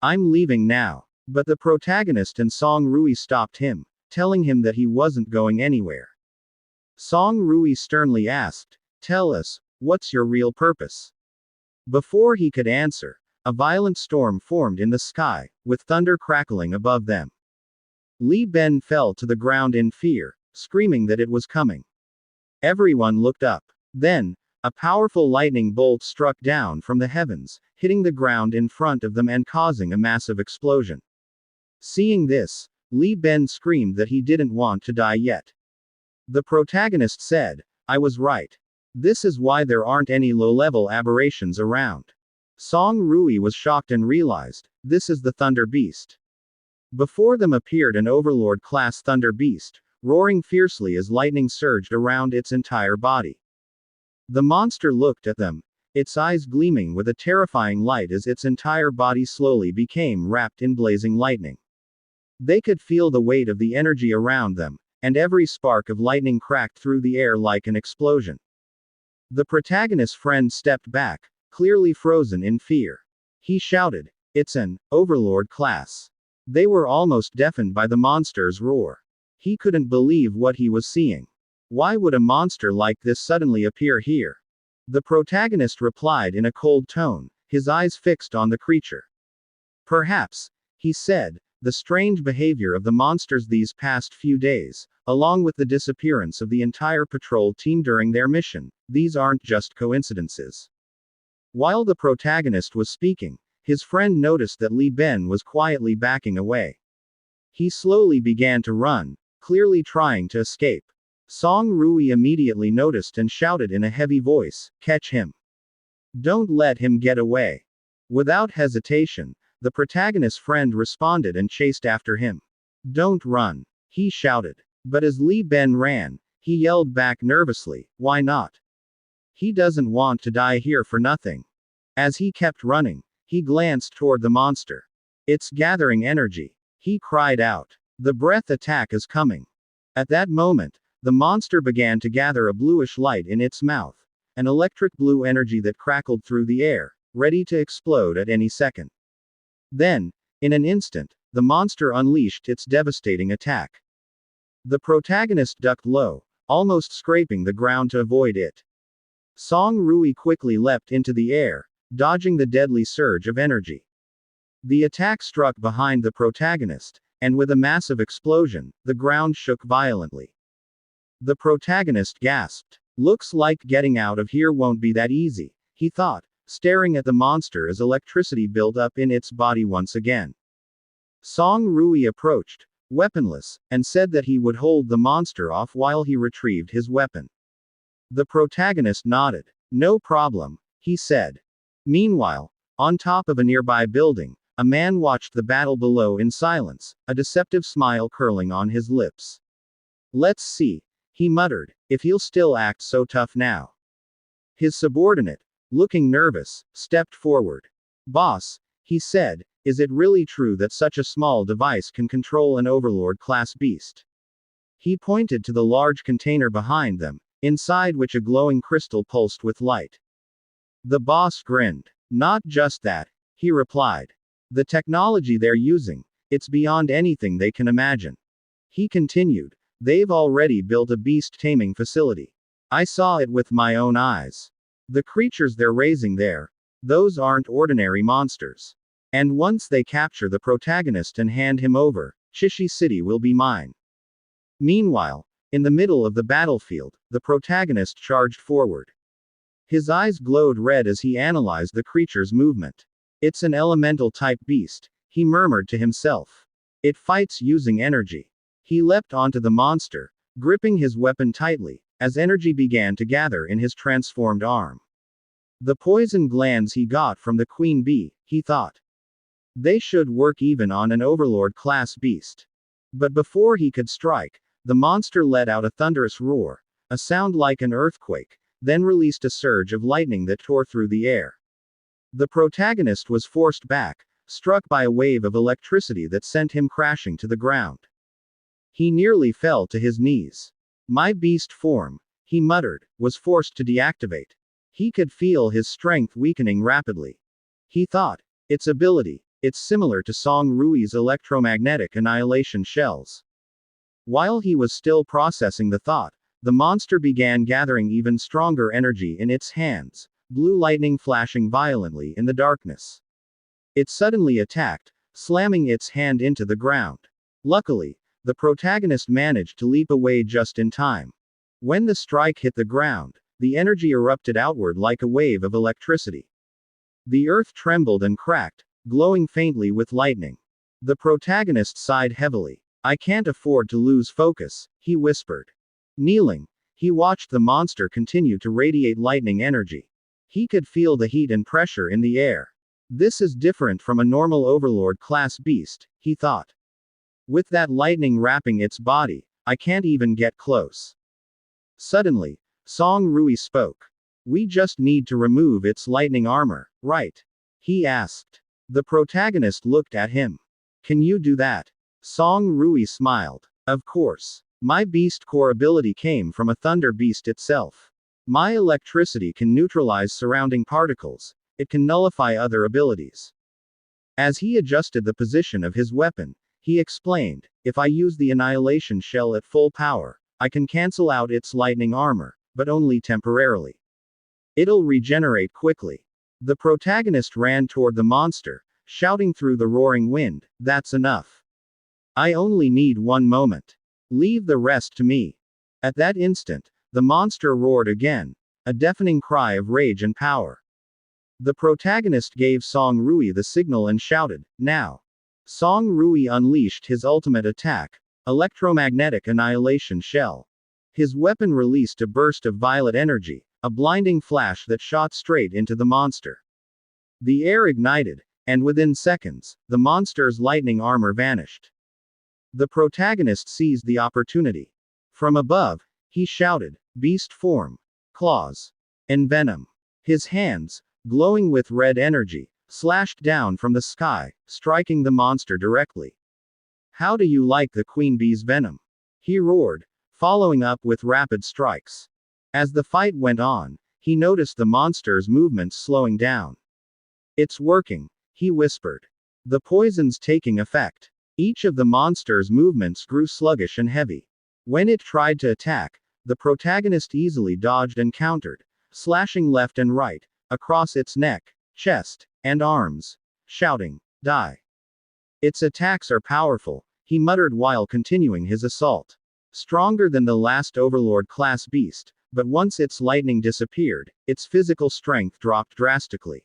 A: I'm leaving now." But the protagonist and Song Rui stopped him, telling him that he wasn't going anywhere. Song Rui sternly asked, "Tell us, what's your real purpose?" Before he could answer, a violent storm formed in the sky, with thunder crackling above them. Li Ben fell to the ground in fear, screaming that it was coming. Everyone looked up. Then, a powerful lightning bolt struck down from the heavens, hitting the ground in front of them and causing a massive explosion. Seeing this, Li Ben screamed that he didn't want to die yet. The protagonist said, "I was right. This is why there aren't any low-level aberrations around." Song Rui was shocked and realized, this is the Thunder Beast. Before them appeared an Overlord-class Thunder Beast, roaring fiercely as lightning surged around its entire body. The monster looked at them, its eyes gleaming with a terrifying light as its entire body slowly became wrapped in blazing lightning. They could feel the weight of the energy around them, and every spark of lightning cracked through the air like an explosion. The protagonist's friend stepped back, clearly frozen in fear. He shouted, "It's an Overlord class." They were almost deafened by the monster's roar. He couldn't believe what he was seeing. Why would a monster like this suddenly appear here? The protagonist replied in a cold tone, his eyes fixed on the creature. "Perhaps," he said, "the strange behavior of the monsters these past few days, along with the disappearance of the entire patrol team during their mission, these aren't just coincidences." While the protagonist was speaking, his friend noticed that Li Ben was quietly backing away. He slowly began to run, clearly trying to escape. Song Rui immediately noticed and shouted in a heavy voice, "Catch him! Don't let him get away!" Without hesitation, the protagonist's friend responded and chased after him. "Don't run!" he shouted. But as Li Ben ran, he yelled back nervously, "Why not? He doesn't want to die here for nothing." As he kept running, he glanced toward the monster. "It's gathering energy," he cried out. "The breath attack is coming." At that moment, the monster began to gather a bluish light in its mouth, an electric blue energy that crackled through the air, ready to explode at any second. Then, in an instant, the monster unleashed its devastating attack. The protagonist ducked low, almost scraping the ground to avoid it. Song Rui quickly leapt into the air, dodging the deadly surge of energy. The attack struck behind the protagonist, and with a massive explosion, the ground shook violently. The protagonist gasped. "Looks like getting out of here won't be that easy," he thought, staring at the monster as electricity built up in its body once again. Song Rui approached, weaponless, and said that he would hold the monster off while he retrieved his weapon. The protagonist nodded. "No problem," he said. Meanwhile, on top of a nearby building, a man watched the battle below in silence, a deceptive smile curling on his lips. "Let's see," he muttered, "if he'll still act so tough now." His subordinate, looking nervous, stepped forward. "Boss," he said, "is it really true that such a small device can control an Overlord-class beast?" He pointed to the large container behind them, inside which a glowing crystal pulsed with light. The boss grinned. "Not just that," he replied. "The technology they're using, it's beyond anything they can imagine." He continued, "They've already built a beast-taming facility. I saw it with my own eyes. The creatures they're raising there, those aren't ordinary monsters. And once they capture the protagonist and hand him over, Chishi City will be mine. Meanwhile, in the middle of the battlefield, the protagonist charged forward. His eyes glowed red as he analyzed the creature's movement. It's an elemental-type beast, he murmured to himself. It fights using energy. He leapt onto the monster, gripping his weapon tightly, as energy began to gather in his transformed arm. The poison glands he got from the queen bee, he thought. They should work even on an overlord-class beast. But before he could strike, the monster let out a thunderous roar, a sound like an earthquake, then released a surge of lightning that tore through the air. The protagonist was forced back, struck by a wave of electricity that sent him crashing to the ground. He nearly fell to his knees. My beast form, he muttered, was forced to deactivate. He could feel his strength weakening rapidly. He thought, its ability, it's similar to Song Rui's electromagnetic annihilation shells. While he was still processing the thought, the monster began gathering even stronger energy in its hands, blue lightning flashing violently in the darkness. It suddenly attacked, slamming its hand into the ground. Luckily, the protagonist managed to leap away just in time. When the strike hit the ground, the energy erupted outward like a wave of electricity. The earth trembled and cracked, glowing faintly with lightning. The protagonist sighed heavily. I can't afford to lose focus, he whispered. Kneeling, he watched the monster continue to radiate lightning energy. He could feel the heat and pressure in the air. This is different from a normal overlord-class beast, he thought. With that lightning wrapping its body, I can't even get close. Suddenly, Song Rui spoke. We just need to remove its lightning armor, right? He asked. The protagonist looked at him. Can you do that? Song Rui smiled. Of course. My beast core ability came from a thunder beast itself. My electricity can neutralize surrounding particles, it can nullify other abilities. As he adjusted the position of his weapon, he explained, if I use the annihilation shell at full power, I can cancel out its lightning armor, but only temporarily. It'll regenerate quickly. The protagonist ran toward the monster, shouting through the roaring wind, that's enough. I only need one moment. Leave the rest to me. At that instant, the monster roared again, a deafening cry of rage and power. The protagonist gave Song Rui the signal and shouted, now. Song Rui unleashed his ultimate attack, electromagnetic annihilation shell. His weapon released a burst of violet energy, a blinding flash that shot straight into the monster. The air ignited, and within seconds, the monster's lightning armor vanished. The protagonist seized the opportunity. From above, he shouted, beast form, claws, and venom. His hands, glowing with red energy, slashed down from the sky, striking the monster directly. How do you like the queen bee's venom? He roared, following up with rapid strikes. As the fight went on, he noticed the monster's movements slowing down. It's working, he whispered. The poison's taking effect. Each of the monster's movements grew sluggish and heavy. When it tried to attack, the protagonist easily dodged and countered, slashing left and right, across its neck, chest, and arms, shouting, die. Its attacks are powerful, he muttered while continuing his assault. Stronger than the last overlord-class beast, but once its lightning disappeared, its physical strength dropped drastically.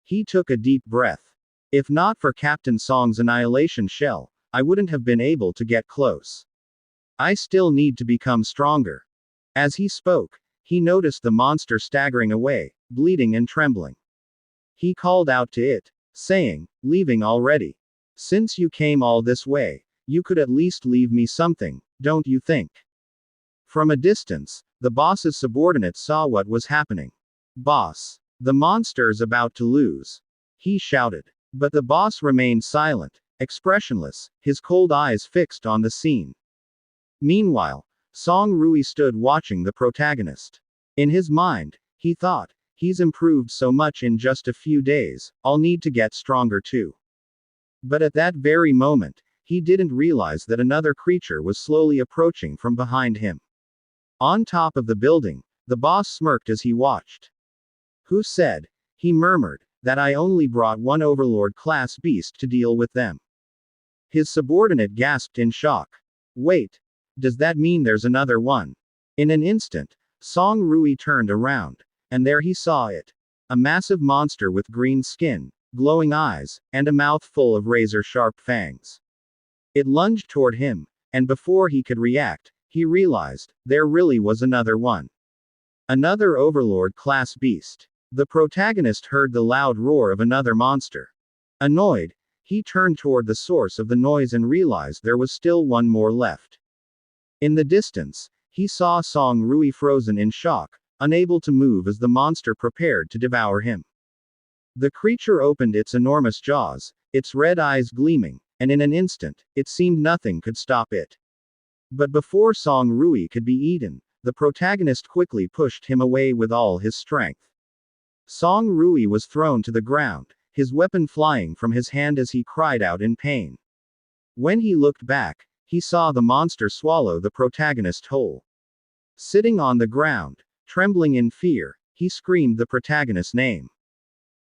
A: He took a deep breath. If not for Captain Song's annihilation shell, I wouldn't have been able to get close. I still need to become stronger. As he spoke, he noticed the monster staggering away, bleeding and trembling. He called out to it, saying, leaving already. Since you came all this way, you could at least leave me something, don't you think? From a distance, the boss's subordinate saw what was happening. Boss. The monster's about to lose. He shouted. But the boss remained silent, expressionless, his cold eyes fixed on the scene. Meanwhile, Song Rui stood watching the protagonist. In his mind, he thought, he's improved so much in just a few days, I'll need to get stronger too. But at that very moment, he didn't realize that another creature was slowly approaching from behind him. On top of the building, the boss smirked as he watched. Who said? He murmured, that I only brought one Overlord-class beast to deal with them." His subordinate gasped in shock. "Wait. Does that mean there's another one?" In an instant, Song Rui turned around, and there he saw it. A massive monster with green skin, glowing eyes, and a mouth full of razor-sharp fangs. It lunged toward him, and before he could react, he realized there really was another one. Another Overlord-class beast. The protagonist heard the loud roar of another monster. Annoyed, he turned toward the source of the noise and realized there was still one more left. In the distance, he saw Song Rui frozen in shock, unable to move as the monster prepared to devour him. The creature opened its enormous jaws, its red eyes gleaming, and in an instant, it seemed nothing could stop it. But before Song Rui could be eaten, the protagonist quickly pushed him away with all his strength. Song Rui was thrown to the ground, his weapon flying from his hand as he cried out in pain. When he looked back, he saw the monster swallow the protagonist whole. Sitting on the ground, trembling in fear, he screamed the protagonist's name.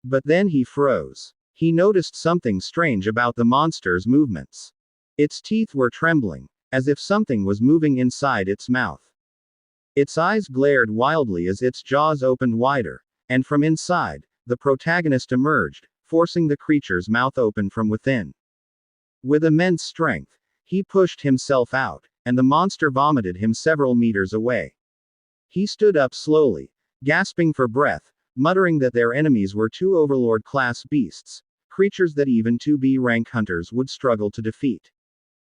A: But then he froze. He noticed something strange about the monster's movements. Its teeth were trembling, as if something was moving inside its mouth. Its eyes glared wildly as its jaws opened wider, and from inside, the protagonist emerged, forcing the creature's mouth open from within. With immense strength, he pushed himself out, and the monster vomited him several meters away. He stood up slowly, gasping for breath, muttering that their enemies were two Overlord-class beasts, creatures that even 2B rank hunters would struggle to defeat.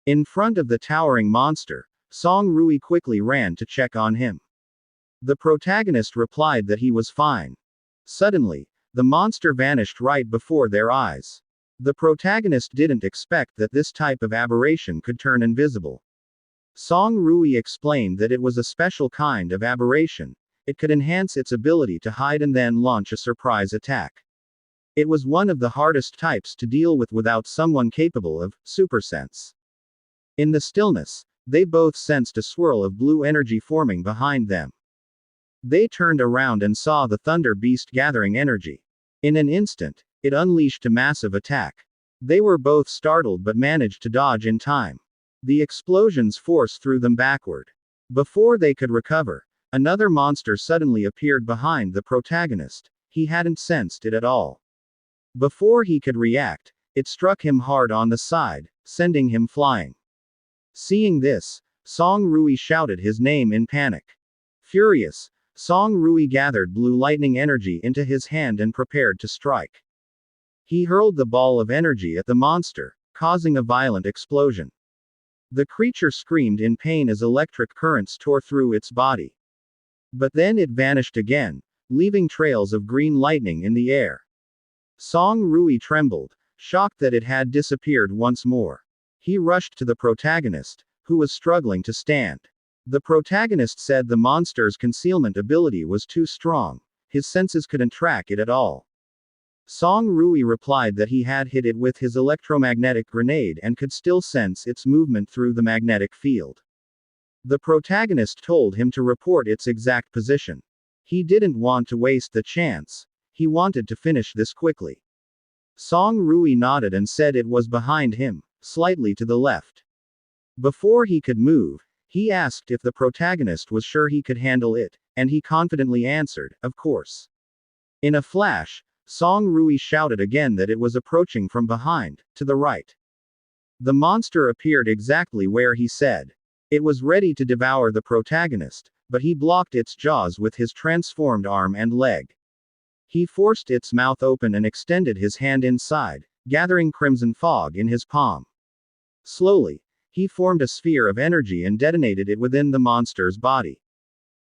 A: In front of the towering monster, Song Rui quickly ran to check on him. The protagonist replied that he was fine. Suddenly, the monster vanished right before their eyes. The protagonist didn't expect that this type of aberration could turn invisible. Song Rui explained that it was a special kind of aberration. It could enhance its ability to hide and then launch a surprise attack. It was one of the hardest types to deal with without someone capable of supersense. In the stillness, they both sensed a swirl of blue energy forming behind them. They turned around and saw the Thunder Beast gathering energy. In an instant, it unleashed a massive attack. They were both startled but managed to dodge in time. The explosion's force threw them backward. Before they could recover, another monster suddenly appeared behind the protagonist. He hadn't sensed it at all. Before he could react, it struck him hard on the side, sending him flying. Seeing this, Song Rui shouted his name in panic. Furious, Song Rui gathered blue lightning energy into his hand and prepared to strike. He hurled the ball of energy at the monster, causing a violent explosion. The creature screamed in pain as electric currents tore through its body. But then it vanished again, leaving trails of green lightning in the air. Song Rui trembled, shocked that it had disappeared once more. He rushed to the protagonist, who was struggling to stand. The protagonist said the monster's concealment ability was too strong, his senses couldn't track it at all. Song Rui replied that he had hit it with his electromagnetic grenade and could still sense its movement through the magnetic field. The protagonist told him to report its exact position. He didn't want to waste the chance. He wanted to finish this quickly. Song Rui nodded and said it was behind him, slightly to the left. Before he could move, he asked if the protagonist was sure he could handle it, and he confidently answered, "Of course." In a flash, Song Rui shouted again that it was approaching from behind, to the right. The monster appeared exactly where he said. It was ready to devour the protagonist, but he blocked its jaws with his transformed arm and leg. He forced its mouth open and extended his hand inside, gathering crimson fog in his palm. Slowly, he formed a sphere of energy and detonated it within the monster's body.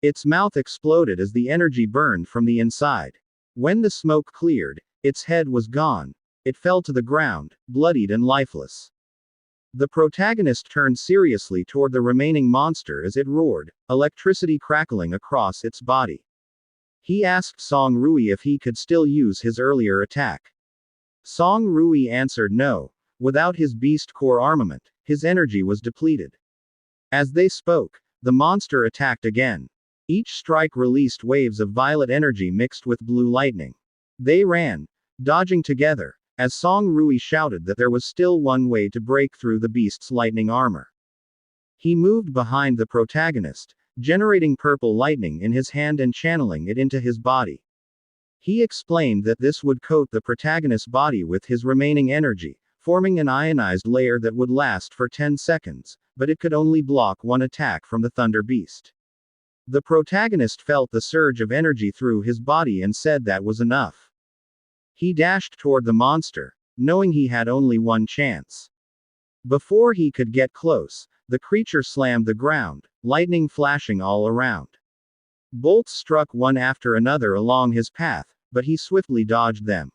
A: Its mouth exploded as the energy burned from the inside. When the smoke cleared, its head was gone. It fell to the ground, bloodied and lifeless. The protagonist turned seriously toward the remaining monster as it roared, electricity crackling across its body. He asked Song Rui if he could still use his earlier attack. Song Rui answered no. Without his beast core armament, his energy was depleted. As they spoke, the monster attacked again. Each strike released waves of violet energy mixed with blue lightning. They ran, dodging together, as Song Rui shouted that there was still one way to break through the beast's lightning armor. He moved behind the protagonist, generating purple lightning in his hand and channeling it into his body. He explained that this would coat the protagonist's body with his remaining energy, forming an ionized layer that would last for 10 seconds, but it could only block one attack from the Thunder Beast. The protagonist felt the surge of energy through his body and said that was enough. He dashed toward the monster, knowing he had only one chance. Before he could get close, the creature slammed the ground, lightning flashing all around. Bolts struck one after another along his path, but he swiftly dodged them.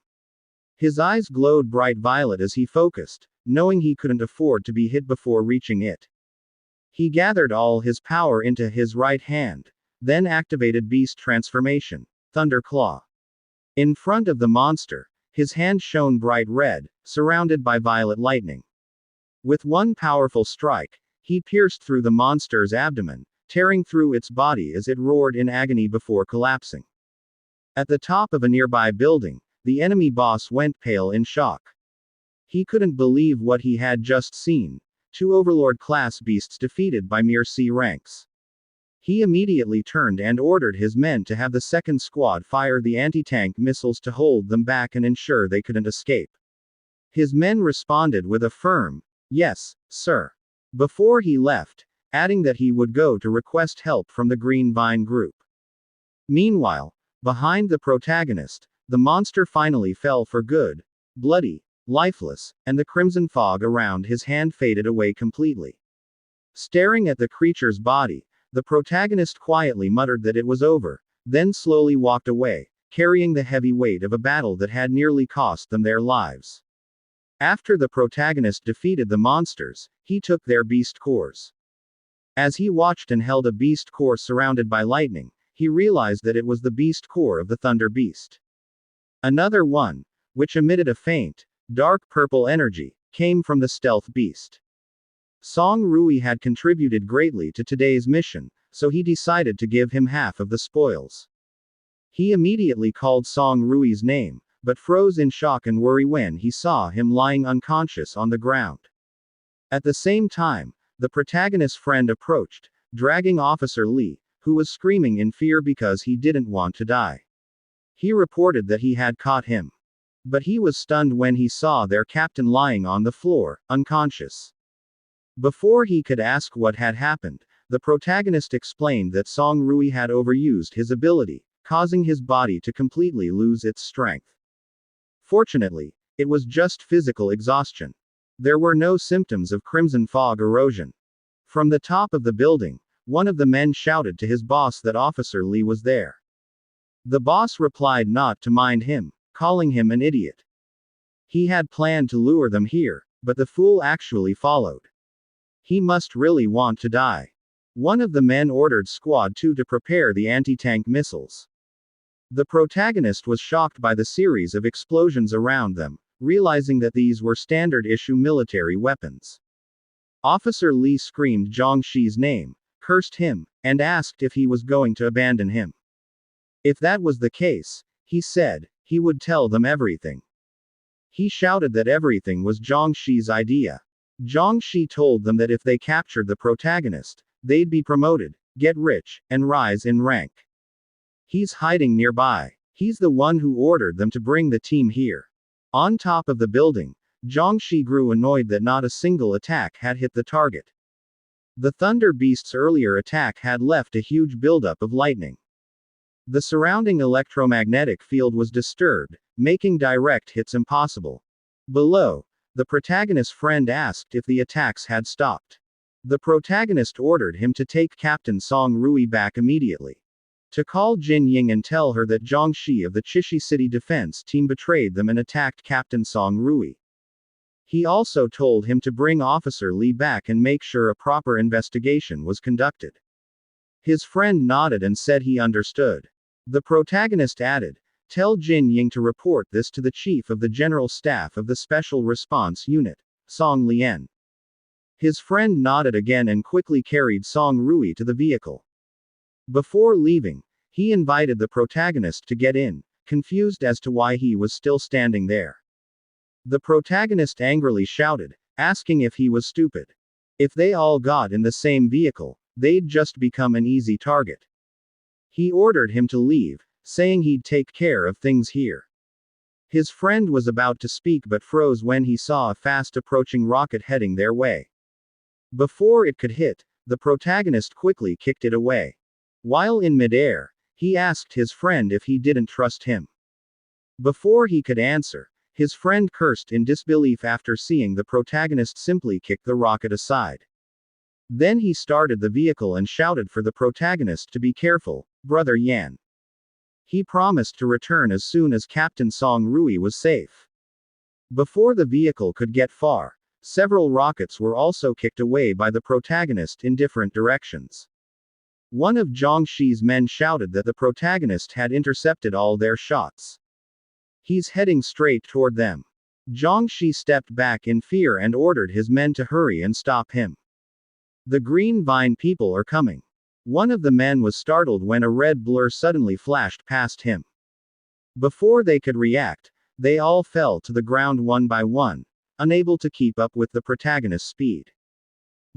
A: His eyes glowed bright violet as he focused, knowing he couldn't afford to be hit before reaching it. He gathered all his power into his right hand, then activated Beast Transformation, Thunder Claw. In front of the monster, his hand shone bright red, surrounded by violet lightning. With one powerful strike, he pierced through the monster's abdomen, tearing through its body as it roared in agony before collapsing. At the top of a nearby building, the enemy boss went pale in shock. He couldn't believe what he had just seen: 2 Overlord-class beasts defeated by mere C ranks. He immediately turned and ordered his men to have the second squad fire the anti-tank missiles to hold them back and ensure they couldn't escape. His men responded with a firm, "Yes, sir," before he left, adding that he would go to request help from the Green Vine group. Meanwhile, behind the protagonist, the monster finally fell for good, bloody, lifeless, and the crimson fog around his hand faded away completely. Staring at the creature's body, the protagonist quietly muttered that it was over, then slowly walked away, carrying the heavy weight of a battle that had nearly cost them their lives. After the protagonist defeated the monsters, he took their beast cores. As he watched and held a beast core surrounded by lightning, he realized that it was the beast core of the Thunder Beast. Another one, which emitted a faint, dark purple energy, came from the stealth beast. Song Rui had contributed greatly to today's mission, so he decided to give him half of the spoils. He immediately called Song Rui's name, but froze in shock and worry when he saw him lying unconscious on the ground. At the same time, the protagonist's friend approached, dragging Officer Lee, who was screaming in fear because he didn't want to die. He reported that he had caught him. But he was stunned when he saw their captain lying on the floor, unconscious. Before he could ask what had happened, the protagonist explained that Song Rui had overused his ability, causing his body to completely lose its strength. Fortunately, it was just physical exhaustion. There were no symptoms of crimson fog erosion. From the top of the building, one of the men shouted to his boss that Officer Lee was there. The boss replied not to mind him, calling him an idiot. He had planned to lure them here, but the fool actually followed. He must really want to die. One of the men ordered Squad 2 to prepare the anti-tank missiles. The protagonist was shocked by the series of explosions around them, realizing that these were standard-issue military weapons. Officer Lee screamed Zhongshi's name, cursed him, and asked if he was going to abandon him. If that was the case, he said, he would tell them everything. He shouted that everything was Zhongshi's idea. Zhongshi told them that if they captured the protagonist, they'd be promoted, get rich, and rise in rank. He's hiding nearby. He's the one who ordered them to bring the team here. On top of the building, Zhongshi grew annoyed that not a single attack had hit the target. The Thunder Beast's earlier attack had left a huge buildup of lightning. The surrounding electromagnetic field was disturbed, making direct hits impossible. Below, the protagonist's friend asked if the attacks had stopped. The protagonist ordered him to take Captain Song Rui back immediately. To call Jin Ying and tell her that Zhongshi of the Chishi City Defense Team betrayed them and attacked Captain Song Rui. He also told him to bring Officer Lee back and make sure a proper investigation was conducted. His friend nodded and said he understood. The protagonist added, "Tell Jin Ying to report this to the Chief of the General Staff of the Special Response Unit, Song Lian." His friend nodded again and quickly carried Song Rui to the vehicle. Before leaving, he invited the protagonist to get in, confused as to why he was still standing there. The protagonist angrily shouted, asking if he was stupid. If they all got in the same vehicle, they'd just become an easy target. He ordered him to leave, saying he'd take care of things here. His friend was about to speak but froze when he saw a fast approaching rocket heading their way. Before it could hit, the protagonist quickly kicked it away. While in midair, he asked his friend if he didn't trust him. Before he could answer, his friend cursed in disbelief after seeing the protagonist simply kick the rocket aside. Then he started the vehicle and shouted for the protagonist to be careful, Brother Yan. He promised to return as soon as Captain Song Rui was safe. Before the vehicle could get far, several rockets were also kicked away by the protagonist in different directions. One of Zhang Shi's men shouted that the protagonist had intercepted all their shots. He's heading straight toward them. Zhang Shi stepped back in fear and ordered his men to hurry and stop him. The Green Vine people are coming. One of the men was startled when a red blur suddenly flashed past him. Before they could react, they all fell to the ground one by one, unable to keep up with the protagonist's speed.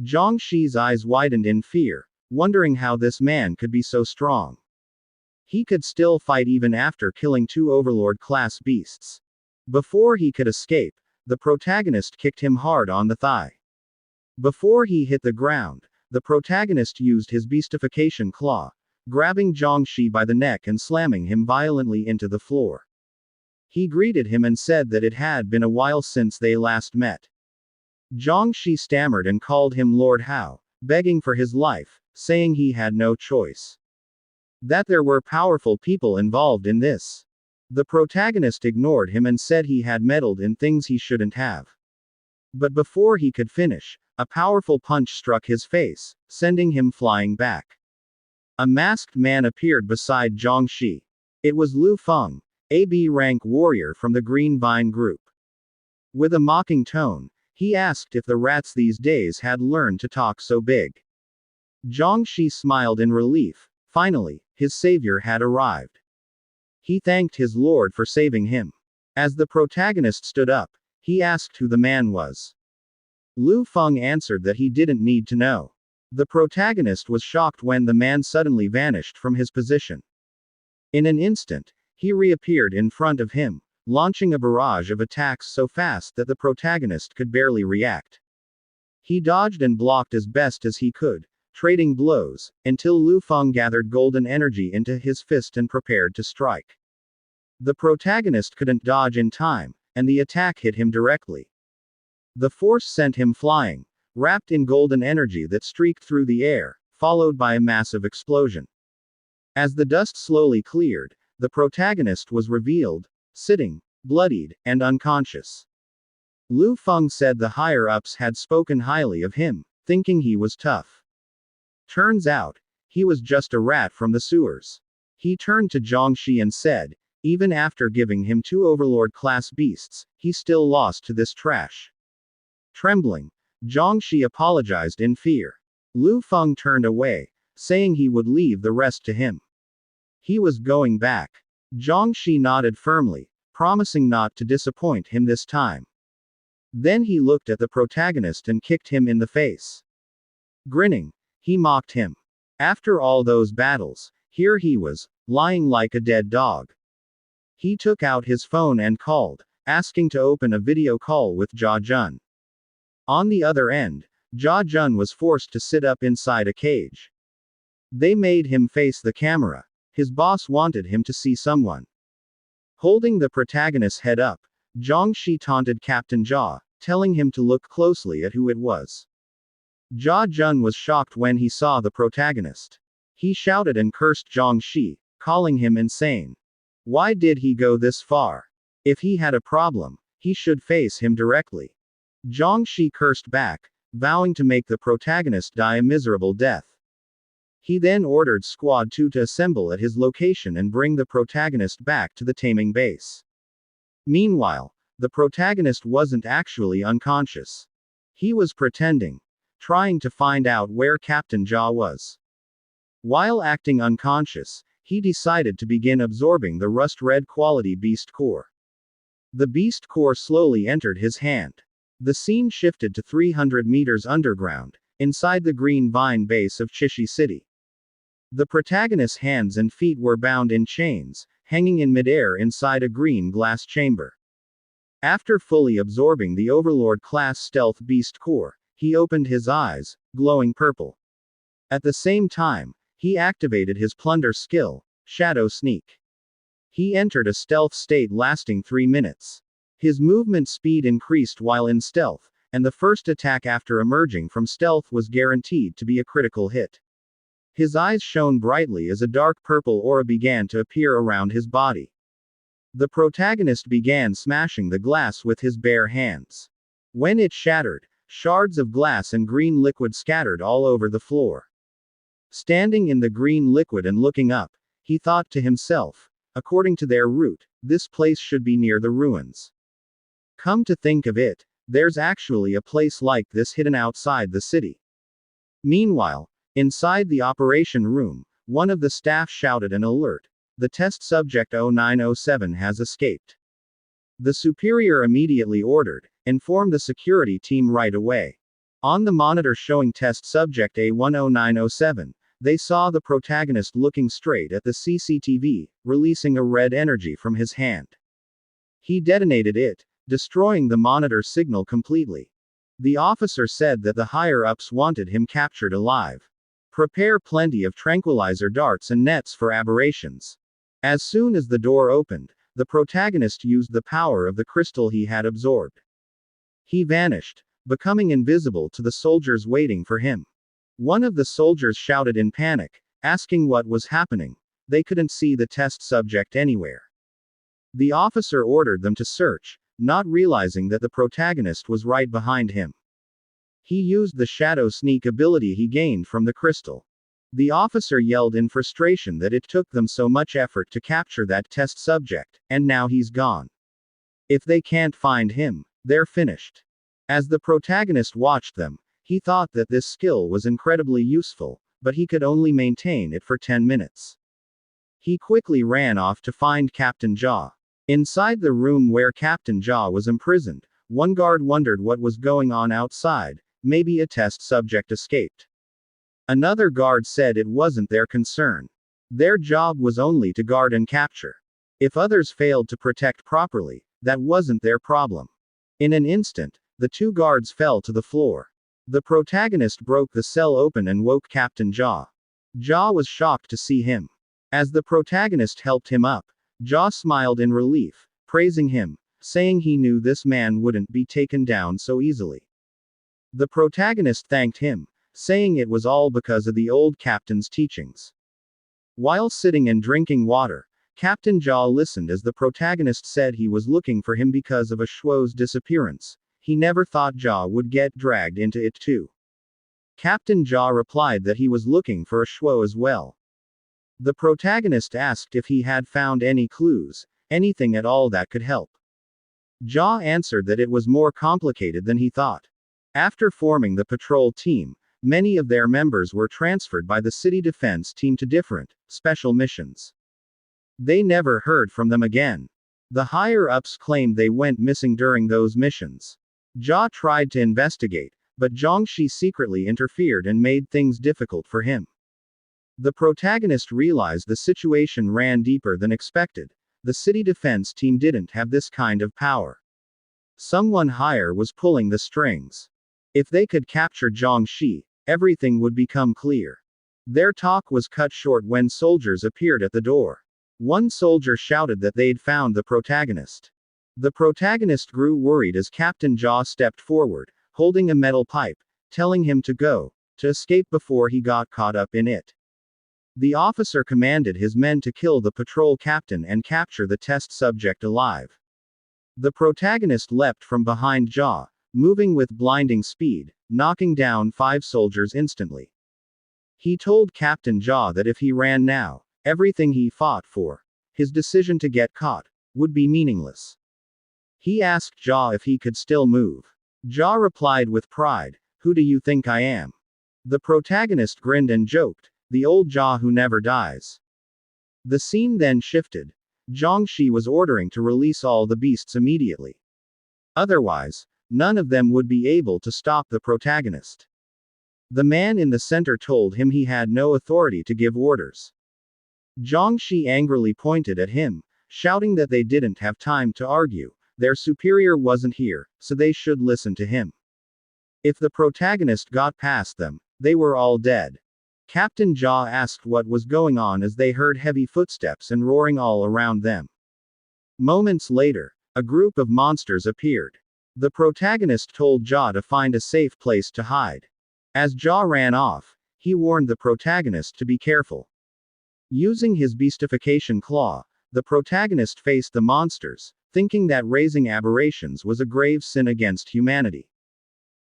A: Zhang Shi's eyes widened in fear, wondering how this man could be so strong. He could still fight even after killing 2 Overlord-class beasts. Before he could escape, the protagonist kicked him hard on the thigh. Before he hit the ground, the protagonist used his Beastification claw, grabbing Zhang Shi by the neck and slamming him violently into the floor. He greeted him and said that it had been a while since they last met. Zhang Shi stammered and called him Lord Hao, begging for his life, saying he had no choice. That there were powerful people involved in this. The protagonist ignored him and said he had meddled in things he shouldn't have. But before he could finish, a powerful punch struck his face, sending him flying back. A masked man appeared beside Zhang Shi. It was Lu Feng, a B-rank warrior from the Green Vine group. With a mocking tone, he asked if the rats these days had learned to talk so big. Zhang Shi smiled in relief. Finally, his savior had arrived. He thanked his lord for saving him. As the protagonist stood up, he asked who the man was. Lu Feng answered that he didn't need to know. The protagonist was shocked when the man suddenly vanished from his position. In an instant, he reappeared in front of him, launching a barrage of attacks so fast that the protagonist could barely react. He dodged and blocked as best as he could, trading blows, until Lu Feng gathered golden energy into his fist and prepared to strike. The protagonist couldn't dodge in time, and the attack hit him directly. The force sent him flying, wrapped in golden energy that streaked through the air, followed by a massive explosion. As the dust slowly cleared, the protagonist was revealed, sitting, bloodied, and unconscious. Lu Feng said the higher-ups had spoken highly of him, thinking he was tough. Turns out, he was just a rat from the sewers. He turned to Zhang Shi and said, even after giving him 2 Overlord-class beasts, he still lost to this trash. Trembling, Zhang Shi apologized in fear. Lu Feng turned away, saying he would leave the rest to him. He was going back. Zhang Shi nodded firmly, promising not to disappoint him this time. Then he looked at the protagonist and kicked him in the face. Grinning, he mocked him. After all those battles, here he was, lying like a dead dog. He took out his phone and called, asking to open a video call with Jia Jun. On the other end, Jia Jun was forced to sit up inside a cage. They made him face the camera. His boss wanted him to see someone. Holding the protagonist's head up, Zhang Shi taunted Captain Jia, telling him to look closely at who it was. Jia Jun was shocked when he saw the protagonist. He shouted and cursed Zhang Shi, calling him insane. Why did he go this far? If he had a problem, he should face him directly. Zhang Shi cursed back, vowing to make the protagonist die a miserable death. He then ordered Squad 2 to assemble at his location and bring the protagonist back to the taming base. Meanwhile, the protagonist wasn't actually unconscious. He was pretending, trying to find out where Captain Jia was. While acting unconscious, he decided to begin absorbing the rust-red quality beast core. The beast core slowly entered his hand. The scene shifted to 300 meters underground, inside the green vine base of Chishi City. The protagonist's hands and feet were bound in chains, hanging in midair inside a green glass chamber. After fully absorbing the Overlord-class stealth beast core, he opened his eyes, glowing purple. At the same time, he activated his plunder skill, Shadow Sneak. He entered a stealth state lasting 3 minutes. His movement speed increased while in stealth, and the first attack after emerging from stealth was guaranteed to be a critical hit. His eyes shone brightly as a dark purple aura began to appear around his body. The protagonist began smashing the glass with his bare hands. When it shattered, shards of glass and green liquid scattered all over the floor. Standing in the green liquid and looking up, he thought to himself, according to their route, this place should be near the ruins. Come to think of it, there's actually a place like this hidden outside the city. Meanwhile, inside the operation room, one of the staff shouted an alert. The test subject 0907 has escaped. The superior immediately ordered, inform the security team right away. On the monitor showing test subject A10907, they saw the protagonist looking straight at the CCTV, releasing a red energy from his hand. He detonated it, destroying the monitor signal completely. The officer said that the higher-ups wanted him captured alive. Prepare plenty of tranquilizer darts and nets for aberrations. As soon as the door opened, the protagonist used the power of the crystal he had absorbed. He vanished, becoming invisible to the soldiers waiting for him. One of the soldiers shouted in panic, asking what was happening. They couldn't see the test subject anywhere. The officer ordered them to search, not realizing that the protagonist was right behind him. He used the shadow sneak ability he gained from the crystal. The officer yelled in frustration that it took them so much effort to capture that test subject, and now he's gone. If they can't find him, they're finished. As the protagonist watched them, he thought that this skill was incredibly useful, but he could only maintain it for 10 minutes. He quickly ran off to find Captain Jaw. Inside the room where Captain Jaw was imprisoned, one guard wondered what was going on outside. Maybe a test subject escaped. Another guard said it wasn't their concern. Their job was only to guard and capture. If others failed to protect properly, that wasn't their problem. In an instant, the two guards fell to the floor. The protagonist broke the cell open and woke Captain Jaw. Jaw was shocked to see him. As the protagonist helped him up, Jaw smiled in relief, praising him, saying he knew this man wouldn't be taken down so easily. The protagonist thanked him, saying it was all because of the old captain's teachings. While sitting and drinking water, Captain Jaw listened as the protagonist said he was looking for him because of a Shuo's disappearance. He never thought Jaw would get dragged into it too. Captain Jaw replied that he was looking for a Shuo as well. The protagonist asked if he had found any clues, anything at all that could help. Jaw answered that it was more complicated than he thought. After forming the patrol team, many of their members were transferred by the city defense team to different, special missions. They never heard from them again. The higher-ups claimed they went missing during those missions. Jaw tried to investigate, but Zhongxi secretly interfered and made things difficult for him. The protagonist realized the situation ran deeper than expected. The city defense team didn't have this kind of power. Someone higher was pulling the strings. If they could capture Zhongxi, everything would become clear. Their talk was cut short when soldiers appeared at the door. One soldier shouted that they'd found the protagonist. The protagonist grew worried as Captain Jaw stepped forward, holding a metal pipe, telling him to go, to escape before he got caught up in it. The officer commanded his men to kill the patrol captain and capture the test subject alive. The protagonist leapt from behind Jaw, moving with blinding speed, knocking down 5 soldiers instantly. He told Captain Jaw that if he ran now, everything he fought for, his decision to get caught, would be meaningless. He asked Jaw if he could still move. Jaw replied with pride, "Who do you think I am?" The protagonist grinned and joked, "The old Jaw who never dies." The scene then shifted. Zhangxi was ordering to release all the beasts immediately. Otherwise, none of them would be able to stop the protagonist. The man in the center told him he had no authority to give orders. Zhangxi angrily pointed at him, shouting that they didn't have time to argue. Their superior wasn't here, so they should listen to him. If the protagonist got past them, they were all dead. Captain Jia asked what was going on as they heard heavy footsteps and roaring all around them. Moments later, a group of monsters appeared. The protagonist told Jia to find a safe place to hide. As Jia ran off, he warned the protagonist to be careful. Using his Beastification claw, the protagonist faced the monsters, thinking that raising aberrations was a grave sin against humanity.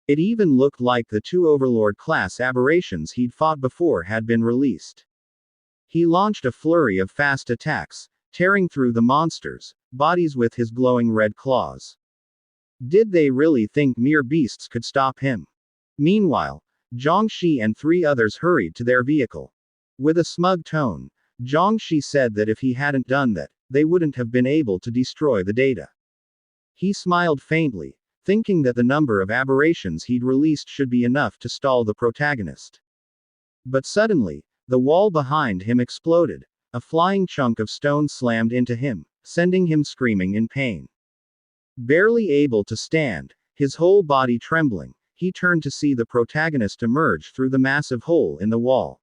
A: It even looked like the two Overlord-class aberrations he'd fought before had been released. He launched a flurry of fast attacks, tearing through the monsters' bodies with his glowing red claws. Did they really think mere beasts could stop him? Meanwhile, Zhangxi and 3 others hurried to their vehicle. With a smug tone, Zhangxi said that if he hadn't done that, they wouldn't have been able to destroy the data. He smiled faintly, thinking that the number of aberrations he'd released should be enough to stall the protagonist. But suddenly, the wall behind him exploded. A flying chunk of stone slammed into him, sending him screaming in pain. Barely able to stand, his whole body trembling, he turned to see the protagonist emerge through the massive hole in the wall.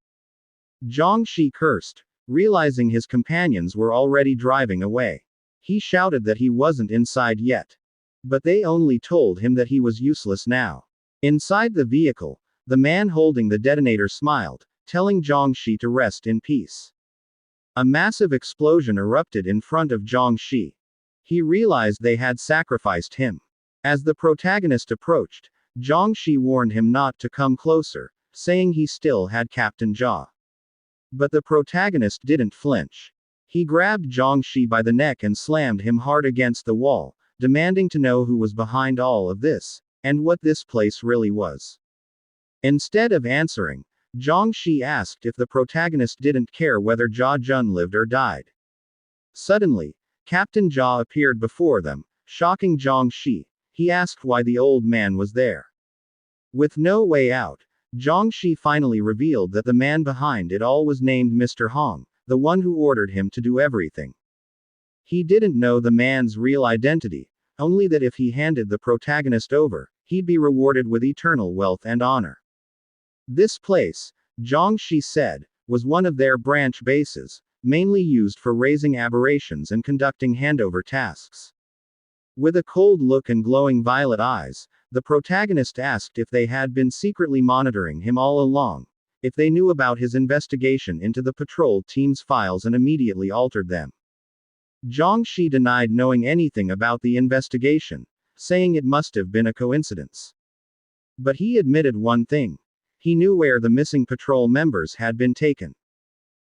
A: Zhangxi cursed, realizing his companions were already driving away. He shouted that he wasn't inside yet. But they only told him that he was useless now. Inside the vehicle, the man holding the detonator smiled, telling Zhangxi to rest in peace. A massive explosion erupted in front of Zhangxi. He realized they had sacrificed him. As the protagonist approached, Zhangxi warned him not to come closer, saying he still had Captain Jia. But the protagonist didn't flinch. He grabbed Zhangxi by the neck and slammed him hard against the wall, demanding to know who was behind all of this, and what this place really was. Instead of answering, Zhangxi asked if the protagonist didn't care whether Jia Jun lived or died. Suddenly, Captain Jia appeared before them, shocking Zhangxi. He asked why the old man was there. With no way out, Zhangxi finally revealed that the man behind it all was named Mr. Hong, the one who ordered him to do everything. He didn't know the man's real identity, only that if he handed the protagonist over, he'd be rewarded with eternal wealth and honor. This place, Zhangxi said, was one of their branch bases, mainly used for raising aberrations and conducting handover tasks. With a cold look and glowing violet eyes, the protagonist asked if they had been secretly monitoring him all along, if they knew about his investigation into the patrol team's files and immediately altered them. Zhangxi denied knowing anything about the investigation, saying it must have been a coincidence. But he admitted one thing. He knew where the missing patrol members had been taken.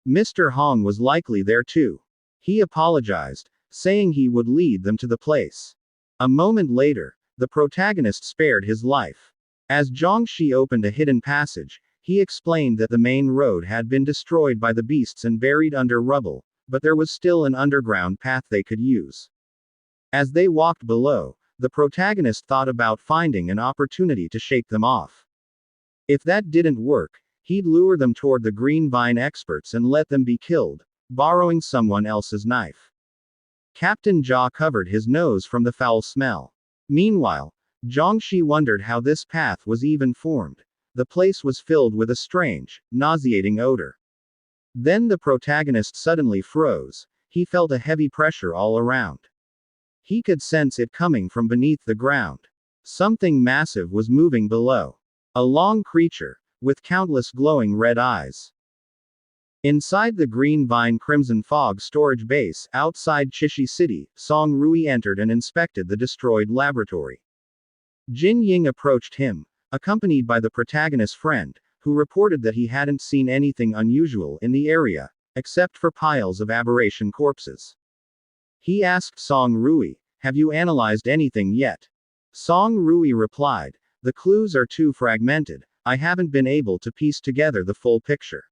A: Mr. Hong was likely there too. He apologized, saying he would lead them to the place. A moment later, the protagonist spared his life. As Zhangxi opened a hidden passage, he explained that the main road had been destroyed by the beasts and buried under rubble, but there was still an underground path they could use. As they walked below, the protagonist thought about finding an opportunity to shake them off. If that didn't work, he'd lure them toward the green vine experts and let them be killed, borrowing someone else's knife. Captain Jia covered his nose from the foul smell. Meanwhile, Zhangxi wondered how this path was even formed. The place was filled with a strange, nauseating odor. Then the protagonist suddenly froze. He felt a heavy pressure all around. He could sense it coming from beneath the ground. Something massive was moving below. A long creature, with countless glowing red eyes. Inside the green vine crimson fog storage base, outside Chishi City, Song Rui entered and inspected the destroyed laboratory. Jin Ying approached him, accompanied by the protagonist's friend, who reported that he hadn't seen anything unusual in the area, except for piles of aberration corpses. He asked Song Rui, "Have you analyzed anything yet?" Song Rui replied, "The clues are too fragmented. I haven't been able to piece together the full picture."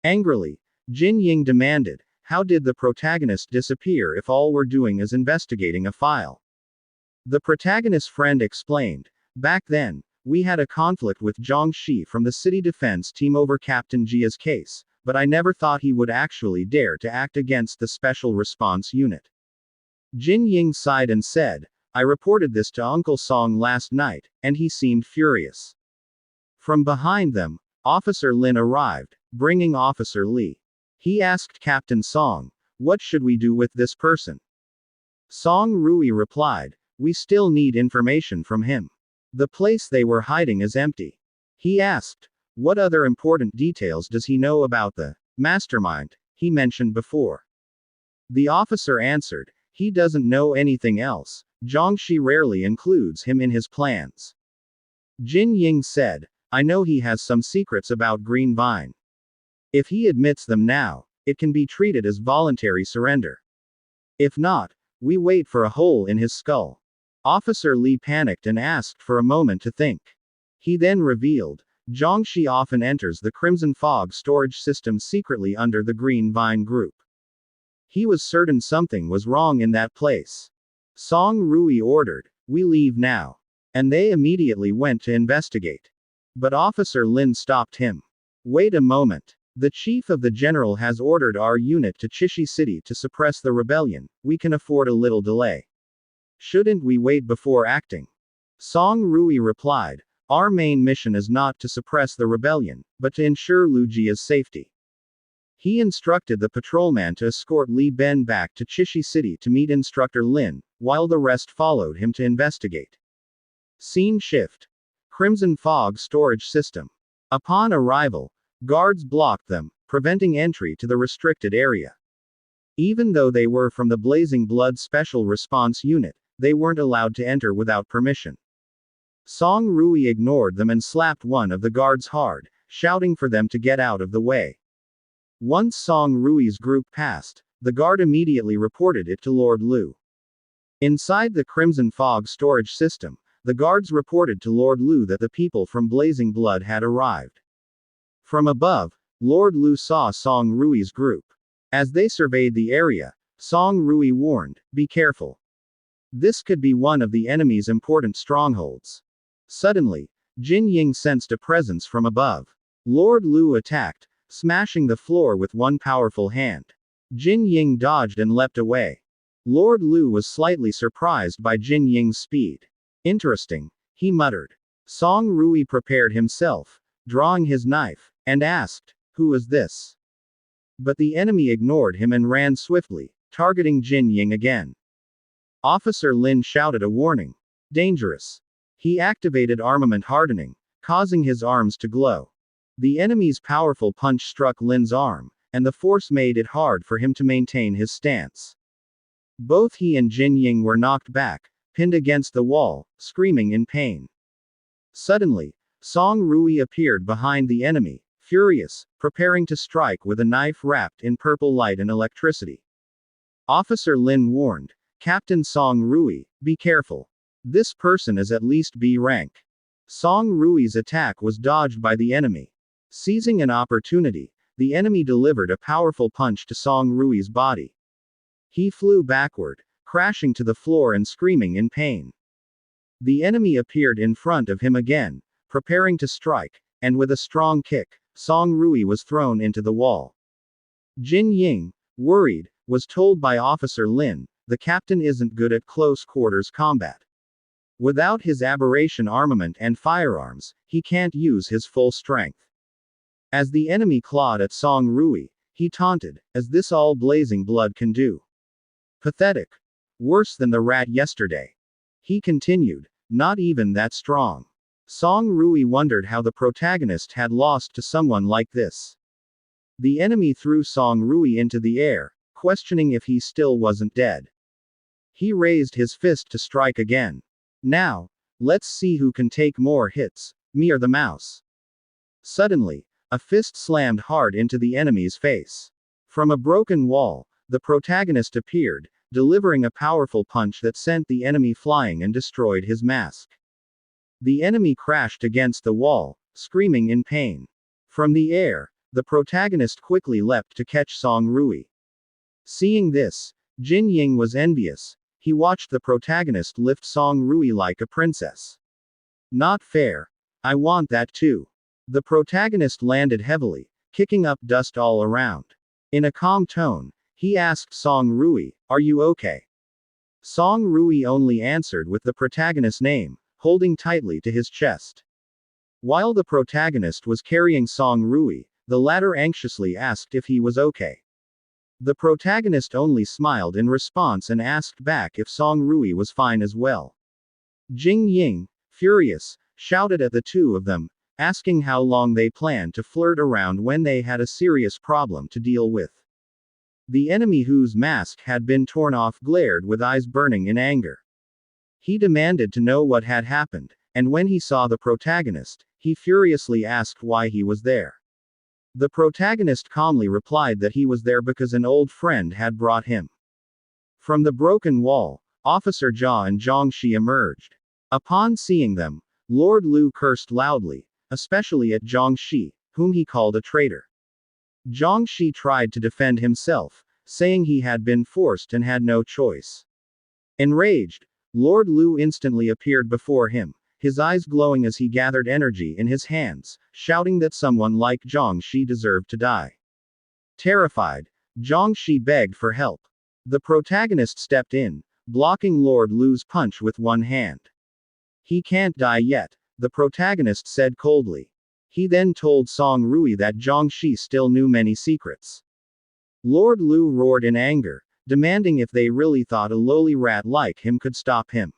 A: Angrily, Jin Ying demanded, How did the protagonist disappear if all we're doing is investigating a file? The protagonist's friend explained. Back then, we had a conflict with Zhang Shi from the city defense team over Captain Jia's case, but I never thought he would actually dare to act against the special response unit. Jin Ying sighed and said, I reported this to Uncle Song last night, and he seemed furious. From behind them, Officer Lin arrived, bringing Officer Li. He asked Captain Song, what should we do with this person? Song Rui replied, we still need information from him. The place they were hiding is empty. He asked, what other important details does he know about the mastermind he mentioned before? The officer answered, he doesn't know anything else. Zhang Shi rarely includes him in his plans. Jin Ying said, I know he has some secrets about Green Vine. If he admits them now, it can be treated as voluntary surrender. If not, we wait for a hole in his skull. Officer Li panicked and asked for a moment to think. He then revealed, Zhang Shi often enters the Crimson Fog storage system secretly under the Green Vine group. He was certain something was wrong in that place. Song Rui ordered, we leave now. And they immediately went to investigate. But Officer Lin stopped him. Wait a moment. The chief of the general has ordered our unit to Chishi City to suppress the rebellion. We can afford a little delay. Shouldn't we wait before acting? Song Rui replied, our main mission is not to suppress the rebellion, but to ensure Lu Jia's safety. He instructed the patrolman to escort Li Ben back to Chishi City to meet Instructor Lin, while the rest followed him to investigate. Scene shift. Crimson Fog storage system. Upon arrival, guards blocked them, preventing entry to the restricted area. Even though they were from the Blazing Blood Special Response Unit, they weren't allowed to enter without permission. Song Rui ignored them and slapped one of the guards hard, shouting for them to get out of the way. Once Song Rui's group passed, the guard immediately reported it to Lord Lu. Inside the Crimson Fog storage system, the guards reported to Lord Lu that the people from Blazing Blood had arrived. From above, Lord Lu saw Song Rui's group. As they surveyed the area, Song Rui warned, be careful. This could be one of the enemy's important strongholds. Suddenly, Jin Ying sensed a presence from above. Lord Lu attacked, smashing the floor with one powerful hand. Jin Ying dodged and leapt away. Lord Lu was slightly surprised by Jin Ying's speed. Interesting, he muttered. Song Rui prepared himself, drawing his knife, and asked, who is this? But the enemy ignored him and ran swiftly, targeting Jin Ying again. Officer Lin shouted a warning. Dangerous. He activated armament hardening, causing his arms to glow. The enemy's powerful punch struck Lin's arm, and the force made it hard for him to maintain his stance. Both he and Jin Ying were knocked back, pinned against the wall, screaming in pain. Suddenly, Song Rui appeared behind the enemy, furious, preparing to strike with a knife wrapped in purple light and electricity. Officer Lin warned, Captain Song Rui, be careful. This person is at least B rank. Song Rui's attack was dodged by the enemy. Seizing an opportunity, the enemy delivered a powerful punch to Song Rui's body. He flew backward, crashing to the floor and screaming in pain. The enemy appeared in front of him again, preparing to strike, and with a strong kick, Song Rui was thrown into the wall. Jin Ying, worried, was told by Officer Lin, the captain isn't good at close quarters combat. Without his aberration armament and firearms, he can't use his full strength. As the enemy clawed at Song Rui, he taunted, as this all Blazing Blood can do. Pathetic. Worse than the rat yesterday. He continued, not even that strong. Song Rui wondered how the protagonist had lost to someone like this. The enemy threw Song Rui into the air, questioning if he still wasn't dead. He raised his fist to strike again. Now, let's see who can take more hits, me or the mouse. Suddenly, a fist slammed hard into the enemy's face. From a broken wall, the protagonist appeared, delivering a powerful punch that sent the enemy flying and destroyed his mask. The enemy crashed against the wall, screaming in pain. From the air, the protagonist quickly leapt to catch Song Rui. Seeing this, Jin Ying was envious. He watched the protagonist lift Song Rui like a princess. Not fair. I want that too. The protagonist landed heavily, kicking up dust all around. In a calm tone, he asked Song Rui, "Are you okay?" Song Rui only answered with the protagonist's name, holding tightly to his chest. While the protagonist was carrying Song Rui, the latter anxiously asked if he was okay. The protagonist only smiled in response and asked back if Song Rui was fine as well. Jin Ying, furious, shouted at the two of them, asking how long they planned to flirt around when they had a serious problem to deal with. The enemy whose mask had been torn off glared with eyes burning in anger. He demanded to know what had happened, and when he saw the protagonist, he furiously asked why he was there. The protagonist calmly replied that he was there because an old friend had brought him. From the broken wall, Officer Jia and Zhongxi emerged. Upon seeing them, Lord Lu cursed loudly, especially at Zhongxi, whom he called a traitor. Zhongxi tried to defend himself, saying he had been forced and had no choice. Enraged, Lord Lu instantly appeared before him, his eyes glowing as he gathered energy in his hands, shouting that someone like Zhongxi deserved to die. Terrified, Zhongxi begged for help. The protagonist stepped in, blocking Lord Lu's punch with one hand. "He can't die yet," the protagonist said coldly. He then told Song Rui that Zhongxi still knew many secrets. Lord Lu roared in anger, demanding if they really thought a lowly rat like him could stop him.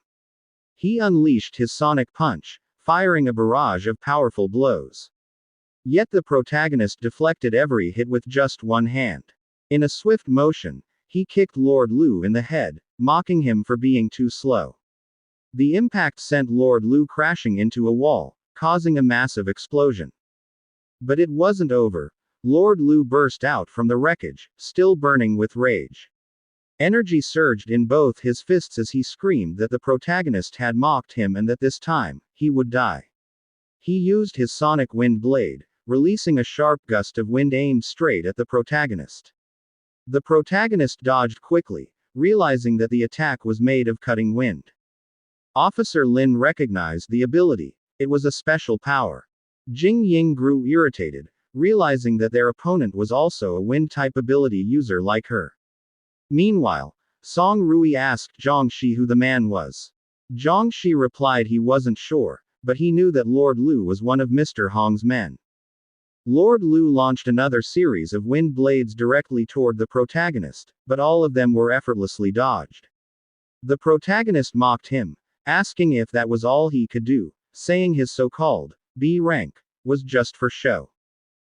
A: He unleashed his sonic punch, firing a barrage of powerful blows. Yet the protagonist deflected every hit with just one hand. In a swift motion, he kicked Lord Lu in the head, mocking him for being too slow. The impact sent Lord Lu crashing into a wall, causing a massive explosion. But it wasn't over. Lord Lu burst out from the wreckage, still burning with rage. Energy surged in both his fists as he screamed that the protagonist had mocked him and that this time, he would die. He used his sonic wind blade, releasing a sharp gust of wind aimed straight at the protagonist. The protagonist dodged quickly, realizing that the attack was made of cutting wind. Officer Lin recognized the ability. It was a special power. Jin Ying grew irritated, realizing that their opponent was also a wind-type ability user like her. Meanwhile, Song Rui asked Zhongxi who the man was. Zhongxi replied he wasn't sure, but he knew that Lord Lu was one of Mr. Hong's men. Lord Lu launched another series of wind blades directly toward the protagonist, but all of them were effortlessly dodged. The protagonist mocked him, asking if that was all he could do, saying his so-called B rank was just for show.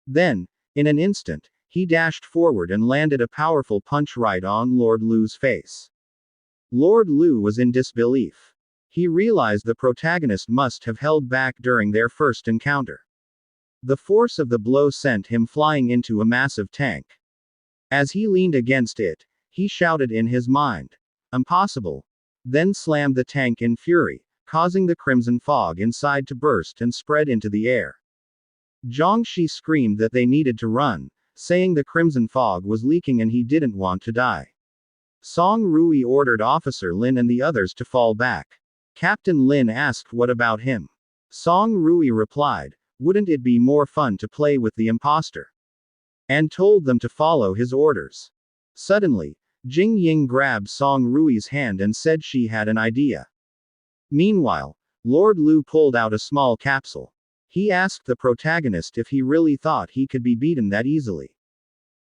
A: Then, in an instant, he dashed forward and landed a powerful punch right on Lord Lu's face. Lord Lu was in disbelief. He realized the protagonist must have held back during their first encounter. The force of the blow sent him flying into a massive tank. As he leaned against it, he shouted in his mind, "Impossible!" Then slammed the tank in fury, causing the crimson fog inside to burst and spread into the air. Zhongxi screamed that they needed to run, saying the crimson fog was leaking and he didn't want to die. Song Rui ordered Officer Lin and the others to fall back. Captain Lin asked what about him. Song Rui replied, "Wouldn't it be more fun to play with the imposter?" And told them to follow his orders. Suddenly, Jin Ying grabbed Song Rui's hand and said she had an idea. Meanwhile, Lord Lu pulled out a small capsule. He asked the protagonist if he really thought he could be beaten that easily.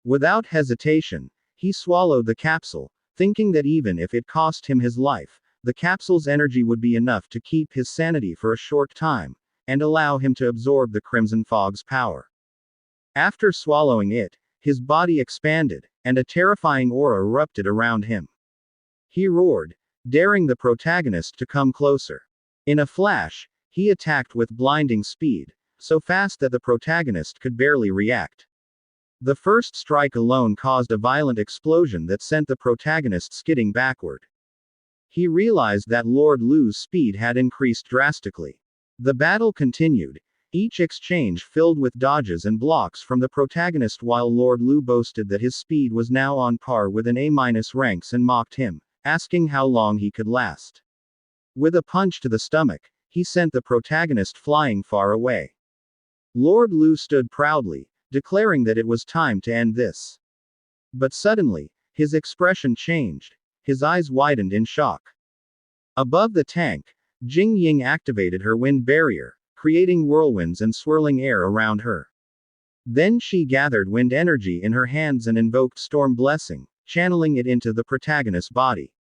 A: Without hesitation, he swallowed the capsule, thinking that even if it cost him his life, the capsule's energy would be enough to keep his sanity for a short time, and allow him to absorb the crimson fog's power. After swallowing it, his body expanded, and a terrifying aura erupted around him. He roared, daring the protagonist to come closer. In a flash, he attacked with blinding speed, so fast that the protagonist could barely react. The first strike alone caused a violent explosion that sent the protagonist skidding backward. He realized that Lord Lu's speed had increased drastically. The battle continued, each exchange filled with dodges and blocks from the protagonist, while Lord Lu boasted that his speed was now on par with an A- ranks and mocked him, asking how long he could last. With a punch to the stomach, he sent the protagonist flying far away. Lord Lu stood proudly, declaring that it was time to end this. But suddenly, his expression changed. His eyes widened in shock. Above the tank, Jin Ying activated her wind barrier, creating whirlwinds and swirling air around her. Then she gathered wind energy in her hands and invoked Storm Blessing, channeling it into the protagonist's body.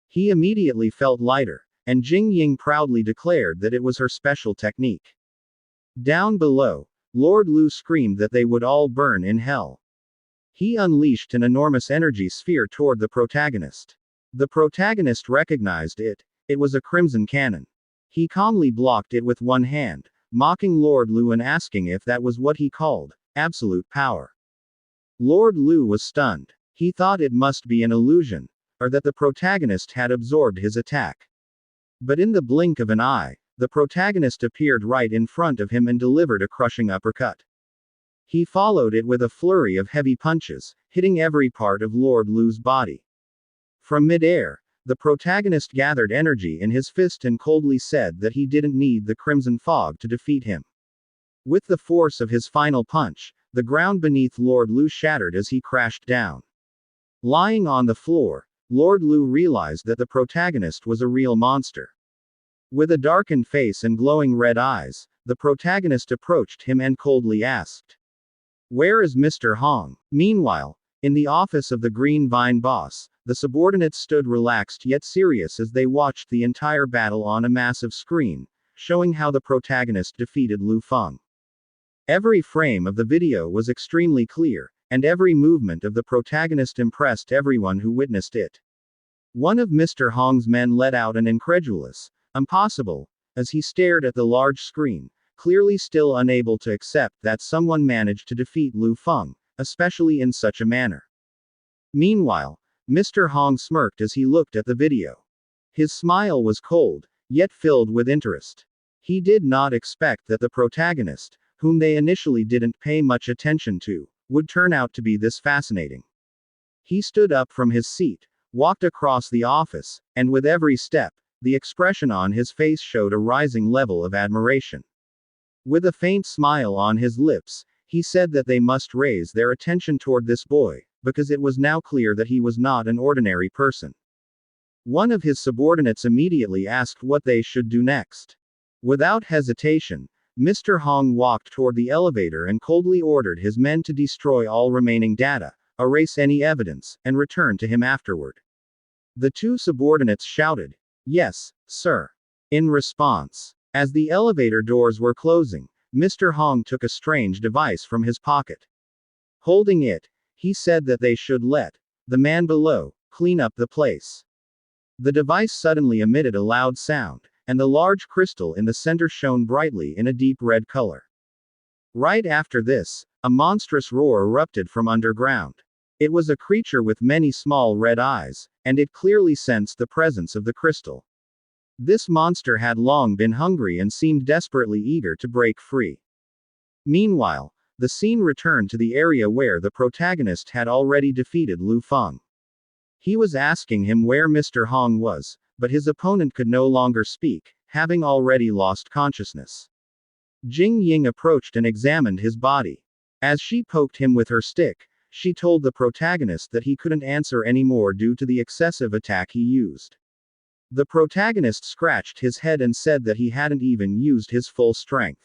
A: He immediately felt lighter, and Jin Ying proudly declared that it was her special technique. Down below, Lord Lu screamed that they would all burn in hell. He unleashed an enormous energy sphere toward the protagonist. The protagonist recognized it. It was a crimson cannon. He calmly blocked it with one hand, mocking Lord Lu and asking if that was what he called absolute power. Lord Lu was stunned. He thought it must be an illusion, or that the protagonist had absorbed his attack. But in the blink of an eye, the protagonist appeared right in front of him and delivered a crushing uppercut. He followed it with a flurry of heavy punches, hitting every part of Lord Lu's body. From midair, the protagonist gathered energy in his fist and coldly said that he didn't need the crimson fog to defeat him. With the force of his final punch, the ground beneath Lord Lu shattered as he crashed down. Lying on the floor, Lord Lu realized that the protagonist was a real monster. With a darkened face and glowing red eyes, the protagonist approached him and coldly asked, "Where is Mr. Hong?" Meanwhile, in the office of the Green Vine boss, the subordinates stood relaxed yet serious as they watched the entire battle on a massive screen, showing how the protagonist defeated Lu Feng. Every frame of the video was extremely clear, and every movement of the protagonist impressed everyone who witnessed it. One of Mr. Hong's men let out an incredulous, "Impossible," as he stared at the large screen, clearly still unable to accept that someone managed to defeat Lu Feng, especially in such a manner. Meanwhile, Mr. Hong smirked as he looked at the video. His smile was cold, yet filled with interest. He did not expect that the protagonist, whom they initially didn't pay much attention to, would turn out to be this fascinating. He stood up from his seat, walked across the office, and with every step, the expression on his face showed a rising level of admiration. With a faint smile on his lips, he said that they must raise their attention toward this boy, because it was now clear that he was not an ordinary person. One of his subordinates immediately asked what they should do next. Without hesitation, Mr. Hong walked toward the elevator and coldly ordered his men to destroy all remaining data, erase any evidence, and return to him afterward. The two subordinates shouted, "Yes, sir," in response. As the elevator doors were closing, Mr. Hong took a strange device from his pocket. Holding it, he said that they should let the man below clean up the place. The device suddenly emitted a loud sound, and the large crystal in the center shone brightly in a deep red color. Right after this, a monstrous roar erupted from underground. It was a creature with many small red eyes, and it clearly sensed the presence of the crystal. This monster had long been hungry and seemed desperately eager to break free. Meanwhile, the scene returned to the area where the protagonist had already defeated Lu Feng. He was asking him where Mr. Hong was, but his opponent could no longer speak, having already lost consciousness. Jin Ying approached and examined his body. As she poked him with her stick, she told the protagonist that he couldn't answer anymore due to the excessive attack he used. The protagonist scratched his head and said that he hadn't even used his full strength.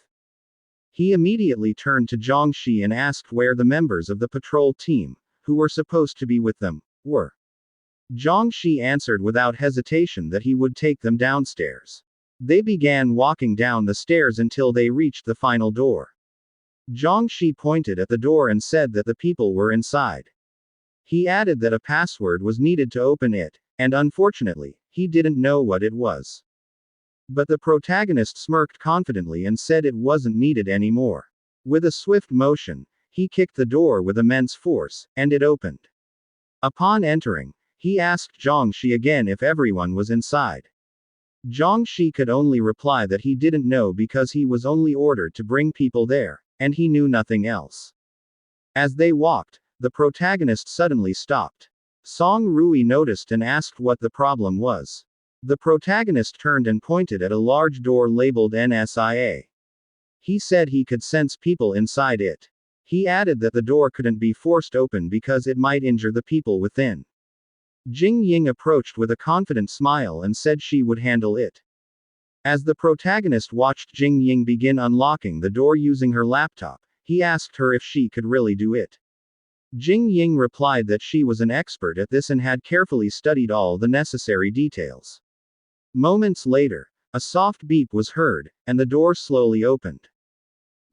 A: He immediately turned to Zhongxi and asked where the members of the patrol team, who were supposed to be with them, were. Zhongxi answered without hesitation that he would take them downstairs. They began walking down the stairs until they reached the final door. Zhongxi pointed at the door and said that the people were inside. He added that a password was needed to open it, and unfortunately, he didn't know what it was. But the protagonist smirked confidently and said it wasn't needed anymore. With a swift motion, he kicked the door with immense force, and it opened. Upon entering, he asked Zhongxi again if everyone was inside. Jiangxi could only reply that he didn't know because he was only ordered to bring people there, and he knew nothing else. As they walked, the protagonist suddenly stopped. Song Rui noticed and asked what the problem was. The protagonist turned and pointed at a large door labeled NSIA. He said he could sense people inside it. He added that the door couldn't be forced open because it might injure the people within. Jin Ying approached with a confident smile and said she would handle it. As the protagonist watched Jin Ying begin unlocking the door using her laptop, he asked her if she could really do it. Jin Ying replied that she was an expert at this and had carefully studied all the necessary details. Moments later, a soft beep was heard, and the door slowly opened.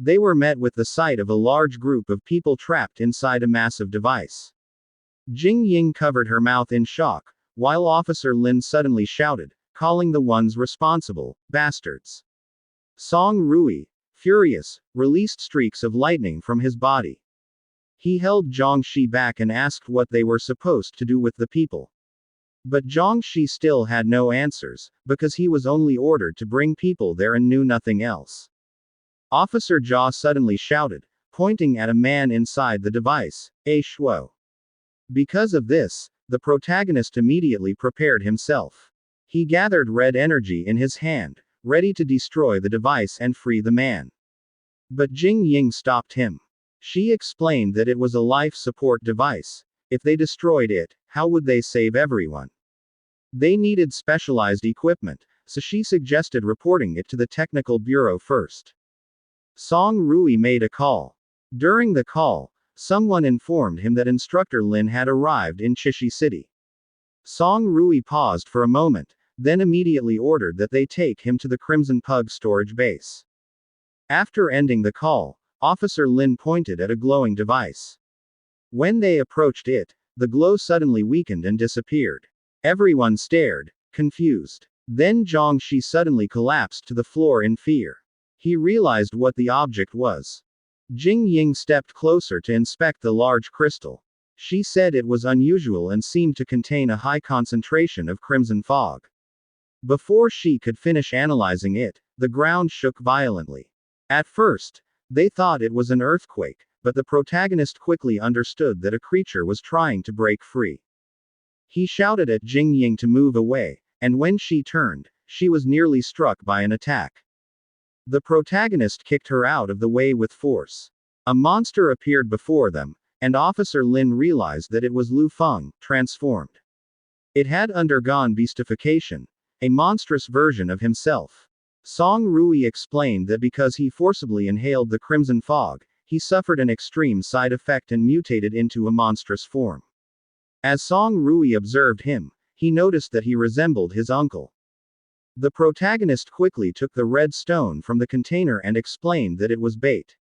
A: They were met with the sight of a large group of people trapped inside a massive device. Jin Ying covered her mouth in shock, while Officer Lin suddenly shouted, calling the ones responsible, bastards. Song Rui, furious, released streaks of lightning from his body. He held Jiangxi back and asked what they were supposed to do with the people. But Jiangxi still had no answers, because he was only ordered to bring people there and knew nothing else. Officer Jia suddenly shouted, pointing at a man inside the device, "A Shuo." Because of this, the protagonist immediately prepared himself. He gathered red energy in his hand, ready to destroy the device and free the man. But Jin Ying stopped him. She explained that it was a life support device. If they destroyed it, how would they save everyone? They needed specialized equipment, so she suggested reporting it to the technical bureau first. Song Rui made a call. During the call, someone informed him that Instructor Lin had arrived in Chishi City. Song Rui paused for a moment, then immediately ordered that they take him to the Crimson Pug storage base. After ending the call, Officer Lin pointed at a glowing device. When they approached it, the glow suddenly weakened and disappeared. Everyone stared, confused. Then Jiangxi suddenly collapsed to the floor in fear. He realized what the object was. Jin Ying stepped closer to inspect the large crystal. She said it was unusual and seemed to contain a high concentration of crimson fog. Before she could finish analyzing it, the ground shook violently. At first, they thought it was an earthquake, but the protagonist quickly understood that a creature was trying to break free. He shouted at Jin Ying to move away, and when she turned, she was nearly struck by an attack. The protagonist kicked her out of the way with force. A monster appeared before them, and Officer Lin realized that it was Lu Feng, transformed. It had undergone beastification, a monstrous version of himself. Song Rui explained that because he forcibly inhaled the crimson fog, he suffered an extreme side effect and mutated into a monstrous form. As Song Rui observed him, he noticed that he resembled his uncle. The protagonist quickly took the red stone from the container and explained that it was bait.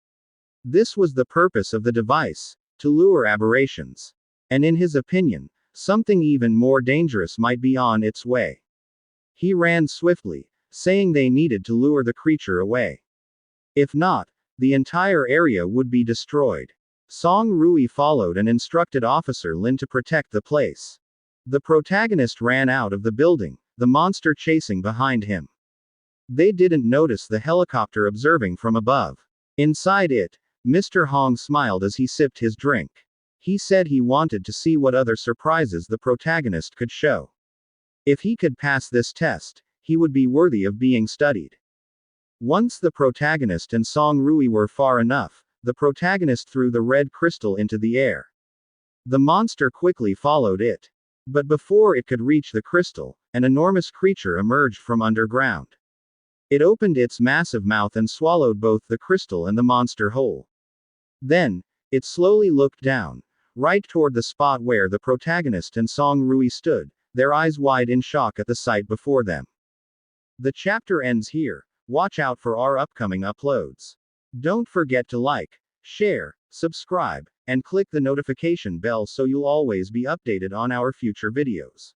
A: This was the purpose of the device, to lure aberrations. And in his opinion, something even more dangerous might be on its way. He ran swiftly, saying they needed to lure the creature away. If not, the entire area would be destroyed. Song Rui followed and instructed Officer Lin to protect the place. The protagonist ran out of the building, the monster chasing behind him. They didn't notice the helicopter observing from above. Inside it, Mr. Hong smiled as he sipped his drink. He said he wanted to see what other surprises the protagonist could show. If he could pass this test, he would be worthy of being studied. Once the protagonist and Song Rui were far enough, the protagonist threw the red crystal into the air. The monster quickly followed it. But before it could reach the crystal, an enormous creature emerged from underground. It opened its massive mouth and swallowed both the crystal and the monster whole. Then, it slowly looked down, right toward the spot where the protagonist and Song Rui stood, their eyes wide in shock at the sight before them. The chapter ends here. Watch out for our upcoming uploads. Don't forget to like, share, subscribe, and click the notification bell so you'll always be updated on our future videos.